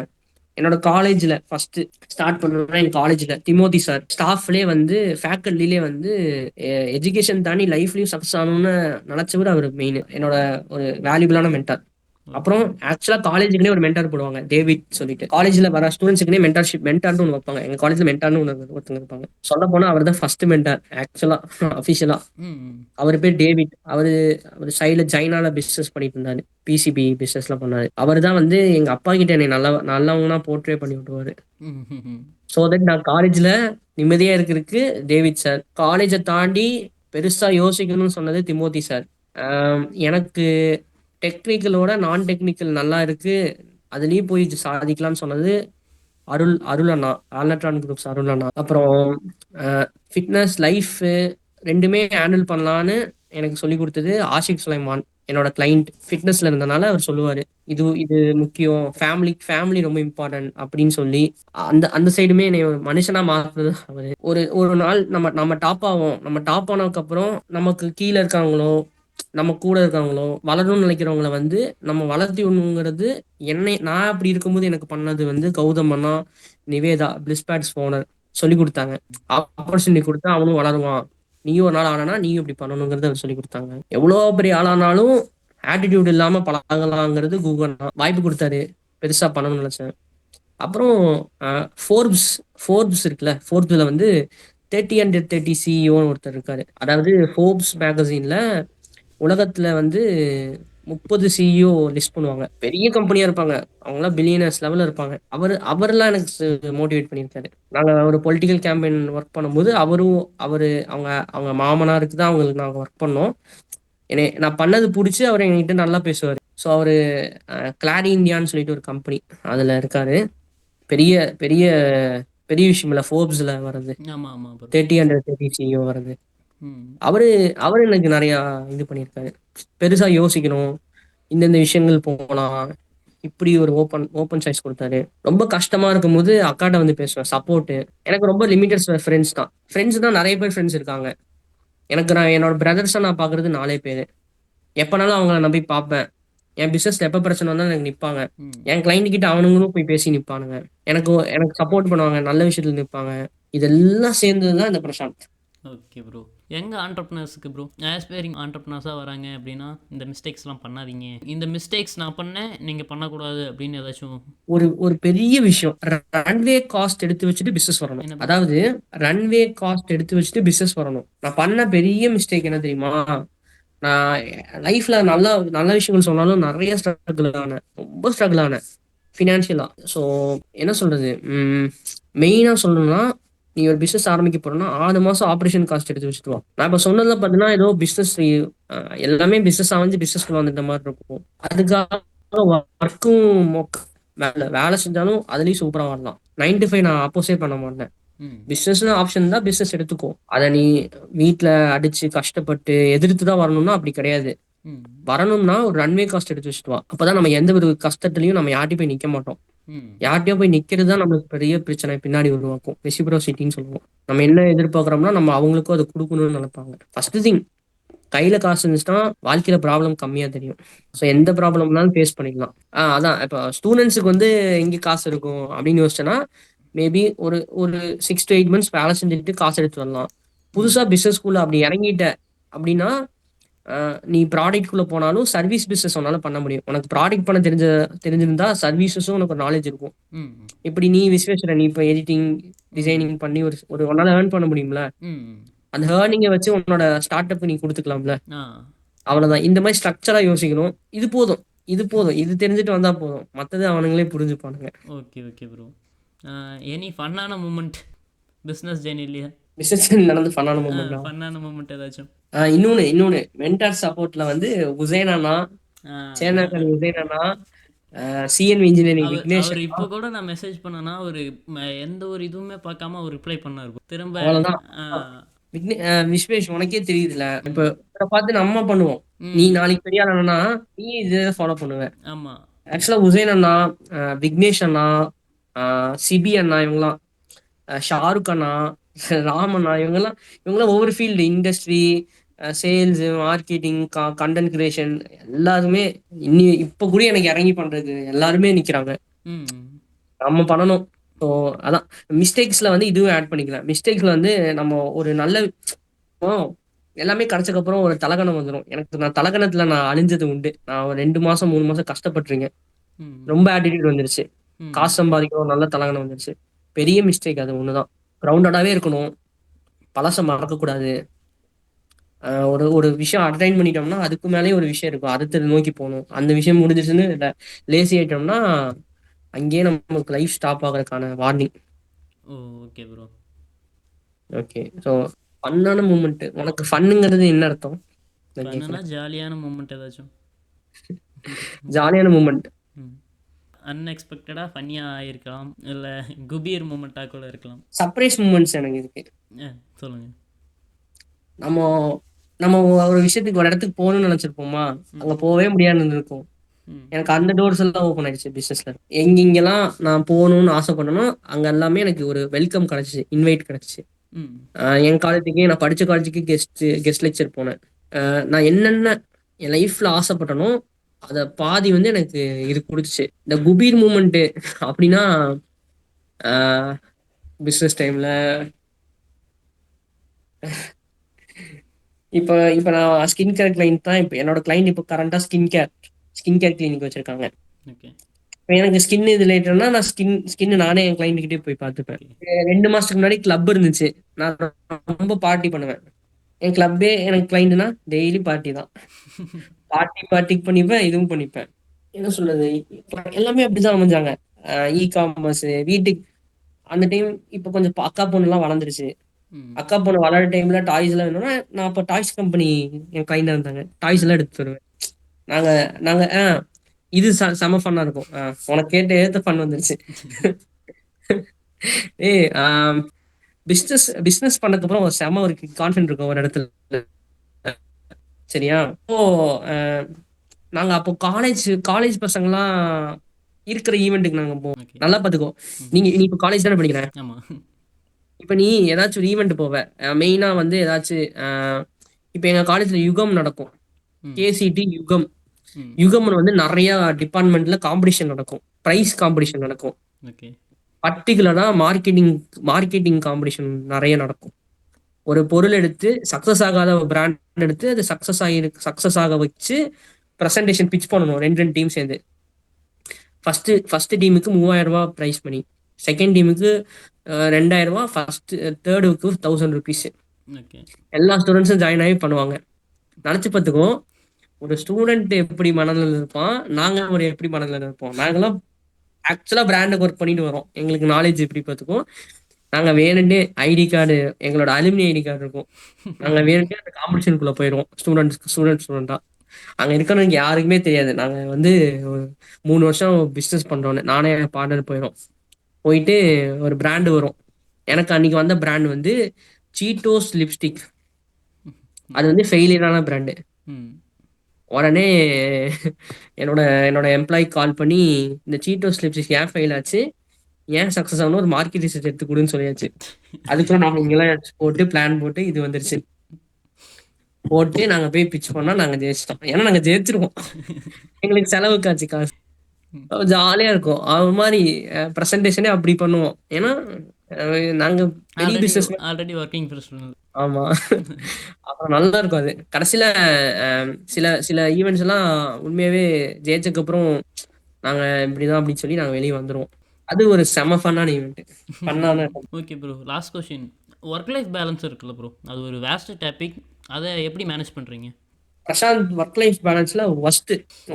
என்னோட காலேஜ்ல ஃபர்ஸ்ட் ஸ்டார்ட் பண்ணணும்னா என் காலேஜ்ல திமோதி சார் ஸ்டாஃப்லயே வந்து ஃபேக்கல்டிலே வந்து எஜுகேஷன் தாண்டி லைஃப்லயும் சக்சஸ் ஆகணும்னு நினைச்சவர் அவர் மெயின் என்னோட ஒரு வேல்யூபிளான மென்டார். ஓகே. அப்புறம் ஆக்சுவலா காலேஜுக்குனே ஒரு மென்டார் போடுவாங்க டேவிட் சொல்லிட்டு. காலேஜ்ல வர ஸ்டூடெண்ட்ஸ்க்குனே மென்டார்னு ஒன்று வைப்பாங்க. எங்க காலேஜ்ல மென்டார்னு ஒருத்தங்க இருப்பாங்க. சொல்ல போனா அவர் தான் ஃபர்ஸ்ட் மென்டார் ஆக்சுவலா அபிஷியலா. ம். ம். அவர் பேர் டேவிட். அவரு சைடுல சைனால பிசினஸ் பண்ணிட்டு இருந்தாரு. பிசிபி பிசினஸ்லாம் பண்ணாரு. அவர் தான் வந்து எங்க அப்பா கிட்ட என்னை நல்லவங்கன்னா போர்ட்ரே பண்ணி விட்டுருவாரு. ம்ஹ்ஹ்ம். ஸோ தட் நான் காலேஜ்ல நிம்மதியா இருக்கிறதுக்கு டேவிட் சார். காலேஜை தாண்டி பெருசா யோசிக்கணும்னு சொன்னது திமோதி சார். எனக்கு டெக்னிக்கலோட நான் டெக்னிக்கல் நல்லா இருக்கு. அதுலயும் போய் சாதிக்கலாம்னு சொன்னது அருள் அண்ணா. ஆல்நட்ரான் குரூப்ஸ் அருள் அண்ணா. அப்புறம் ஃபிட்னஸ் லைஃப் ரெண்டுமே ஹேண்டில் பண்ணலான்னு எனக்கு சொல்லி கொடுத்தது ஆஷிக் சுலைமான். என்னோட கிளைண்ட் ஃபிட்னஸ்ல இருந்தனால அவர் சொல்லுவாரு, இது இது முக்கியம், ஃபேமிலி ரொம்ப இம்பார்ட்டன்ட் அப்படின்னு சொல்லி அந்த அந்த சைடுமே என்னை ஒரு மனுஷனா மாத்துறது அவரு. ஒரு ஒரு நாள் நம்ம நம்ம டாப் ஆவோம். நம்ம டாப் ஆனதுக்கு அப்புறம் நமக்கு கீழே இருக்காங்களோ, நம்ம கூட இருக்காங்களோ, வளரணும்னு நினைக்கிறவங்கள வந்து நம்ம வளர்த்தி விடணுங்கிறது நான் அப்படி இருக்கும்போது எனக்கு பண்ணது வந்து கௌதம் அண்ணா, நிவேதா பிளிஸ் பேட்ஸ் ஓனர் சொல்லி கொடுத்தாங்க. ஆப்பர்ச்சுனிட்டி கொடுத்தா அவனும் வளருவான். நீயும் ஒரு நாள் ஆனா நீயும் இப்படி பண்ணணுங்கிறத அவர் சொல்லி கொடுத்தாங்க. எவ்வளவு பெரிய ஆளானாலும் ஆட்டிடியூட் இல்லாம பழகலாங்கிறது கூகுள் தான் வாய்ப்பு கொடுத்தாரு. பெருசா பண்ணணும்னு நினைச்சேன். அப்புறம் ஃபோர்ப்ஸ் ஃபோர்ப்ஸ் இருக்குல்ல, ஃபோர்ப்ஸ்ல வந்து 30 சிஇஓன்னு ஒருத்தர் இருக்காரு. அதாவது ஃபோர்ப்ஸ் மேகசீன்ல உலகத்துல வந்து 30 சிஇஓ லிஸ்ட் பண்ணுவாங்க. பெரிய கம்பெனியா இருப்பாங்க. அவங்களாம் பில்லியனர்ஸ் லெவல்ல இருப்பாங்க. அவரெல்லாம் எனக்கு மோட்டிவேட் பண்ணியிருக்காரு. நாங்க ஒரு பொலிட்டிக்கல் கேம்பெயின் ஒர்க் பண்ணும்போது அவங்க அவங்க மாமனாருக்கு தான் அவங்களுக்கு நாங்க ஒர்க் பண்ணோம். நான் பண்ணது புடிச்சு அவர் என்கிட்ட நல்லா பேசுவாரு. ஸோ அவரு கிளாரி இந்தியான்னு சொல்லிட்டு ஒரு கம்பெனி அதுல இருக்காரு. பெரிய பெரிய பெரிய விஷயம் இல்ல ஃபோர்ப்ஸ்ல வர்றது. ஆமா, ஆமா ப்ரோ. 30 சிஇஓ வர்றது. ம். அவரு அவரு எனக்கு நிறைய இது பண்ணியிருக்காரு. பெருசா யோசிக்கணும். இந்தந்த விஷயங்கள் போலாம். இப்படி ஒரு ஓப்பன் சாய்ஸ் கொடுத்தாரு. ரொம்ப கஷ்டமா இருக்கும்போது அக்காட்ட வந்து பேசுவேன் சப்போர்ட். எனக்கு ரொம்ப லிமிட்டட் ஃப்ரெண்ட்ஸ் தான். ஃப்ரெண்ட்ஸ் தான் நிறைய பேர் ஃப்ரெண்ட்ஸ் இருக்காங்க. நான் என்னோட பிரதர்ஸை நான் பாக்குறது 4 பேரு. எப்பனாலும் அவங்கள நம்பி பார்ப்பேன். என் பிசினஸ்ல எப்ப பிரச்சனை வந்தாலும் எனக்கு நிப்பாங்க. ம். என் கிளைண்ட் கிட்ட அவனுங்களும் போய் பேசி நிப்பானுங்க. எனக்கு எனக்கு சப்போர்ட் பண்ணுவாங்க. நல்ல விஷயத்துல நிப்பாங்க. இதெல்லாம் சேர்ந்ததுதான் இந்த பிரசாந்த். Okay bro. யங் ஆண்டர்ப்ரனர்ஸுக்கு ப்ரோ, ஆஸ்பைரிங் ஆண்டர்ப்ரனர்ஸாக வராங்க அப்படின்னா இந்த மிஸ்டேக்ஸ்லாம் பண்ணாதீங்க, இந்த மிஸ்டேக்ஸ் நான் பண்ணேன் நீங்கள் பண்ணக்கூடாது அப்படின்னு ஏதாச்சும்? ஒரு ஒரு பெரிய விஷயம். ரன்வே காஸ்ட் எடுத்து வச்சுட்டு பிசினஸ் வரணும். என்ன bro? அதாவது ரன்வே காஸ்ட் எடுத்து வச்சுட்டு பிசினஸ் வரணும். நான் பண்ண பெரிய மிஸ்டேக் என்ன தெரியுமா? நான் லைஃப்ல நல்ல நல்ல விஷயங்கள் சொன்னாலும் நிறைய ஸ்ட்ரகிள் ஆனேன். ரொம்ப ஸ்ட்ரகிள் ஆனேன் ஃபினான்ஷியலா. ஸோ என்ன சொல்றது, மெயினா சொல்லணும்னா நீ ஒரு பிசினஸ் ஆரம்பிக்க போறேன்னா 6 மாசம் ஆபரேஷன் காஸ்ட் எடுத்து வச்சுட்டு வா. நான் இப்ப சொன்னதுல பாத்தீங்கன்னா ஏதோ பிசினஸ் எல்லாமே பிசினஸ் அமைஞ்சு பிசினஸ்க்குள்ள வந்துட்ட மாதிரி இருக்கும். அதுக்காக ஒர்க்கும் வேலை வேலை செஞ்சாலும் அதுலயும் சூப்பரா வரலாம். 9 to 5 நான் அப்போசே பண்ண மாட்டேன். ம். பிசினஸ் ஆப்ஷன் தான், பிசினஸ் எடுத்துக்கோ. அதை நீ வீட்டுல அடிச்சு கஷ்டப்பட்டு எதிர்த்து தான் வரணும்னா அப்படி கிடையாது. ம். வரணும்னா ஒரு ரன்வே காஸ்ட் எடுத்து வச்சுட்டு வா. அப்பதான் நம்ம எந்த ஒரு கஷ்டத்துலயும் நம்ம யார்ட்டையும் போய் நிக்க மாட்டோம். ம். யார்ட்டையோ போய் நிக்கிறது தான் நம்மளுக்கு பெரிய பிரச்சனை பின்னாடி உருவாக்கும். ரெசிப்ரோசிட்டின்னு சொல்லுவோம். நம்ம என்ன எதிர்பார்க்கறோம்னா நம்ம அவங்களுக்கும் அதை கொடுக்கணும்னு நினைப்பாங்க. ஃபர்ஸ்ட் திங், கையில காசு இருந்துச்சுன்னா வாழ்க்கையில ப்ராப்ளம் கம்மியா தெரியும். ஸோ எந்த ப்ராப்ளம்னாலும் ஃபேஸ் பண்ணிக்கலாம். அதான் இப்போ ஸ்டூடெண்ட்ஸுக்கு வந்து எங்க காசு இருக்கும் அப்படின்னு யோசிச்சேன்னா மேபி ஒரு ஒரு 6 to 8 months வேலை செஞ்சுட்டு காசு எடுத்து வரலாம். ம். புதுசா பிசினஸ் ஸ்கூல்ல அப்படி இறங்கிட்ட அப்படின்னா நீ ப்ராடக்ட்குள்ள போனாலும் சர்வீஸ் பிசினஸ் உன்னால பண்ண முடியும். உனக்கு ப்ராடக்ட் பண்ண தெரிஞ்சிருந்தா சர்வீசஸும் உனக்கு நாலேஜ் இருக்கும். ம் இப்படி நீ விஸ்வேஸ்வரன் நீ இப்போ எடிட்டிங் ம் டிசைனிங் பண்ணி ஒரு ஒரு ஒன்னால ஏர்ன் பண்ண முடியும்ல. ம் அந்த ஏர்னிங்கை வச்சு உன்னோட ஸ்டார்ட் அப் நீ கொடுத்துக்கலாம்ல. ஆ அவ்வளவுதான். இந்த மாதிரி ஸ்ட்ரக்சரா யோசிக்கணும். இது போதும், இது போதும், இது தெரிஞ்சுட்டு வந்தா போதும். மத்தது அவனுங்களே புரிஞ்சுப்பானுங்க. Okay okay bro. எனி ஃபன்னான மூமெண்ட் பிஸ்னஸ் ஜேர்னிலையா? பிசினஸ் நடந்து ஃபன்னான மூமெண்ட். ஃபன்னான மூமெண்ட் ஏதாச்சும்? இன்னொன்னு மென்டார் சப்போர்ட்ல வந்து உசேன் அண்ணா, ஆ, சேனக்கல் உசேன் அண்ணா, சிஎன்வி இன்ஜினியரிங் அவர் விக்னேஷ் அவர் அண்ணா. இப்போ கூட நான் மெசேஜ் பண்ணேன்னா ஒரு எந்த ஒரு இதுவுமே பார்க்காம அவர் ரிப்ளை பண்ணார் bro. திரும்ப அவ்வளவுதான். ஆ, விஸ்வேஷ் உனக்கே தெரியுதுல, இப்ப இவரை பார்த்து நம்ம பண்ணுவோம். நீ ம் நாளைக்கு பெரிய ஆளா நீ இதை ஃபாலோ பண்ணுவ. ஆமாம். ஆக்சுவலா உசேன் அண்ணா, விக்னேஷ் அண்ணா, சிபி அண்ணா, இவங்கலாம் ஷாருக் அண்ணா, ராம் அண்ணா, இவங்கெல்லாம் ஒவ்வொரு field industry, sales, marketing, content creation எல்லாருமே இப்ப கூட எனக்கு இறங்கி பண்றது எல்லாருமே நிக்கிறாங்க. ம் நம்ம பண்ணணும். ஸோ அதான் மிஸ்டேக்ஸ்ல வந்து இதுவும் ஆட் பண்ணிக்கலாம். மிஸ்டேக்ஸ்ல வந்து நம்ம ஒரு நல்ல இப்போ எல்லாமே கிடைச்சக்கப்புறம் ஒரு தலகணம் வந்துடும். நான் தலகணத்துல நான் அழிஞ்சது உண்டு. நான் ஒரு 2 மாசம் 3 மாசம் கஷ்டப்பட்டிருக்கேன். ம் ரொம்ப ஆட்டிடியூட் வந்துருச்சு. ம் காசு சம்பாதிக்கணும், நல்ல தலகணம் வந்துருச்சு. பெரிய மிஸ்டேக் அது ஒண்ணுதான். கிரவுண்டடாவே இருக்கணும். பழச மறக்க கூடாது. ஒரு ஒரு விஷயம் அட்டைன் பண்ணிட்டோம்னா அதுக்கு மேலேயே ஒரு விஷயம் இருக்கும். அடுத்தது நோக்கி போகணும். அந்த விஷயம் முடிஞ்சிச்சுன்னு லேசி ஆயிட்டோம்னா அங்கேயே நமக்கு லைஃப் ஸ்டாப் ஆகிறதுக்கான warning. Oh okay bro. Okay. So ஃபன்னான மூமெண்ட் உனக்கு ஃபன்னுங்கிறது என்ன அர்த்தம்? நான் ஃபன்னுனா கேட்குறேன். ஜாலியான மூமெண்ட் ஏதாச்சும்? ஜாலியான மூமெண்ட். ம் அன்எக்ஸ்பெக்டடாக ஃபன்னியாக ஆகிருக்கலாம், இல்லை குபீர் மூமெண்ட்டாக கூட இருக்கலாம். சர்ப்ரைஸ் மூமெண்ட்ஸ் எனக்கு இருக்கு. சொல்லுங்கள். நம்ம நம்ம ஒரு விஷயத்துக்கு ஒரு இடத்துக்கு போகணும்னு நினைச்சிருப்போமா, அங்க போகவே முடியாதுன்னு இருக்கும். ம் எனக்கு அந்த டோர்ஸ் எல்லாம் ஓப்பன் ஆயிடுச்சு பிசினஸ்ல. எங்கெங்கெல்லாம் நான் போகணும்னு ஆசைப்படணும் அங்க எல்லாமே எனக்கு ஒரு வெல்கம் கிடைச்சிச்சு, இன்வைட் கிடைச்சிச்சு. ம் என் காலேஜுக்கு நான் படிச்ச காலேஜுக்கு கெஸ்ட் லெக்சர் போனேன். நான் என்னென்ன என் லைஃப்ல ஆசைப்பட்டனோ அத பாதி வந்து எனக்கு இது கொடுத்துச்சு. இந்த குபீர் மூமெண்ட் அப்படின்னா பிசினஸ் டைம்ல இப்ப இப்ப நான் ஸ்கின் கேர் கிளைண்ட் தான். இப்ப என்னோட கிளைண்ட் இப்ப கரண்டா ஸ்கின் கேர் கிளினிக் வச்சிருக்காங்க. ஓகே இப்ப எனக்கு ஸ்கின் இது ரிலேட்டட்னா நான் ஸ்கின் நானே என் கிளைண்ட் கிட்டே போய் பார்த்துப்பேன். ஓகே 2 மாசத்துக்கு முன்னாடி கிளப் இருந்துச்சு. நான் ரொம்ப பார்ட்டி பண்ணுவேன். என் கிளப்பே எனக்கு கிளைண்ட்னா டெய்லி பார்ட்டி தான். பார்ட்டி பண்ணிப்பேன், இதுவும் பண்ணிப்பேன். என்ன சொல்றது, இப்ப எல்லாமே அப்படிதான் அமைஞ்சாங்க. இ காமர்ஸ் வீட்டுக்கு அந்த டைம் இப்ப கொஞ்சம் அக்கா பொண்ணு எல்லாம் வளர்ந்துருச்சு. ம் அக்கா பொண்ணு வளர டைம்ல டாய்ஸ் எல்லாம் வேணும்னா நான் அப்ப டாய்ஸ் கம்பெனி என் கிளைண்டா இருந்தாங்க. டாய்ஸ் எல்லாம் எடுத்து வருவேன். நாங்க நாங்க இது செம ஃபன்னா இருக்கும். உனக்கு கேட்ட ஏத்த ஃபன் வந்துருச்சு. ஏய் பிசினஸ் பிசினஸ் பண்ணதுக்கு அப்புறம் ஒரு செம ஒரு கான்ஃபிடன்ட் இருக்கும் ஒரு இடத்துல. சரியா? இப்போ நாங்க அப்போ காலேஜ் காலேஜ் பசங்கலாம் இருக்கிற ஈவெண்ட்டுக்கு நாங்க போவோம். ஓகே நல்லா பாத்துக்கோ. ம் நீ இப்போ காலேஜ் தானே படிக்கிற? ஆமாம். இப்ப நீ ஏதாச்சும் ஒரு ஈவெண்ட் போவ. மெயினா வந்து ஏதாச்சும் இப்ப எங்க காலேஜ்ல யுகம் நடக்கும். ம் கேசிடி யுகம். ம் யுகம்னு வந்து நிறைய டிபார்ட்மெண்ட்ல காம்படிஷன் நடக்கும். பிரைஸ் காம்படிஷன் நடக்கும். ஓகே பர்டிகுலரா மார்க்கெட்டிங் காம்படிஷன் நிறைய நடக்கும். ஒரு பொருள் எடுத்து சக்சஸ் ஆகாத ஒரு பிராண்ட் எடுத்து அது சக்சஸ் ஆக வச்சு பிரசன்டேஷன் பிச் பண்ணணும். ரெண்டு டீம் சேர்ந்து. ஃபர்ஸ்ட் டீமுக்கு 3000 ரூபாய் பிரைஸ் மணி, செகண்ட் டீமுக்கு 2000 ரூபாய், தேர்டுக்கு 1000 rupees. ஓகே எல்லா ஸ்டூடெண்ட்ஸும் ஜாயின் ஆகி பண்ணுவாங்க. நினைச்சு பார்த்துக்கோ, ஒரு ஸ்டூடெண்ட் எப்படி மனநிலை இருப்பான், நாங்க ஒரு எப்படி மனநிலை இருப்போம். நாங்கெல்லாம் ஆக்சுவலா பிராண்டுக்கு ஒர்க் பண்ணிட்டு வரோம். எங்களுக்கு நாலேஜ் எப்படி பார்த்துக்கோ. நாங்க வேணும்னே ஐடி கார்டு, எங்களோட அலுமினி ஐடி கார்டு இருக்கும். நாங்க வேணும்னே அந்த காம்படிஷனுக்குள்ள போயிடுவோம். ஸ்டூடெண்டா அங்க இருக்கிறவங்க யாருக்குமே தெரியாது நாங்க வந்து ஒரு 3 வருஷம் பிசினஸ் பண்றோம்னு. நானே என் பார்ட்னர் போயிட்டு ஒரு பிராண்டு வரும். எனக்கு அன்னைக்கு வந்த பிராண்ட் வந்து சீட்டோஸ் லிப்ஸ்டிக். அது வந்து ஃபெயிலியரான பிராண்டு. ம் உடனே என்னோட என்னோட எம்ப்ளாயி கால் பண்ணி இந்த சீட்டோஸ் லிப்ஸ்டிக் ஏன் ஃபெயில் ஆச்சு, ஏன் சக்சஸ் ஆகணும், ஒரு மார்க்கெட் ரிசர்ச் எடுத்து கொடுன்னு சொல்லியாச்சு. அதுக்குள்ள நாங்க இங்கெல்லாம் போட்டு பிளான் போட்டு இது வந்துருச்சு. போட்டு நாங்க போய் பிச் பண்ணா நாங்க ஜெயிச்சிட்டோம். ஏன்னா நாங்க ஜெயிச்சிருவோம். எங்களுக்கு செலவுக்காச்சு காசு. ம் ஜாலியா இருக்கும். அது மாதிரி பிரசன்டேஷனே அப்படி பண்ணுவோம். ஏன்னா நாங்க பெரிய already business. Already working professional. ஆமா. அப்புறம் நல்லா இருக்கும் அது. கடைசியில சில சில ஈவெண்ட்ஸ் எல்லாம் உண்மையாவே ஜெயிச்சதுக்கு அப்புறம் நாங்க இப்படிதான் அப்படின்னு சொல்லி நாங்க வெளியே வந்துருவோம். அது ஒரு செம ஃபன்னான ஈவெண்ட். ஃபன்னான. Okay bro, last question. Work life balance இருக்குல்ல ப்ரோ, அது ஒரு வேஸ்ட் டாபிக். அதை எப்படி மேனேஜ் பண்ணுறீங்க? பிரசாந்த் ஒர்க் லைஃப் பேலன்ஸ்ல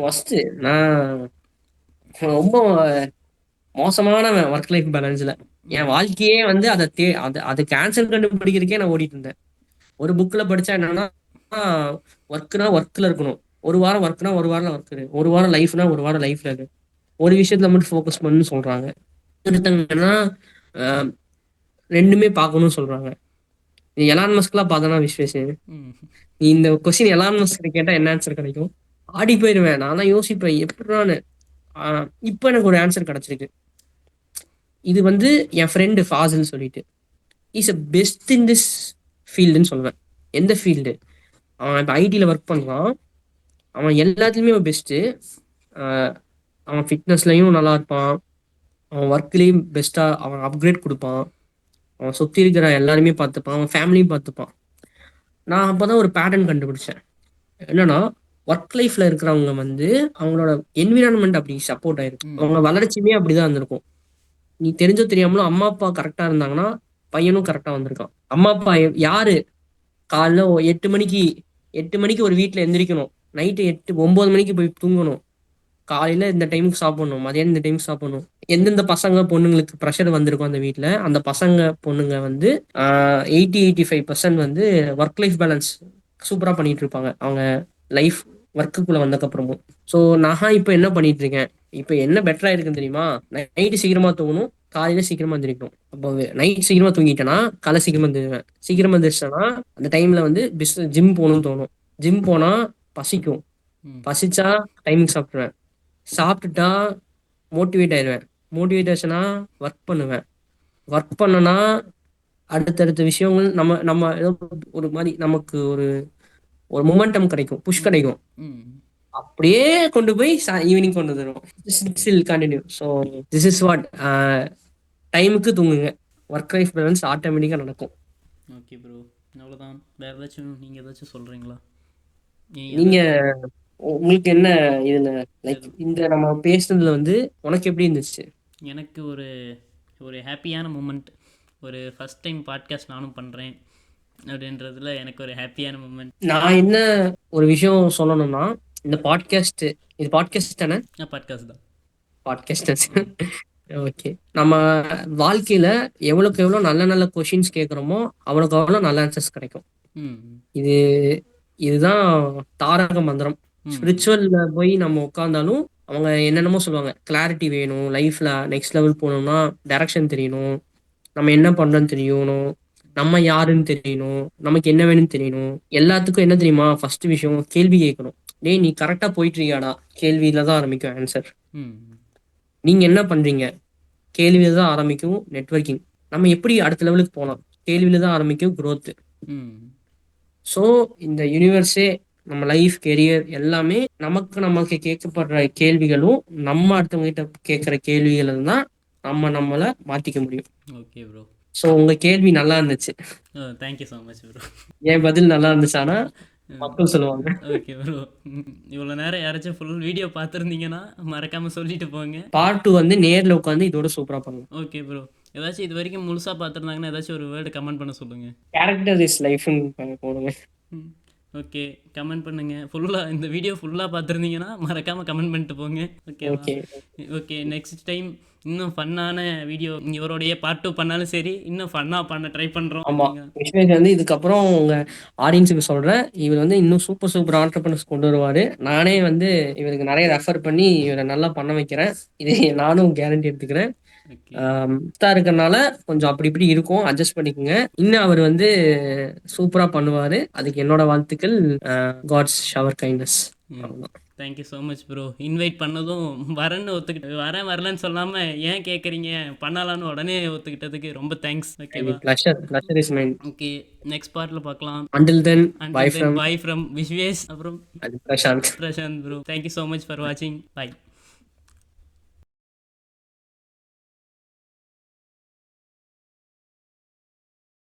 ஒஸ்ட் நான் ரொம்ப மோசமான ஒர்க் லைஃப் பேலன்ஸ்ல என் வாழ்க்கையே வந்து அதை கேன்சல் கண்டுபிடிக்கிறதுக்கே நான் ஓடிட்டு இருந்தேன். ஒரு புக்ல படிச்சா என்னன்னா, ஒர்க்னா ஒர்க்ல இருக்கணும், ஒரு வாரம் ஒர்க்னா ஒரு வாரம் ஒர்க் இரு, ஒரு வாரம் லைஃப்னா ஒரு வாரம் லைஃப்ல இரு, ஒரு விஷயத்துல மட்டும் ஃபோக்கஸ் பண்ணு சொல்றாங்க. ஒருத்தங்கன்னா ரெண்டுமே பார்க்கணும்னு சொல்றாங்க. நீ எலான் மஸ்க்லாம் பார்த்தனா விஸ்வேஷ், ம். நீ இந்த கொஸ்டின் எலான் மஸ்க் கேட்டா என்ன ஆன்சர் கிடைக்கும்? ஆடி போயிருவேன். நான் தான் யோசிப்பேன் எப்படின்னு. இப்போ எனக்கு ஒரு ஆன்சர் கிடைச்சிருக்கு. இது வந்து என் ஃப்ரெண்டு ஃபாசில் சொல்லிட்டு, is a best in this ஃபீல்டுன்னு சொல்லுவேன். எந்த ஃபீல்டு? அவன் இப்போ ஐடியில் ஒர்க் பண்ணுறான். அவன் எல்லாத்துலேயுமே அவன் பெஸ்ட்டு. அவன் ஃபிட்னஸ்லையும் நல்லா இருப்பான், அவன் ஒர்க்லேயும் பெஸ்ட்டாக அவன் அப்கிரேட் கொடுப்பான், அவன் சுற்றி இருக்கிற எல்லாருமே பார்த்துப்பான், அவன் ஃபேமிலியும் பார்த்துப்பான். நான் அப்போ தான் ஒரு பேட்டர்ன் கண்டுபிடிச்சேன். என்னன்னா, ஒர்க் லைஃப்ல இருக்கிறவங்க வந்து அவங்களோட என்விரான்மெண்ட் அப்படி சப்போர்ட் ஆயிருக்கு. அவங்க வளர்ச்சியுமே அப்படிதான் இருந்திருக்கும். நீ தெரிஞ்சோ தெரியாமலும் அம்மா அப்பா கரெக்டா இருந்தாங்கன்னா பையனும் கரெக்டா வந்திருக்கான். அம்மா அப்பா யாரு காலைல 8 மணிக்கு ஒரு வீட்டுல எந்திரிக்கணும், நைட்டு 8 9 மணிக்கு போய் தூங்கணும், காலையில இந்த டைமுக்கு சாப்பிடணும், மதியானம் இந்த டைமுக்கு சாப்பிடணும். எந்தெந்த பசங்க பொண்ணுங்களுக்கு ப்ரெஷர் வந்திருக்கும் அந்த வீட்டுல, அந்த பசங்க பொண்ணுங்க வந்து 85% வந்து ஒர்க் லைஃப் பேலன்ஸ் சூப்பரா பண்ணிட்டு இருப்பாங்க அவங்க லைஃப் ஒர்க்குக்குள்ள வந்ததுக்கப்புறமும். ஸோ நான் இப்போ என்ன பண்ணிட்டு இருக்கேன், இப்போ என்ன பெட்டரா இருக்குன்னு தெரியுமா? நைட்டு சீக்கிரமா தூங்கணும், காலையில சீக்கிரமா எந்திரிக்கணும். அப்போ நைட் சீக்கிரமா தூங்கிட்டேன்னா காலை சீக்கிரமா எந்திரிவேன். சீக்கிரமா எந்திரிச்சேன்னா அந்த டைம்ல வந்து ஜிம் போகணும்னு தோணும். ஜிம் போனா பசிக்கும், பசிச்சா டைமுக்கு சாப்பிடுவேன், சாப்பிட்டுட்டா மோட்டிவேட் ஆயிடுவேன், மோட்டிவேட் ஆச்சுன்னா ஒர்க் பண்ணுவேன், ஒர்க் பண்ணனா அடுத்தடுத்த விஷயங்கள் நம்ம நம்ம ஏதோ ஒரு மாதிரி நமக்கு ஒரு ஒரு மொமெண்டம் கிடைக்கும், புஷ் கிடைக்கும். அப்படியே கொண்டு போய் ஈவினிங் கொண்டு வந்துடும். Still continue. So this is what. டைமுக்கு தூங்குங்க, ஒர்க் லைஃப் பேலன்ஸ் ஆட்டோமேட்டிக்காக நடக்கும். ஓகே ப்ரோ, அவ்வளோதான். வேறு ஏதாச்சும் நீங்கள் ஏதாச்சும் சொல்கிறீங்களா? நீங்க உங்களுக்கு என்ன இதுல லைக் இந்த நம்ம பேசுனதுல வந்து உனக்கு எப்படி இருந்துச்சு? எனக்கு ஒரு ஒரு ஹாப்பியான மூமெண்ட். ஒரு ஃபஸ்ட் டைம் பாட்காஸ்ட் நானும் பண்ணுறேன் அப்படின்றதுல எனக்கு ஒரு ஹாப்பியான மூமெண்ட். நான் என்ன ஒரு விஷயம் சொல்லணும்னா, இந்த பாட்காஸ்ட், இது பாட்காஸ்ட் தானே? பாட்காஸ்ட் தான். பாட்காஸ்ட். ஓகே. நம்ம வாழ்க்கையில எவ்வளவுக்கு எவ்வளவு நல்ல நல்ல கொஷின்ஸ் கேட்குறோமோ அவ்வளவுக்கு அவ்வளவு நல்ல ஆன்சர்ஸ் கிடைக்கும். இது இதுதான் தாரக மந்திரம். ஸ்பிரிச்சுவல்ல போய் நம்ம உட்கார்ந்தாலும் அவங்க என்னென்னமோ சொல்லுவாங்க, கிளாரிட்டி வேணும், லைஃப்ல நெக்ஸ்ட் லெவல் போகணும்னா டைரக்ஷன் தெரியணும், நம்ம என்ன பண்றோம்னு தெரியணும், நம்ம யாருன்னு தெரியணும், நமக்கு என்ன வேணும்னு தெரியணும். எல்லாத்துக்கும் என்ன தெரியுமா ஃபர்ஸ்ட் விஷயம்? கேள்வி கேட்கணும். டேய் நீ கரெக்டா போயிட்டு இருக்கியாடா? கேள்வியில தான் ஆரம்பிக்கும் ஆன்சர். நீங்க என்ன பண்றீங்க? கேள்வியில தான் ஆரம்பிக்கும் நெட்வொர்க்கிங். நம்ம எப்படி அடுத்த லெவலுக்கு போகலாம்? கேள்வியில தான் ஆரம்பிக்கும் growth. ஸோ இந்த யூனிவர்ஸே, நம்ம லைஃப், கெரியர் எல்லாமே நமக்கு கேட்கப்படுற கேள்விகளும் நம்ம அடுத்தவங்க கிட்ட கேட்குற கேள்விகளும் தான் நம்மளை மாத்திக்க முடியும். Okay bro. ஸோ உங்க கேள்வி நல்லா இருந்துச்சு. Thank you so much bro. என் பதில் நல்லா இருந்துச்சானா மக்கள் சொல்லுவாங்க. ஓகே ப்ரோ, இவ்வளோ நேரம் யாராச்சும் ஃபுல் வீடியோ பார்த்துருந்தீங்கன்னா மறக்காமல் சொல்லிட்டு போங்க. பார்ட் 2 வந்து நேரில் உட்காந்து இதோட சூப்பராக பண்ணுவோம். ஓகே ப்ரோ, ஏதாச்சும் இது வரைக்கும் முழுசாக பார்த்துருந்தாங்கன்னா ஏதாச்சும் ஒரு வேர்டு கமெண்ட் பண்ண சொல்லுங்கள். கேரக்டர் இஸ் லைஃப்னு போடுங்க. ஓகே, கமெண்ட் பண்ணுங்கள். ஃபுல்லாக இந்த வீடியோ ஃபுல்லாக பார்த்துருந்தீங்கன்னா மறக்காமல் கமெண்ட் பண்ணிட்டு போங்க. Okay okay. நெக்ஸ்ட் டைம் இன்னும் ஃபன்னான வீடியோ இவரோடைய பார்ட் 2 பண்ணாலும் சரி, இன்னும் ஃபன்னாக பண்ண ட்ரை பண்ணுறோம். ஆமாம், விஸ்வேஷ் வந்து இதுக்கப்புறம் உங்கள் ஆடியன்ஸுக்கு சொல்கிறேன், இவர் வந்து இன்னும் சூப்பர் ஆண்டர்பிரினர்ஸ் கொண்டு வருவார். நானே வந்து இவருக்கு நிறைய ரெஃபர் பண்ணி இவரை நல்லா பண்ண வைக்கிறேன். இதை நானும் கேரண்டி எடுத்துக்கிறேன். இருக்கறனால கொஞ்சம் அப்படி இப்படி இருக்கும், அட்ஜஸ்ட் பண்ணிக்கோங்க. இன்னும் அவர் வந்து சூப்பரா பண்ணுவாரு. அதுக்கு என்னோட வாழ்த்துக்கள். God's shower kindness. Thank you so much bro. Invite பண்ணதும் வரேன்னு ஒத்துக்கிட்டு, வரலன்னு சொல்லாமல் ஏன் கேட்குறீங்க பண்ணலான்னு உடனே ஒத்துக்கிட்டதுக்கு ரொம்ப தேங்க்ஸ். ஓகேவா? Pleasure is mine. Okay, next பார்ட்டில் பார்க்கலாம். Until then, bye bye from Vishvesh. அப்புறம் Prashanth. Bro. Thank you so much for வாட்சிங். பை.